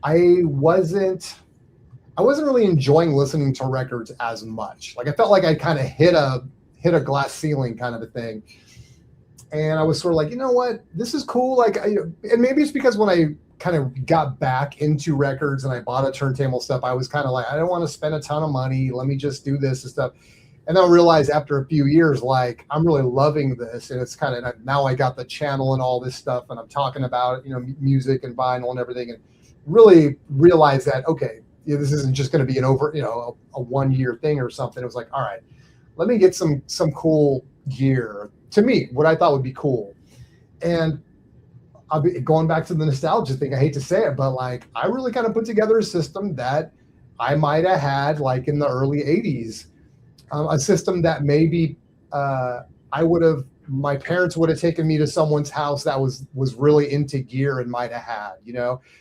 I wasn't really enjoying listening to records as much. Like I felt like I kind of hit a glass ceiling kind of a thing. And I was sort of like, you know what, this is cool. Like, and maybe it's because when I kind of got back into records and I bought a turntable stuff, I was kind of like, I don't want to spend a ton of money. Let me just do this and stuff. And then I realized after a few years, like, I'm really loving this. And it's kind of, now I got the channel and all this stuff, and I'm talking about, music and vinyl and everything, and really realized that, okay, this isn't just going to be an over, a 1 year thing or something. It was like, all right, let me get some cool gear, to me, what I thought would be cool. And I'll be going back to the nostalgia thing. I hate to say it, but like, I really kind of put together a system that I might have had like in the early 80s, a system that maybe my parents would have taken me to someone's house that was really into gear and might have had,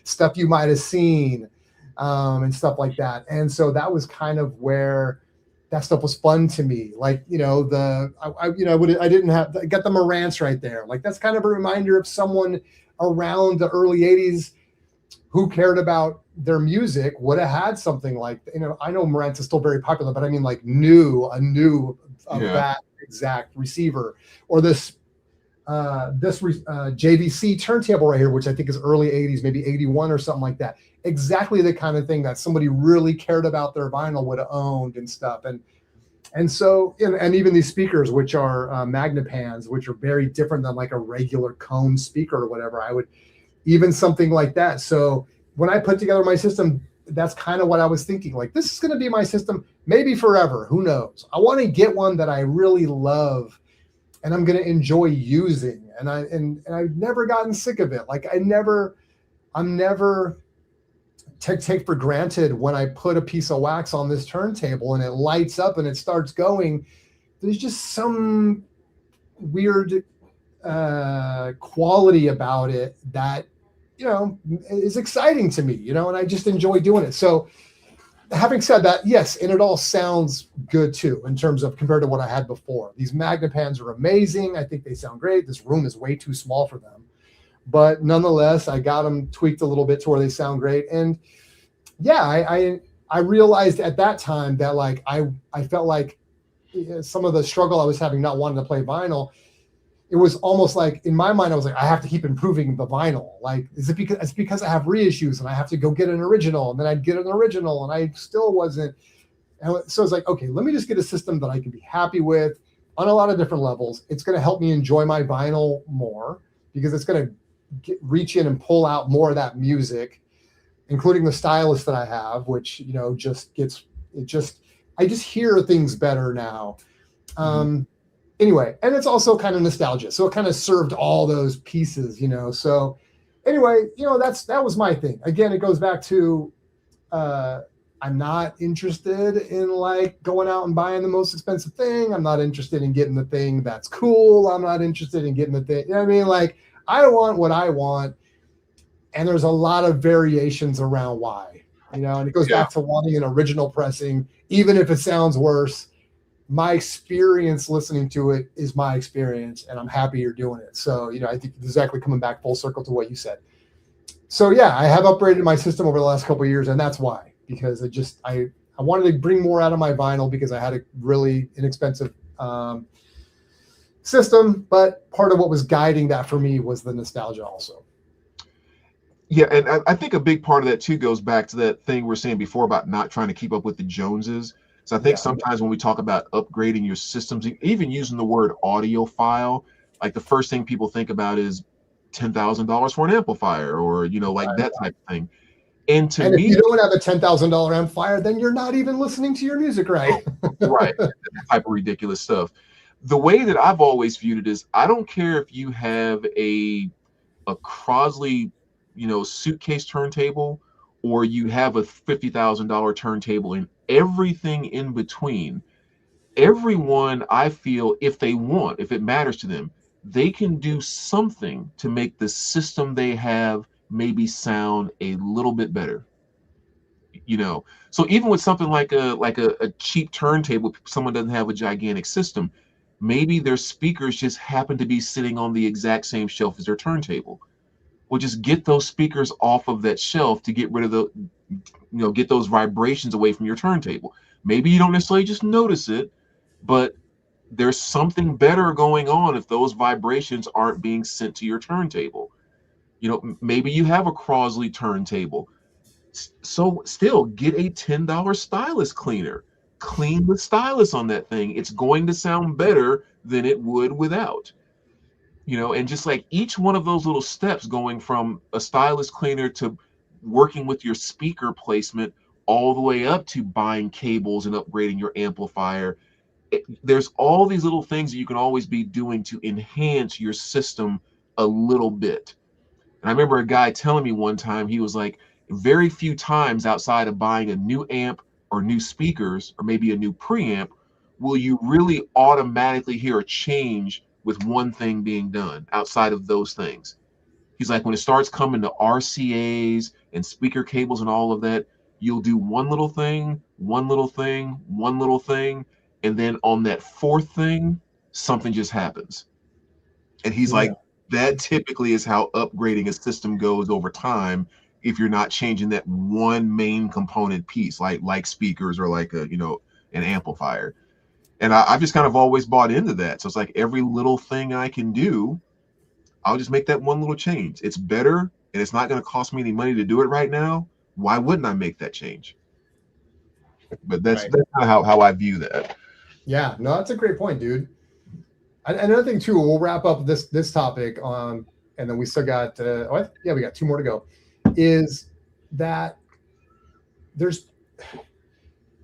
stuff you might have seen, and stuff like that. And so that was kind of where that stuff was fun to me. Like, I didn't have, I got the Marantz right there. Like, that's kind of a reminder of someone around the early 80s who cared about their music would have had something like, I know Marantz is still very popular, but I mean like that exact receiver, or this JVC turntable right here, which I think is early 80s, maybe 81 or something like that. Exactly the kind of thing that somebody really cared about their vinyl would have owned and stuff. And so, and even these speakers, which are Magnepans, which are very different than like a regular cone speaker or whatever, even something like that. So when I put together my system, that's kind of what I was thinking. Like, this is going to be my system, maybe forever. Who knows? I want to get one that I really love and I'm going to enjoy using. And I've never gotten sick of it. Like, I'm never take for granted when I put a piece of wax on this turntable and it lights up and it starts going. There's just some weird quality about it that, is exciting to me, and I just enjoy doing it. So having said that, yes, and it all sounds good too, in terms of compared to what I had before. These Magnepans are amazing. I think they sound great. This room is way too small for them. But nonetheless, I got them tweaked a little bit to where they sound great. And yeah, I realized at that time that like I felt like some of the struggle I was having not wanting to play vinyl, it was almost like in my mind I was like, I have to keep improving the vinyl. Like, is it because it's because I have reissues and I have to go get an original, and then I'd get an original and I still wasn't. And so it's like, okay, let me just get a system that I can be happy with on a lot of different levels. It's going to help me enjoy my vinyl more because it's going to reach in and pull out more of that music. including the stylus that I have, which, I just hear things better now. Anyway, and it's also kind of nostalgia. So it kind of served all those pieces, So anyway, that was my thing. Again, it goes back to, I'm not interested in like going out and buying the most expensive thing. I'm not interested in getting the thing that's cool. I'm not interested in getting the thing. You know what I mean? Like, I want what I want. And there's a lot of variations around why, and it goes back to wanting an original pressing, even if it sounds worse. My experience listening to it is my experience, and I'm happy you're doing it. So, I think exactly coming back full circle to what you said. So yeah, I have upgraded my system over the last couple of years, and that's why, because I wanted to bring more out of my vinyl because I had a really inexpensive system, but part of what was guiding that for me was the nostalgia also. Yeah, and I think a big part of that too goes back to that thing we were saying before about not trying to keep up with the Joneses. So I think sometimes when we talk about upgrading your systems, even using the word audiophile, like the first thing people think about is $10,000 for an amplifier, or that type of thing. And to me, if you don't have a $10,000 amplifier, then you're not even listening to your music right. Right, that type of ridiculous stuff. The way that I've always viewed it is, I don't care if you have a Crosley, suitcase turntable, or you have a $50,000 turntable, and everything in between. Everyone, I feel, if it matters to them, they can do something to make the system they have maybe sound a little bit better. So even with something like a cheap turntable, if someone doesn't have a gigantic system, maybe their speakers just happen to be sitting on the exact same shelf as their turntable. Well, just get those speakers off of that shelf to get rid of get those vibrations away from your turntable. Maybe you don't necessarily just notice it, but there's something better going on if those vibrations aren't being sent to your turntable. Maybe you have a Crosley turntable. So still get a $10 stylus cleaner. Clean the stylus on that thing. It's going to sound better than it would without. And just like each one of those little steps, going from a stylus cleaner to working with your speaker placement, all the way up to buying cables and upgrading your amplifier. There's all these little things that you can always be doing to enhance your system a little bit. And I remember a guy telling me one time, he was like, very few times outside of buying a new amp or new speakers or maybe a new preamp will you really automatically hear a change with one thing being done outside of those things. He's like, when it starts coming to RCAs and speaker cables and all of that, you'll do one little thing, one little thing, one little thing, and then on that fourth thing, something just happens. And he's like, that typically is how upgrading a system goes over time, if you're not changing that one main component piece, like speakers or like an amplifier. And I've just kind of always bought into that. So it's like every little thing I can do, I'll just make that one little change. It's better, and it's not going to cost me any money to do it right now. Why wouldn't I make that change? But that's kind of how I view that. Yeah, no, that's a great point, dude. Another thing too, we'll wrap up this topic on, and then we still got we got 2 more to go. Is that there's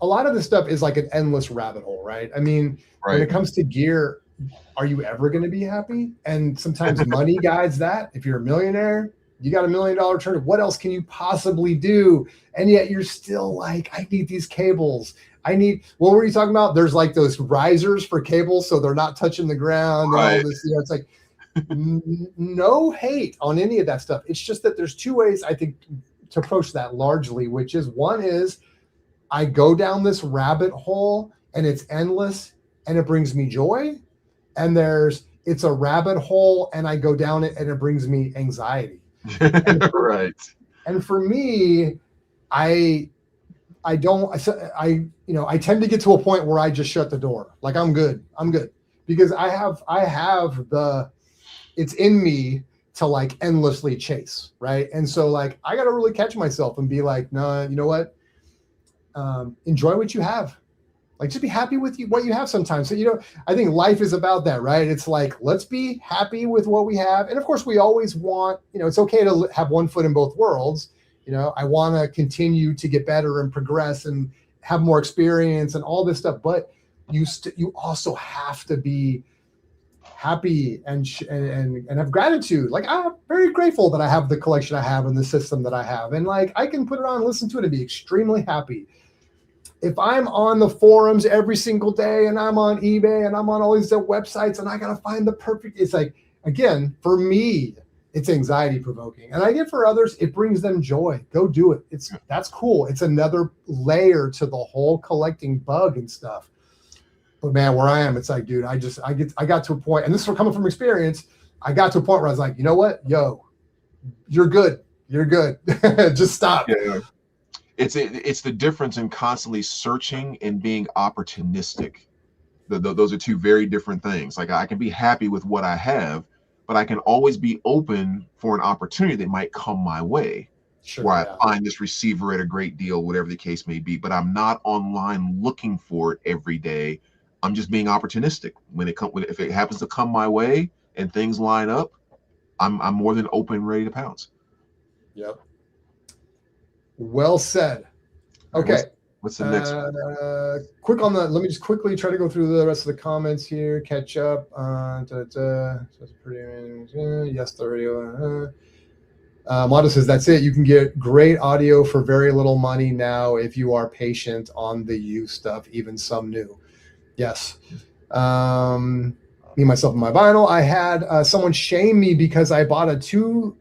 a lot of this stuff is like an endless rabbit hole, right? I mean, when it comes to gear, are you ever going to be happy? And sometimes money guides that. If you're a millionaire, you got $1 million turn. What else can you possibly do? And yet you're still like, I need these cables. What were you talking about? There's like those risers for cables, so they're not touching the ground. Right. And all this, it's like, no hate on any of that stuff. It's just that there's 2 ways, I think, to approach that largely, which is, one is I go down this rabbit hole and it's endless and it brings me joy. And it's a rabbit hole and I go down it and it brings me anxiety. Right. And for me, I tend to get to a point where I just shut the door. Like, I'm good because I have it's in me to like endlessly chase. Right. And so like, I got to really catch myself and be like, no, you know what? Enjoy what you have. Like, just be happy with what you have sometimes. So, I think life is about that, right? It's like, let's be happy with what we have. And of course we always want, it's okay to have one foot in both worlds. You know, I want to continue to get better and progress and have more experience and all this stuff. But you also have to be happy and have gratitude. Like, I'm very grateful that I have the collection I have and the system that I have. And like, I can put it on and listen to it and be extremely happy. If I'm on the forums every single day and I'm on eBay and I'm on all these websites and I got to find the perfect, it's like, again, for me, it's anxiety provoking. And I get for others, it brings them joy. Go do it. That's cool. It's another layer to the whole collecting bug and stuff. But man, where I am, it's like, dude, I got to a point, and this is coming from experience. I got to a point where I was like, you know what? Yo, you're good. You're good. Just stop. Yeah. It's the difference in constantly searching and being opportunistic. Those are two very different things. Like, I can be happy with what I have, but I can always be open for an opportunity that might come my way. Sure, where I find this receiver at a great deal, whatever the case may be. But I'm not online looking for it every day. I'm just being opportunistic. If it happens to come my way and things line up, I'm more than open and ready to pounce. Yep. Well said. Okay. What's the next one? Let me just quickly try to go through the rest of the comments here, catch up. So it's pretty, yes, the radio. Mondo says, that's it. You can get great audio for very little money now if you are patient on the used stuff, even some new. Yes. Me, myself, and my vinyl. I had someone shame me because I bought a $200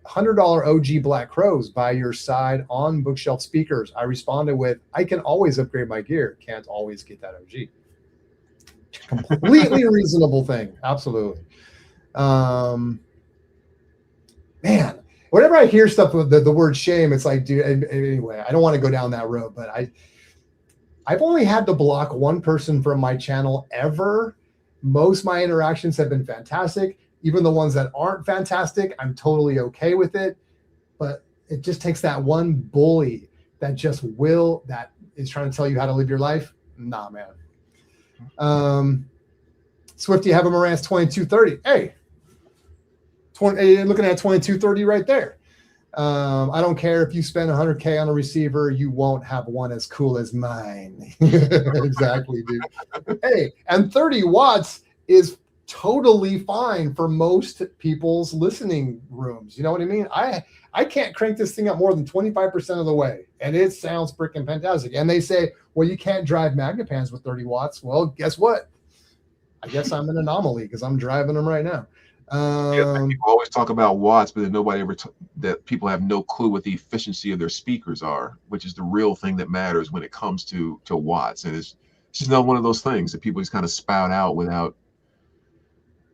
OG Black Crowes by your side on bookshelf speakers. I responded with, I can always upgrade my gear. Can't always get that OG. Completely reasonable thing. Absolutely. Man, whenever I hear stuff with the word shame, it's like, dude, anyway, I don't want to go down that road, but I've only had to block one person from my channel ever. Most of my interactions have been fantastic. Even the ones that aren't fantastic, I'm totally okay with it. But it just takes that one bully that is trying to tell you how to live your life. Nah, man. Swifty, have a Marantz 2230. Hey, looking at 2230 right there. I don't care if you spend $100K on a receiver, you won't have one as cool as mine. Exactly, dude. Hey, and 30 watts is totally fine for most people's listening rooms. You know what I mean? I can't crank this thing up more than 25% of the way, and it sounds freaking fantastic. And they say, well, you can't drive Magnepans with 30 watts. Well, guess what? I guess I'm an anomaly because I'm driving them right now. People always talk about watts, but then nobody ever that people have no clue what the efficiency of their speakers are, which is the real thing that matters when it comes to watts. And it's just not one of those things that people just kind of spout out without.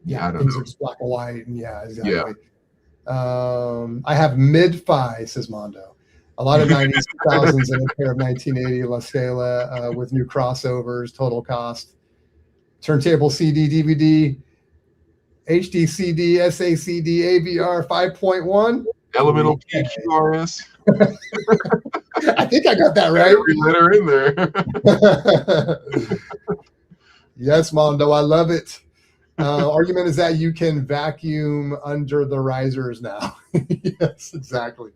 Yeah, things are just black and white. And yeah, exactly. Yeah. I have mid-fi, says Mondo. A lot of 90s, 2000s, and a pair of 1980 La Scala with new crossovers, total cost. Turntable CD, DVD. HD CD, SACD, AVR 5.1. Elemental PQRS. I think I got that right. Every letter in there. Yes, Mondo, I love it. Argument is that you can vacuum under the risers now. Yes, exactly.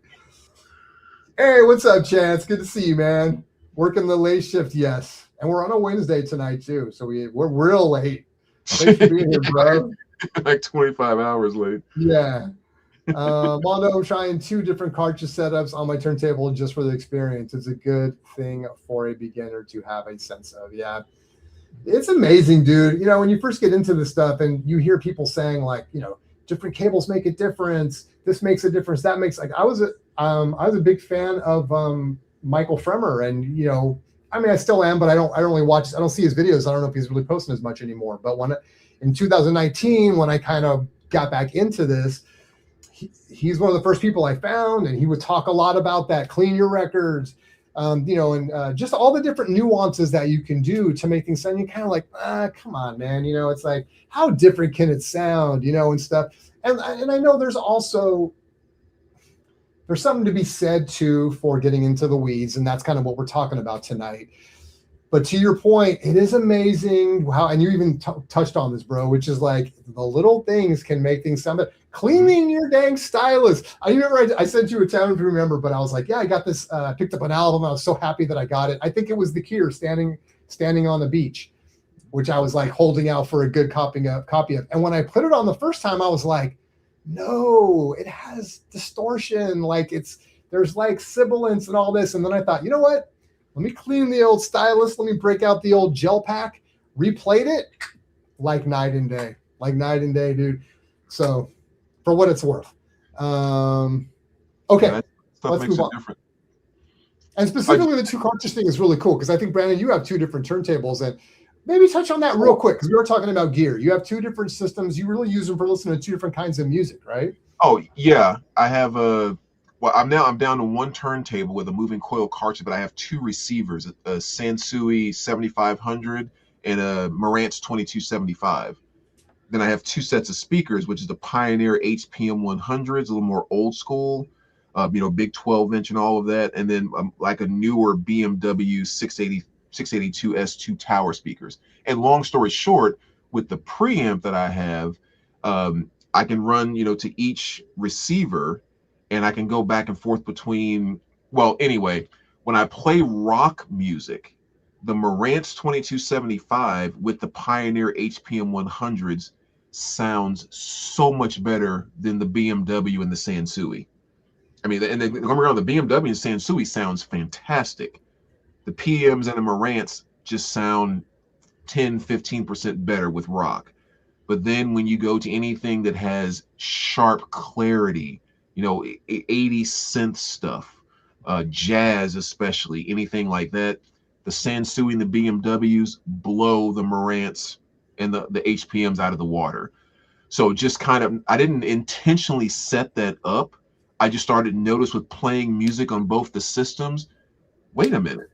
Hey, what's up, Chance? Good to see you, man. Working the late shift, yes. And we're on a Wednesday tonight, too. So we're real late. Thanks for being here, bro. Like 25 hours late. Yeah. Mondo, I'm trying 2 different cartridge setups on my turntable just for the experience. It's a good thing for a beginner to have a sense of. Yeah. It's amazing, dude. You know, when you first get into this stuff and you hear people saying like, you know, different cables make a difference. This makes a difference. That makes I was a big fan of Michael Fremer, and you know, I mean, I still am, but I don't really watch. I don't see his videos. I don't know if he's really posting as much anymore. But in 2019, when I kind of got back into this, he's one of the first people I found, and he would talk a lot about that. Clean your records, you know, and just all the different nuances that you can do to make things sound. You're kind of like, come on, man. You know, it's like, how different can it sound, you know, and stuff. And I know there's something to be said too for getting into the weeds, and that's kind of what we're talking about tonight. But to your point, it is amazing how, and you even touched on this, bro, which is like the little things can make things sound better. Cleaning your dang stylus. I remember I sent you a town to remember, but I was like, yeah, I got this, picked up an album. I was so happy that I got it. I think it was The Cure, standing on the beach, which I was like holding out for a good copy of. And when I put it on the first time, I was like, no, it has distortion. Like there's like sibilance and all this. And then I thought, you know what? Let me clean the old stylus. Let me break out the old gel pack, replayed it like night and day, dude. So for what it's worth. Okay. Yeah, let's move on. Different. And specifically the two cartridge thing is really cool. Cause I think Brandon, you have two different turntables, and maybe touch on that real quick. Cause we were talking about gear. You have two different systems. You really use them for listening to two different kinds of music, right? Oh yeah. I have I'm down to one turntable with a moving coil cartridge, but I have two receivers, a Sansui 7500 and a Marantz 2275. Then I have two sets of speakers, which is the Pioneer HPM 100s, a little more old school, big 12-inch and all of that. And then like a newer BMW 682 S2 tower speakers. And long story short, with the preamp that I have, I can run, to each receiver, and I can go back and forth between, when I play rock music, the Marantz 2275 with the Pioneer HPM 100s sounds so much better than the BMW and the Sansui. I mean, and then going around, the BMW and Sansui sounds fantastic. The PMs and the Marantz just sound 10-15% better with rock. But then when you go to anything that has sharp clarity, 80 synth stuff, jazz especially, anything like that, the Sansui and the BMWs blow the Marantz and the HPMs out of the water. So just kind of, I didn't intentionally set that up. I just started to notice with playing music on both the systems, wait a minute.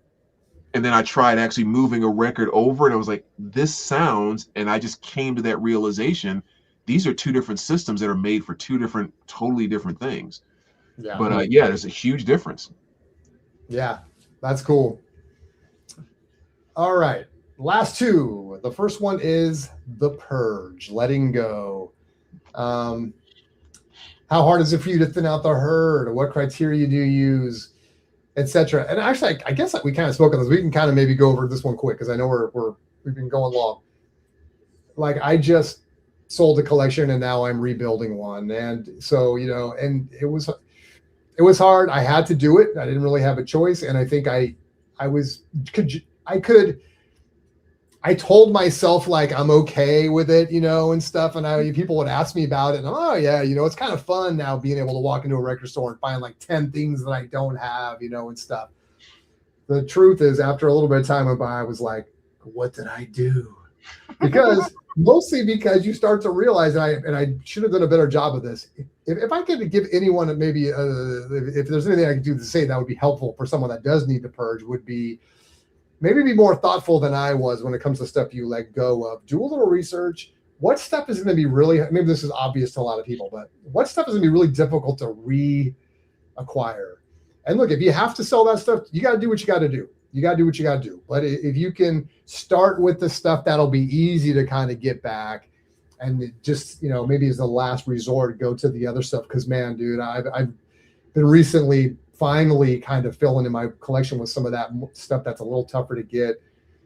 And then I tried actually moving a record over, and I was like, this sounds, and I just came to that realization, these are two different systems that are made for two totally different things. Yeah. But there's a huge difference. Yeah, that's cool. All right, last two. The first one is The Purge, letting go. How hard is it for you to thin out the herd? What criteria do you use, etc.? And actually, I guess we kind of spoke on this. We can kind of maybe go over this one quick because I know we've been going long. Like, I just sold a collection and now I'm rebuilding one, and so and it was hard. I had to do it. I didn't really have a choice, and I think I told myself like I'm okay with it, and stuff. And people would ask me about it, and oh yeah, it's kind of fun now being able to walk into a record store and find like 10 things that I don't have, and stuff. The truth is, after a little bit of time went by, I was like, what did I do? Mostly because you start to realize, and I should have done a better job of this. If I could give anyone maybe, if there's anything I could do to say that would be helpful for someone that does need to purge, would be maybe be more thoughtful than I was when it comes to stuff you let go of. Do a little research. What stuff is going to be really, maybe this is obvious to a lot of people, but what stuff is going to be really difficult to reacquire? And look, if you have to sell that stuff, you got to do what you got to do. You got to do what you got to do. But if you can start with the stuff that'll be easy to kind of get back, and just, maybe as the last resort, go to the other stuff. Because, man, dude, I've been recently finally kind of filling in my collection with some of that stuff that's a little tougher to get,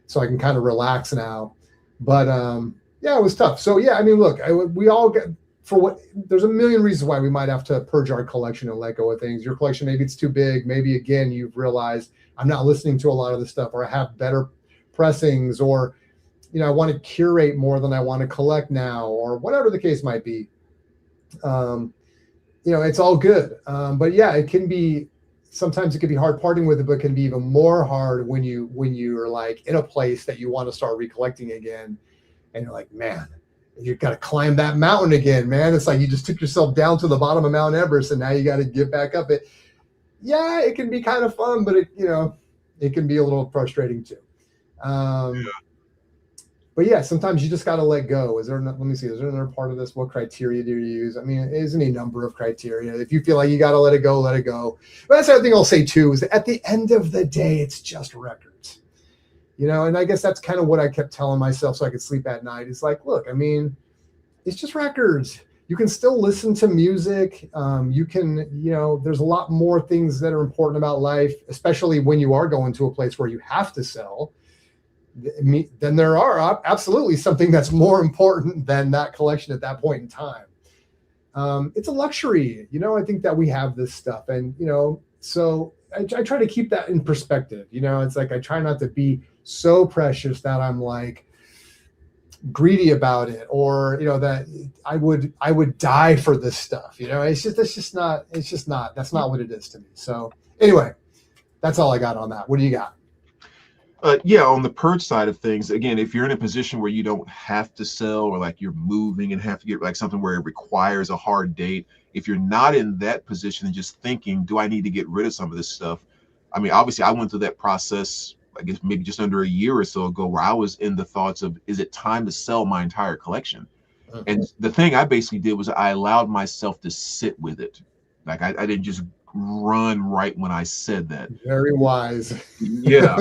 so I can kind of relax now. But it was tough. So yeah, I mean, look, we all get, there's a million reasons why we might have to purge our collection and let go of things. Your collection, maybe it's too big. Maybe again, you've realized I'm not listening to a lot of the stuff, or I have better pressings, or I want to curate more than I want to collect now, or whatever the case might be. It's all good. But yeah, it can be, sometimes it can be hard parting with it, but it can be even more hard when you're like in a place that you want to start recollecting again, and you're like, man, you got to climb that mountain again, man. It's like you just took yourself down to the bottom of Mount Everest, and now you got to get back up it. Yeah, it can be kind of fun, but it can be a little frustrating too. But yeah, sometimes you just got to let go. Let me see, is there another part of this? What criteria do you use? I mean, there's any number of criteria. If you feel like you got to let it go, let it go. But that's the other thing I'll say too, is that at the end of the day, it's just records. And I guess that's kind of what I kept telling myself so I could sleep at night. It's like, look, I mean, it's just records. You can still listen to music. You can, there's a lot more things that are important about life, especially when you are going to a place where you have to sell. Then there are absolutely something that's more important than that collection at that point in time. It's a luxury, I think that we have this stuff. And, so I try to keep that in perspective. It's like I try not to be so precious that I'm like greedy about it, or that I would die for this stuff. That's not what it is to me. So anyway, that's all I got on that. What do you got? Yeah, on the purge side of things, again, if you're in a position where you don't have to sell, or like you're moving and have to get like something where it requires a hard date, if you're not in that position and just thinking, do I need to get rid of some of this stuff? I mean, obviously I went through that process, I guess maybe just under a year or so ago, where I was in the thoughts of, is it time to sell my entire collection? And the thing I basically did was I allowed myself to sit with it. Like I didn't just run right when I said that. Very wise. Yeah.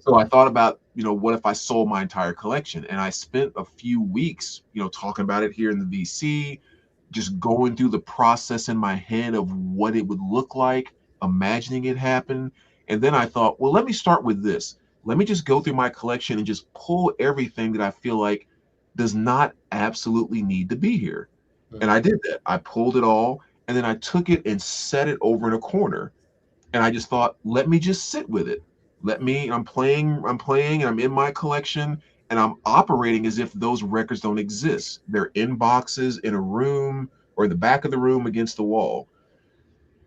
So I thought about, what if I sold my entire collection? And I spent a few weeks, talking about it here in the VC, just going through the process in my head of what it would look like, imagining it happen. And then I thought, well, let me start with this. Let me just go through my collection and just pull everything that I feel like does not absolutely need to be here. And I did that. I pulled it all. And then I took it and set it over in a corner. And I just thought, let me just sit with it. I'm playing, and I'm in my collection, and I'm operating as if those records don't exist. They're in boxes in a room or in the back of the room against the wall.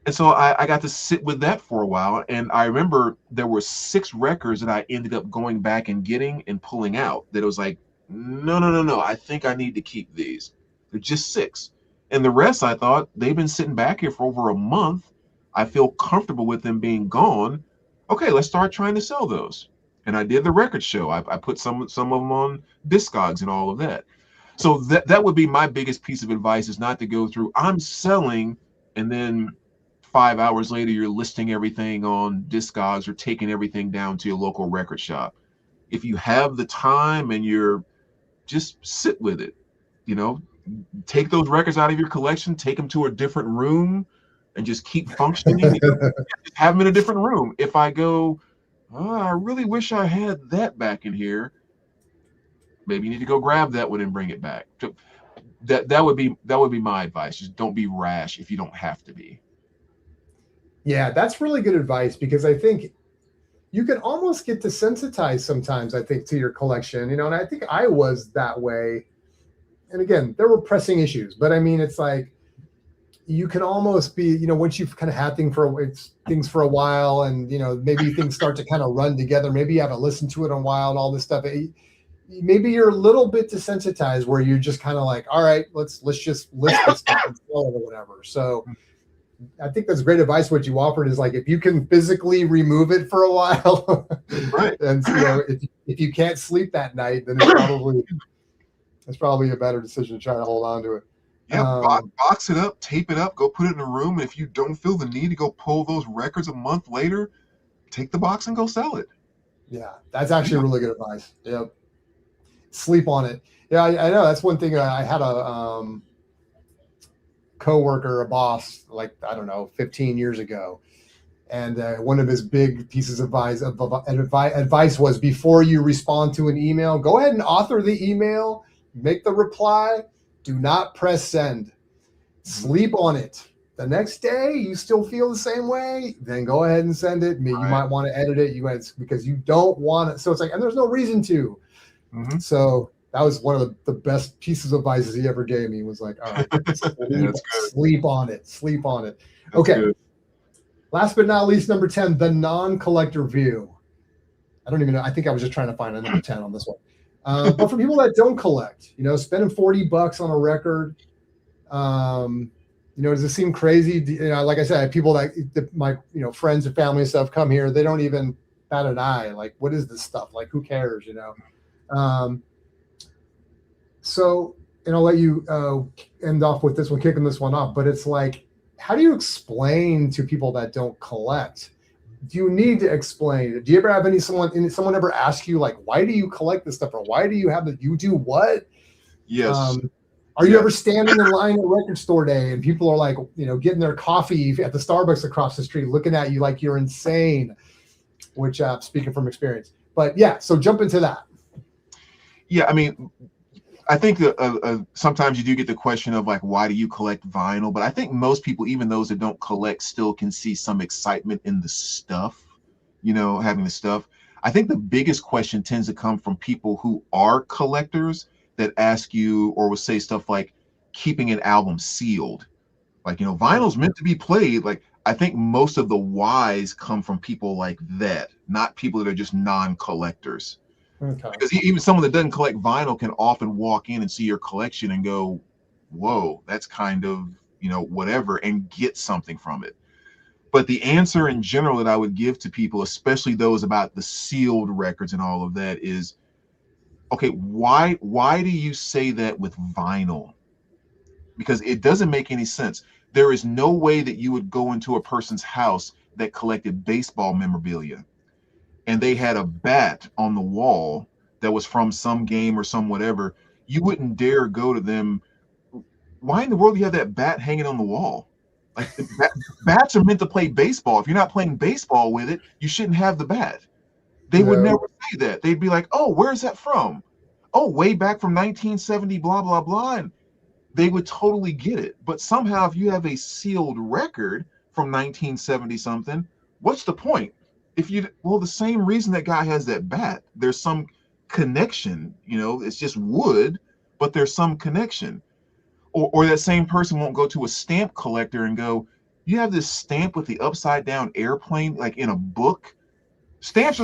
And so I got to sit with that for a while. And I remember there were 6 records that I ended up going back and getting and pulling out that it was like, no, I think I need to keep these. They're just 6. And the rest, I thought, they've been sitting back here for over a month. I feel comfortable with them being gone. Okay, let's start trying to sell those. And I did the record show. I put some of them on Discogs and all of that. So that would be my biggest piece of advice, is not to go through, I'm selling, and then 5 hours later, you're listing everything on Discogs or taking everything down to your local record shop. If you have the time and you're just sit with it, take those records out of your collection, take them to a different room, and just keep functioning. Just have them in a different room. If I go, I really wish I had that back in here, maybe you need to go grab that one and bring it back. So that would be my advice. Just don't be rash if you don't have to be. Yeah, that's really good advice, because I think you can almost get desensitized sometimes, I think, to your collection, and I think I was that way. And again, there were pressing issues, but I mean, it's like you can almost be, once you've kind of had things for a while, and maybe things start to kind of run together. Maybe you haven't listened to it in a while and all this stuff. Maybe you're a little bit desensitized, where you're just kind of like, all right, let's just list this stuff and sell it or whatever. So I think that's great advice. What you offered is like, if you can physically remove it for a while, right? And if you can't sleep that night, then it's probably a better decision to try to hold on to it. Yeah, box it up, tape it up, go put it in a room. And if you don't feel the need to go pull those records a month later, take the box and go sell it. Yeah, that's actually really good advice. Yep. Sleep on it. Yeah, I know. That's one thing. I had a coworker, a boss, like, I don't know, 15 years ago. And one of his big pieces of advice was, before you respond to an email, go ahead and author the email, make the reply, do not press send. Sleep on it. The next day, you still feel the same way, then go ahead and send it. You might want to edit it, because you don't want it. So it's like, and there's no reason to. Mm-hmm. So that was one of the best pieces of advice he ever gave me, was like, all right, sleep on it. Sleep on it. That's okay. Good. Last but not least, number 10, the non-collector view. I don't even know. I think I was just trying to find a number 10 on this one. But for people that don't collect, spending $40 on a record, does it seem crazy? Like I said, I have people my friends and family and stuff come here. They don't even bat an eye. Like, what is this stuff? Like, who cares? So, and I'll let you end off with this one, kicking this one off. But it's like, how do you explain to people that don't collect do you need to explain it? Do you ever have someone ever ask you, like, why do you collect this stuff, or why do you have it? You do what? Yes. Are you ever standing in line at record store day and people are like, getting their coffee at the Starbucks across the street, looking at you like you're insane? Which, speaking from experience, but yeah. So jump into that. Yeah, I mean, I think that sometimes you do get the question of like, why do you collect vinyl? But I think most people, even those that don't collect, still can see some excitement in the stuff, having the stuff. I think the biggest question tends to come from people who are collectors that ask you or will say stuff like keeping an album sealed. Like, vinyl's meant to be played. Like, I think most of the whys come from people like that, not people that are just non-collectors. Okay. Because even someone that doesn't collect vinyl can often walk in and see your collection and go, whoa, that's kind of, whatever, and get something from it. But the answer in general that I would give to people, especially those about the sealed records and all of that, is, okay, why do you say that with vinyl? Because it doesn't make any sense. There is no way that you would go into a person's house that collected baseball memorabilia and they had a bat on the wall that was from some game or some whatever. You wouldn't dare go to them. Why in the world do you have that bat hanging on the wall? Like, bats are meant to play baseball. If you're not playing baseball with it, you shouldn't have the bat. They would never say that. They'd be like, oh, where's that from? Oh, way back from 1970, blah, blah, blah. And they would totally get it. But somehow if you have a sealed record from 1970 something, what's the point? The same reason that guy has that bat, there's some connection, it's just wood, but there's some connection. Or that same person won't go to a stamp collector and go, you have this stamp with the upside down airplane, like in a book. Stamps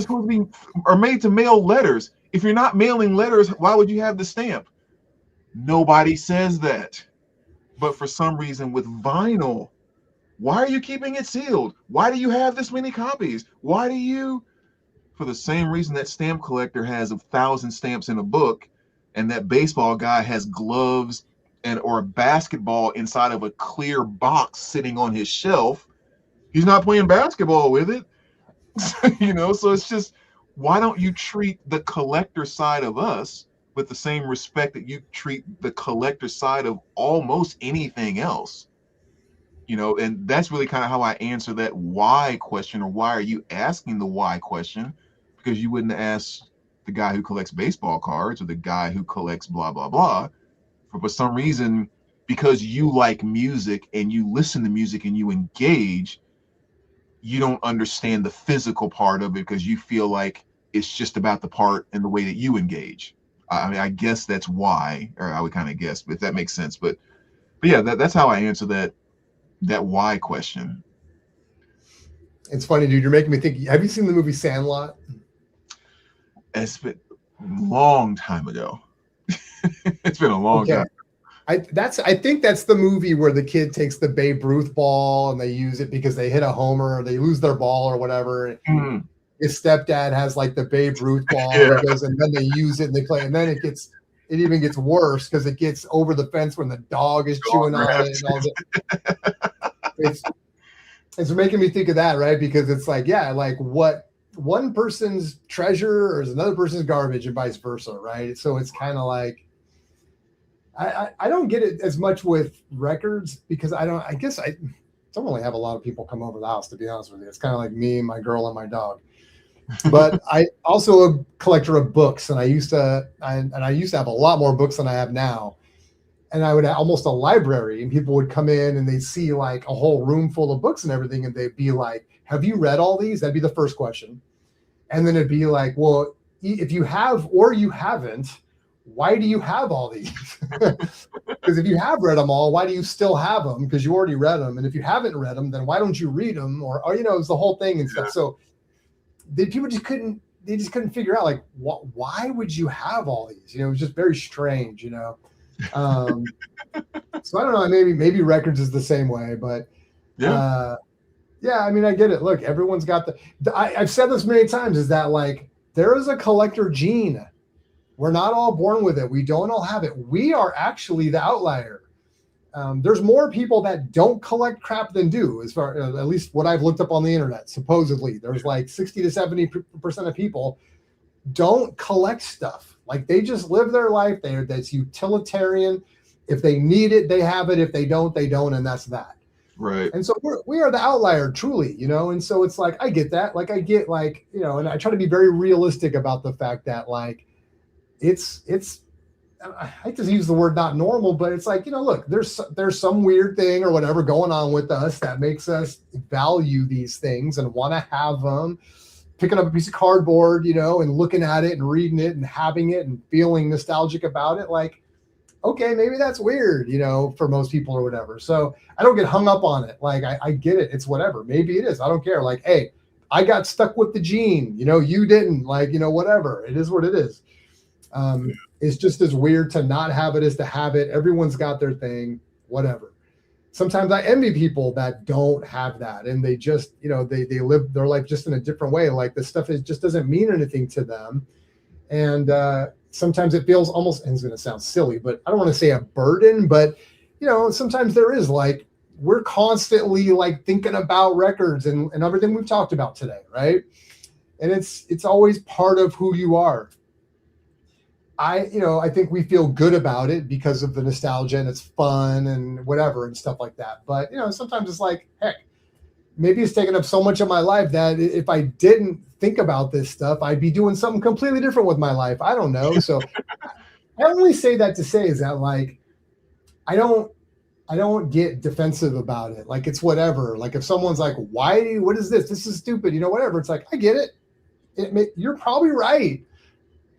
are made to mail letters. If you're not mailing letters, why would you have the stamp? Nobody says that. But for some reason with vinyl, why are you keeping it sealed? Why do you have this many copies? Why do you? For the same reason that stamp collector has 1,000 stamps in a book, and that baseball guy has gloves or a basketball inside of a clear box sitting on his shelf. He's not playing basketball with it. So it's just, why don't you treat the collector side of us with the same respect that you treat the collector side of almost anything else? And that's really kind of how I answer that why question, or why are you asking the why question? Because you wouldn't ask the guy who collects baseball cards or the guy who collects blah, blah, blah. For some reason, because you like music and you listen to music and you engage, you don't understand the physical part of it because you feel like it's just about the part and the way that you engage. I mean, I guess that's why, or I would kind of guess, but if that makes sense. But yeah, that's how I answer that why question. It's funny, dude. You're making me think. Have you seen the movie Sandlot? It's been a long time ago. It's been a long time. I think that's the movie where the kid takes the Babe Ruth ball and they use it because they hit a homer or they lose their ball or whatever. Mm. His stepdad has like the Babe Ruth ball, and then they use it and they play, and then it even gets worse because it gets over the fence when the dog is chewing on it and all that. It's making me think of that, right? Because it's like, like what one person's treasure is another person's garbage and vice versa, right? So it's kind of like, I don't get it as much with records because I don't really have a lot of people come over the house, to be honest with you. It's kind of like me, my girl, and my dog. But I also a collector of books, and I used to have a lot more books than I have now. And I would have almost a library, and people would come in and they'd see like a whole room full of books and everything, and they'd be like, "Have you read all these?" That'd be the first question. And then it'd be like, "Well, if you have or you haven't, why do you have all these?" Because if you have read them all, why do you still have them? Because you already read them. And if you haven't read them, then why don't you read them? Or it's the whole thing and stuff. So people just couldn't figure out, like, why would you have all these? It was just very strange, So I don't know, maybe records is the same way, but I mean, I get it. Look, everyone's got I've said this many times, is that like there is a collector gene. We're not all born with it. We don't all have it. We are actually the outlier. there's more people that don't collect crap than do, as far at least what I've looked up on the internet. Supposedly, there's like 60 to 70% of people don't collect stuff. Like they just live their life. That's utilitarian. If they need it, they have it. If they don't, they don't, and that's that. Right. And so we are the outlier, truly, you know. And so it's like I get that. Like I get like, you know, and I try to be very realistic about the fact that like it's I hate to use the word not normal, but it's like, you know, look, there's some weird thing or whatever going on with us that makes us value these things and want to have them. Picking up a piece of cardboard, you know, and looking at it and reading it and having it and feeling nostalgic about it. Like, okay, maybe that's weird, you know, for most people or whatever. So I don't get hung up on it. Like, I get it. It's whatever. Maybe it is. I don't care. Like, hey, I got stuck with the gene, you know, you didn't, like, you know, whatever. It is what it is. It's just as weird to not have it as to have it. Everyone's got their thing, whatever. Sometimes I envy people that don't have that, and they just, you know, they live their life just in a different way. Like this stuff just doesn't mean anything to them. And sometimes it feels almost, and it's going to sound silly, but I don't want to say a burden, but, you know, sometimes there is like, we're constantly like thinking about records and everything we've talked about today. Right. And it's always part of who you are. I think we feel good about it because of the nostalgia and it's fun and whatever and stuff like that. But, you know, sometimes it's like, heck, maybe it's taken up so much of my life that if I didn't think about this stuff, I'd be doing something completely different with my life. I don't know. So I only say that to say is that like, I don't get defensive about it. Like it's whatever. Like if someone's like, what is this? This is stupid. You know, whatever. It's like, I get it. You're probably right.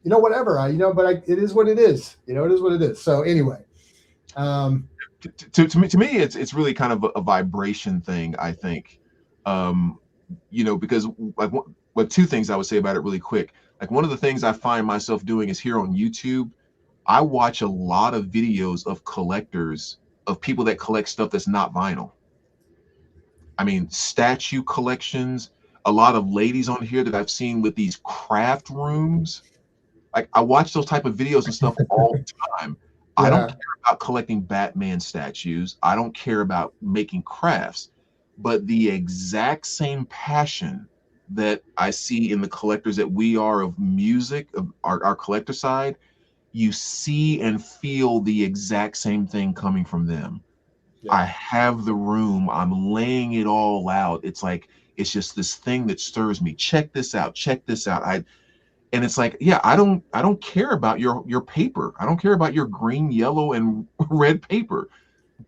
You know, whatever. It is what it is. You know, it is what it is. So anyway, to me, it's really kind of a vibration thing, I think. You know, because like two things I would say about it really quick. Like one of the things I find myself doing is here on YouTube, I watch a lot of videos of collectors, of people that collect stuff that's not vinyl. I mean, statue collections, a lot of ladies on here that I've seen with these craft rooms. Like I watch those type of videos and stuff all the time. Yeah. I don't care about collecting Batman statues. I don't care about making crafts, but the exact same passion that I see in the collectors that we are of music, of our collector side, you see and feel the exact same thing coming from them. Yeah. I have the room. I'm laying it all out. It's like, it's just this thing that stirs me. Check this out. Check this out. And it's like, yeah, I don't care about your paper. I don't care about your green, yellow, and red paper.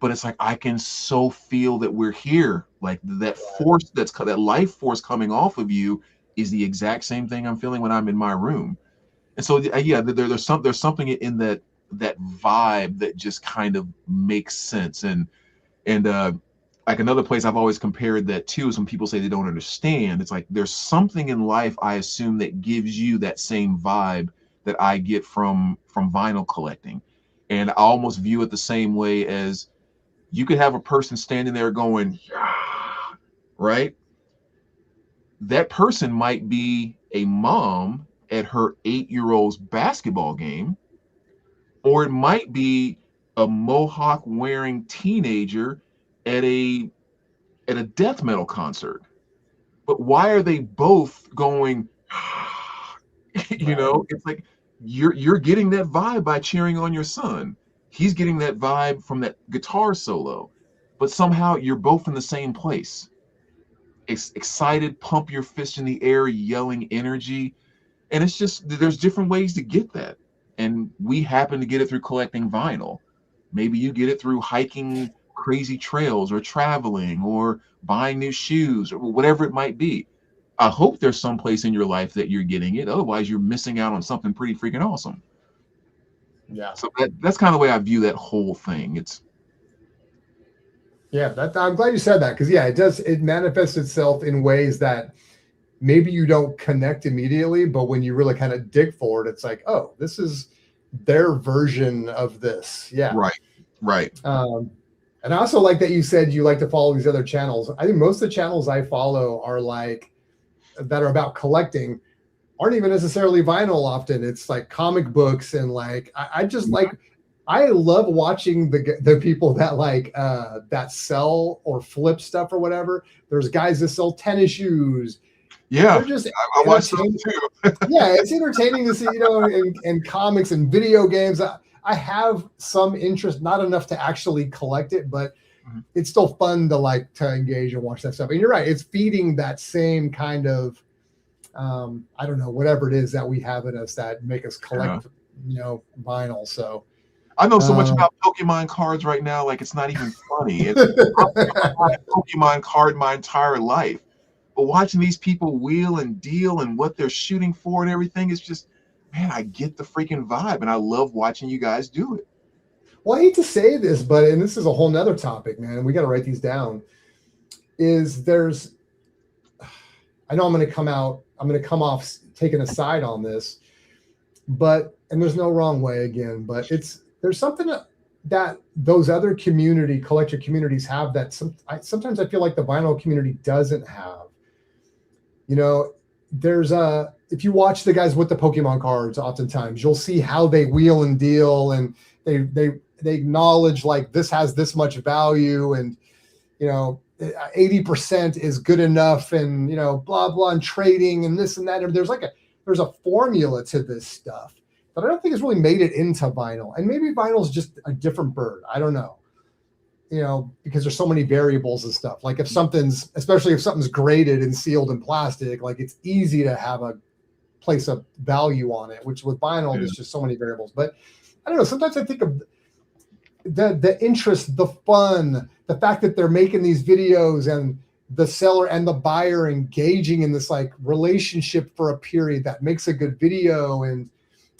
But it's like, I can so feel that we're here. Like that force, that life force coming off of you is the exact same thing I'm feeling when I'm in my room. And so, yeah, there's something in that vibe that just kind of makes sense. And like another place I've always compared that to is when people say they don't understand. It's like there's something in life, I assume, that gives you that same vibe that I get from vinyl collecting. And I almost view it the same way as you could have a person standing there going, yeah, right? That person might be a mom at her 8-year-old's basketball game, or it might be a mohawk wearing teenager at a death metal concert. But why are they both going, you know? It's like you're getting that vibe by cheering on your son. He's getting that vibe from that guitar solo, but somehow you're both in the same place. It's excited, pump your fist in the air, yelling energy. And it's just, there's different ways to get that. And we happen to get it through collecting vinyl. Maybe you get it through hiking crazy trails or traveling or buying new shoes or whatever it might be. I hope there's some place in your life that you're getting it. Otherwise, you're missing out on something pretty freaking awesome. Yeah. So that's kind of the way I view that whole thing. I'm glad you said that, because it manifests itself in ways that maybe you don't connect immediately, but when you really kind of dig for it, it's like, oh, this is their version of this. Yeah. Right. And I also like that you said you like to follow these other channels. I think most of the channels I follow are like, that are about collecting, aren't even necessarily vinyl often. It's like comic books and like, I just like, I love watching the people that like that sell or flip stuff or whatever. There's guys that sell tennis shoes. Yeah, They're just I watched those entertaining. too. Yeah, it's entertaining to see, in comics and video games. I have some interest, not enough to actually collect it, but Mhm. it's still fun to like to engage and watch that stuff. And you're right, it's feeding that same kind of I don't know, whatever it is that we have in us that make us Yeah. collect, vinyl. So I know so much um, about Pokemon cards right now, like it's not even funny. And I've never had a Pokemon card my entire life. But watching these people wheel and deal and what they're shooting for and everything is just, man, I get the freaking vibe, and I love watching you guys do it. well, I hate to say this, but and this is a whole nother topic, man. We got to write these down. Is there's I know I'm going to come off taking a side on this, but, and there's no wrong way again, but there's something that those other collector communities have that sometimes I feel like the vinyl community doesn't have. There's if you watch the guys with the Pokemon cards, oftentimes you'll see how they wheel and deal, and they acknowledge like this has this much value, and 80% is good enough, and blah blah, and trading and this and that. And there's a formula to this stuff that I don't think has really made it into vinyl. And maybe vinyl is just a different bird. I don't know. Because there's so many variables and stuff. Like especially if something's graded and sealed in plastic, like it's easy to have a place of value on it, which with vinyl, Yeah. there's just so many variables. But I don't know. Sometimes I think of the interest, the fun, the fact that they're making these videos, and the seller and the buyer engaging in this like relationship for a period that makes a good video. And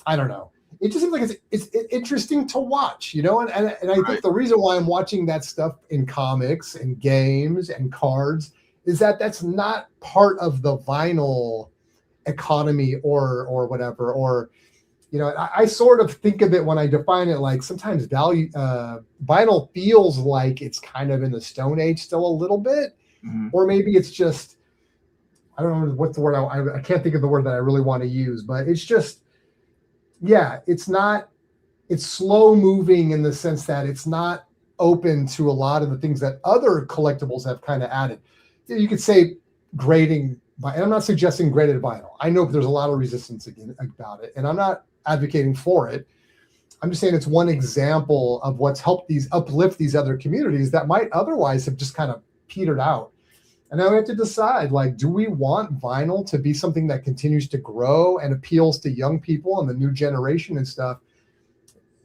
I don't know. It just seems like it's interesting to watch, and I Right. think the reason why I'm watching that stuff in comics and games and cards is that that's not part of the vinyl economy or whatever. Or I sort of think of it when I define it like sometimes vinyl feels like it's kind of in the Stone Age still a little bit, Mhm. or maybe it's just, I don't know what's the word. I can't think of the word that I really want to use, but it's just, yeah, it's slow moving in the sense that it's not open to a lot of the things that other collectibles have kind of added. You could say grading, and I'm not suggesting graded vinyl. I know there's a lot of resistance about it, and I'm not advocating for it. I'm just saying it's one example of what's helped uplift these other communities that might otherwise have just kind of petered out. And now we have to decide, like, do we want vinyl to be something that continues to grow and appeals to young people and the new generation and stuff?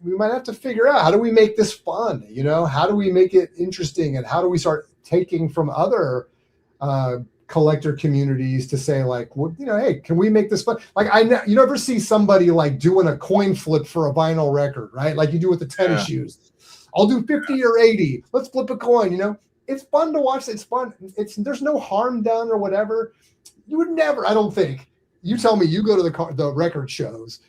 We might have to figure out, how do we make this fun? How do we make it interesting? And how do we start taking from other collector communities to say, like, hey, can we make this fun? Like, you never see somebody like doing a coin flip for a vinyl record, right? Like you do with the tennis shoes. I'll do 50 or 80. Let's flip a coin, It's fun to watch. It's fun. There's no harm done or whatever. You would never, I don't think. You tell me, you go to the record shows.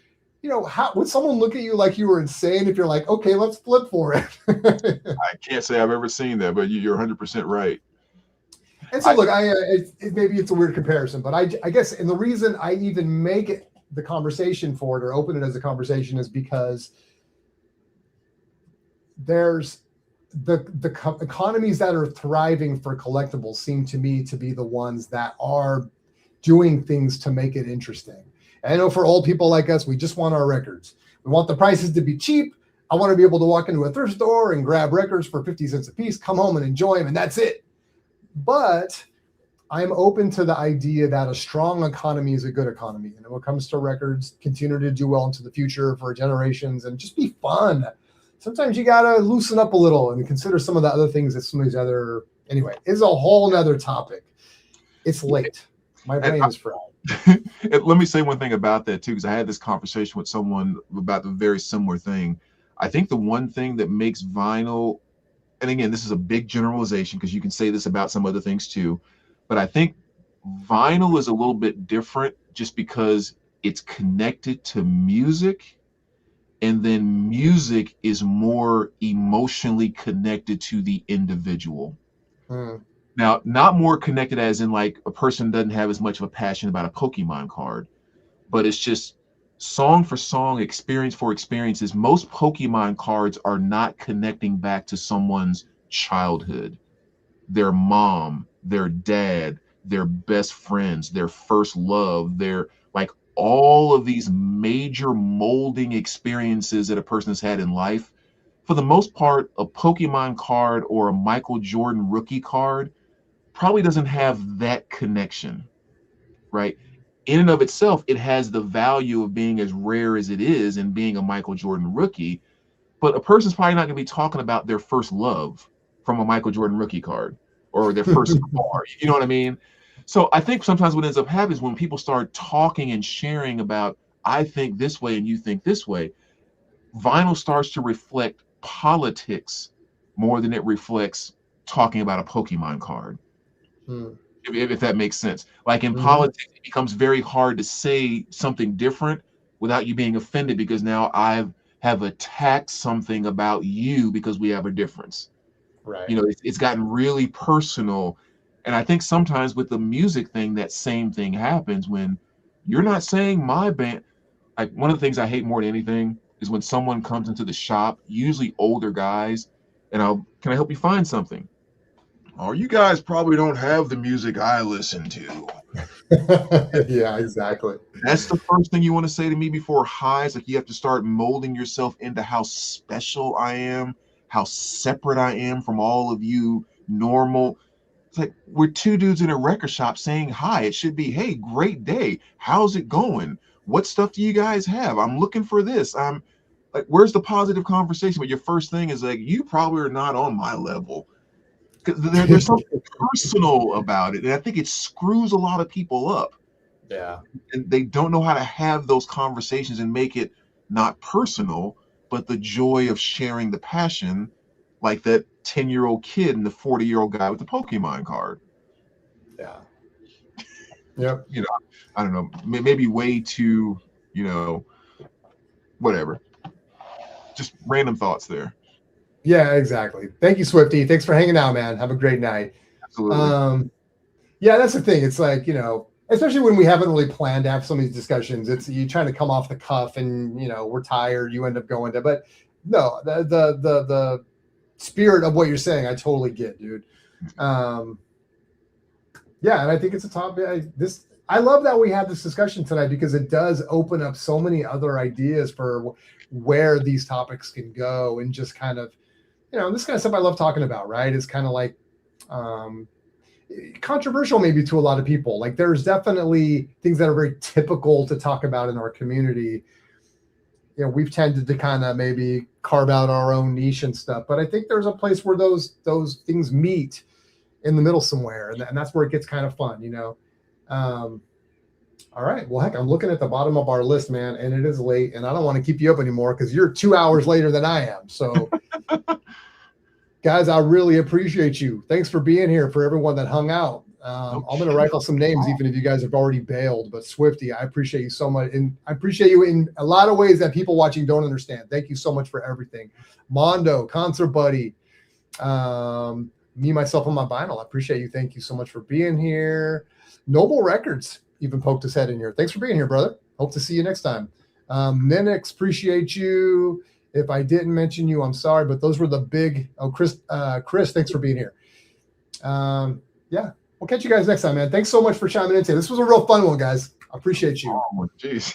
How would someone look at you like you were insane if you're like, okay, let's flip for it? I can't say I've ever seen that, but you're 100% right. And so, look, maybe it's a weird comparison, but I guess, and the reason I even make it the conversation for it or open it as a conversation is because there's the economies that are thriving for collectibles seem to me to be the ones that are doing things to make it interesting. And I know for old people like us, we just want our records. We want the prices to be cheap. I want to be able to walk into a thrift store and grab records for 50 cents a piece, come home and enjoy them, and that's it. But I'm open to the idea that a strong economy is a good economy. And when it comes to records, continue to do well into the future for generations and just be fun. Sometimes you got to loosen up a little and consider some of the other things that some of these other, anyway, it's a whole nother topic. It's late. My brain is fried. Let me say one thing about that too, because I had this conversation with someone about the very similar thing. I think the one thing that makes vinyl, and again, this is a big generalization because you can say this about some other things too, but I think vinyl is a little bit different just because it's connected to music, and then music is more emotionally connected to the individual. Now, not more connected as in like a person doesn't have as much of a passion about a Pokemon card, but it's just song for song, experience for experiences, most Pokemon cards are not connecting back to someone's childhood, their mom, their dad, their best friends, their first love, their like all of these major molding experiences that a person has had in life. For the most part, a Pokemon card or a Michael Jordan rookie card probably doesn't have that connection, right? In and of itself, it has the value of being as rare as it is and being a Michael Jordan rookie, but a person's probably not going to be talking about their first love from a Michael Jordan rookie card or their first car. You know what I mean? So I think sometimes what ends up happening is when people start talking and sharing about, I think this way and you think this way, vinyl starts to reflect politics more than it reflects talking about a Pokemon card. If that makes sense. Like in politics, it becomes very hard to say something different without you being offended because now I have attacked something about you because we have a difference. Right. You know, it's gotten really personal. And I think sometimes with the music thing, that same thing happens when you're not saying my band. Like one of the things I hate more than anything is when someone comes into the shop, usually older guys, and can I help you find something? Oh, you guys probably don't have the music I listen to. Yeah, exactly. That's the first thing you want to say to me before highs. Like you have to start molding yourself into how special I am, how separate I am from all of you normal. It's like we're two dudes in a record shop saying hi. It should be, hey, great day. How's it going? What stuff do you guys have? I'm looking for this. I'm like, where's the positive conversation? But your first thing is like, you probably are not on my level. There's something personal about it, and I think it screws a lot of people up. Yeah, and they don't know how to have those conversations and make it not personal, but the joy of sharing the passion, like that 10-year-old kid and the 40-year-old guy with the Pokemon card. Yeah. Yep. You know, I don't know, maybe way too, whatever. Just random thoughts there. Yeah, exactly. Thank you, Swifty. Thanks for hanging out, man. Have a great night. Absolutely. Yeah, that's the thing. It's like, especially when we haven't really planned to have some of these discussions, it's you trying to come off the cuff and, we're tired. You end up going to, but no, the spirit of what you're saying, I totally get, dude. Yeah. And I think it's a topic. I love that we have this discussion tonight because it does open up so many other ideas for where these topics can go and just kind of, this kind of stuff I love talking about, right? It's kind of like controversial maybe to a lot of people. Like there's definitely things that are very typical to talk about in our community. We've tended to kind of maybe carve out our own niche and stuff, but I think there's a place where those things meet in the middle somewhere. And that's where it gets kind of fun, All right. Well, heck, I'm looking at the bottom of our list, man, and it is late, and I don't want to keep you up anymore because you're 2 hours later than I am. So, guys, I really appreciate you. Thanks for being here. For everyone that hung out, I'm going to rifle some names, even if you guys have already bailed. But Swifty, I appreciate you so much, and I appreciate you in a lot of ways that people watching don't understand. Thank you so much for everything, Mondo, Concert Buddy, me, myself, and my vinyl. I appreciate you. Thank you so much for being here. Noble Records even poked his head in here. Thanks for being here, brother. Hope to see you next time. Minix, appreciate you. If I didn't mention you, I'm sorry, but those were the big. Oh, Chris, thanks for being here. Yeah, we'll catch you guys next time, man. Thanks so much for chiming in today. This was a real fun one, guys. I appreciate you. Oh, jeez.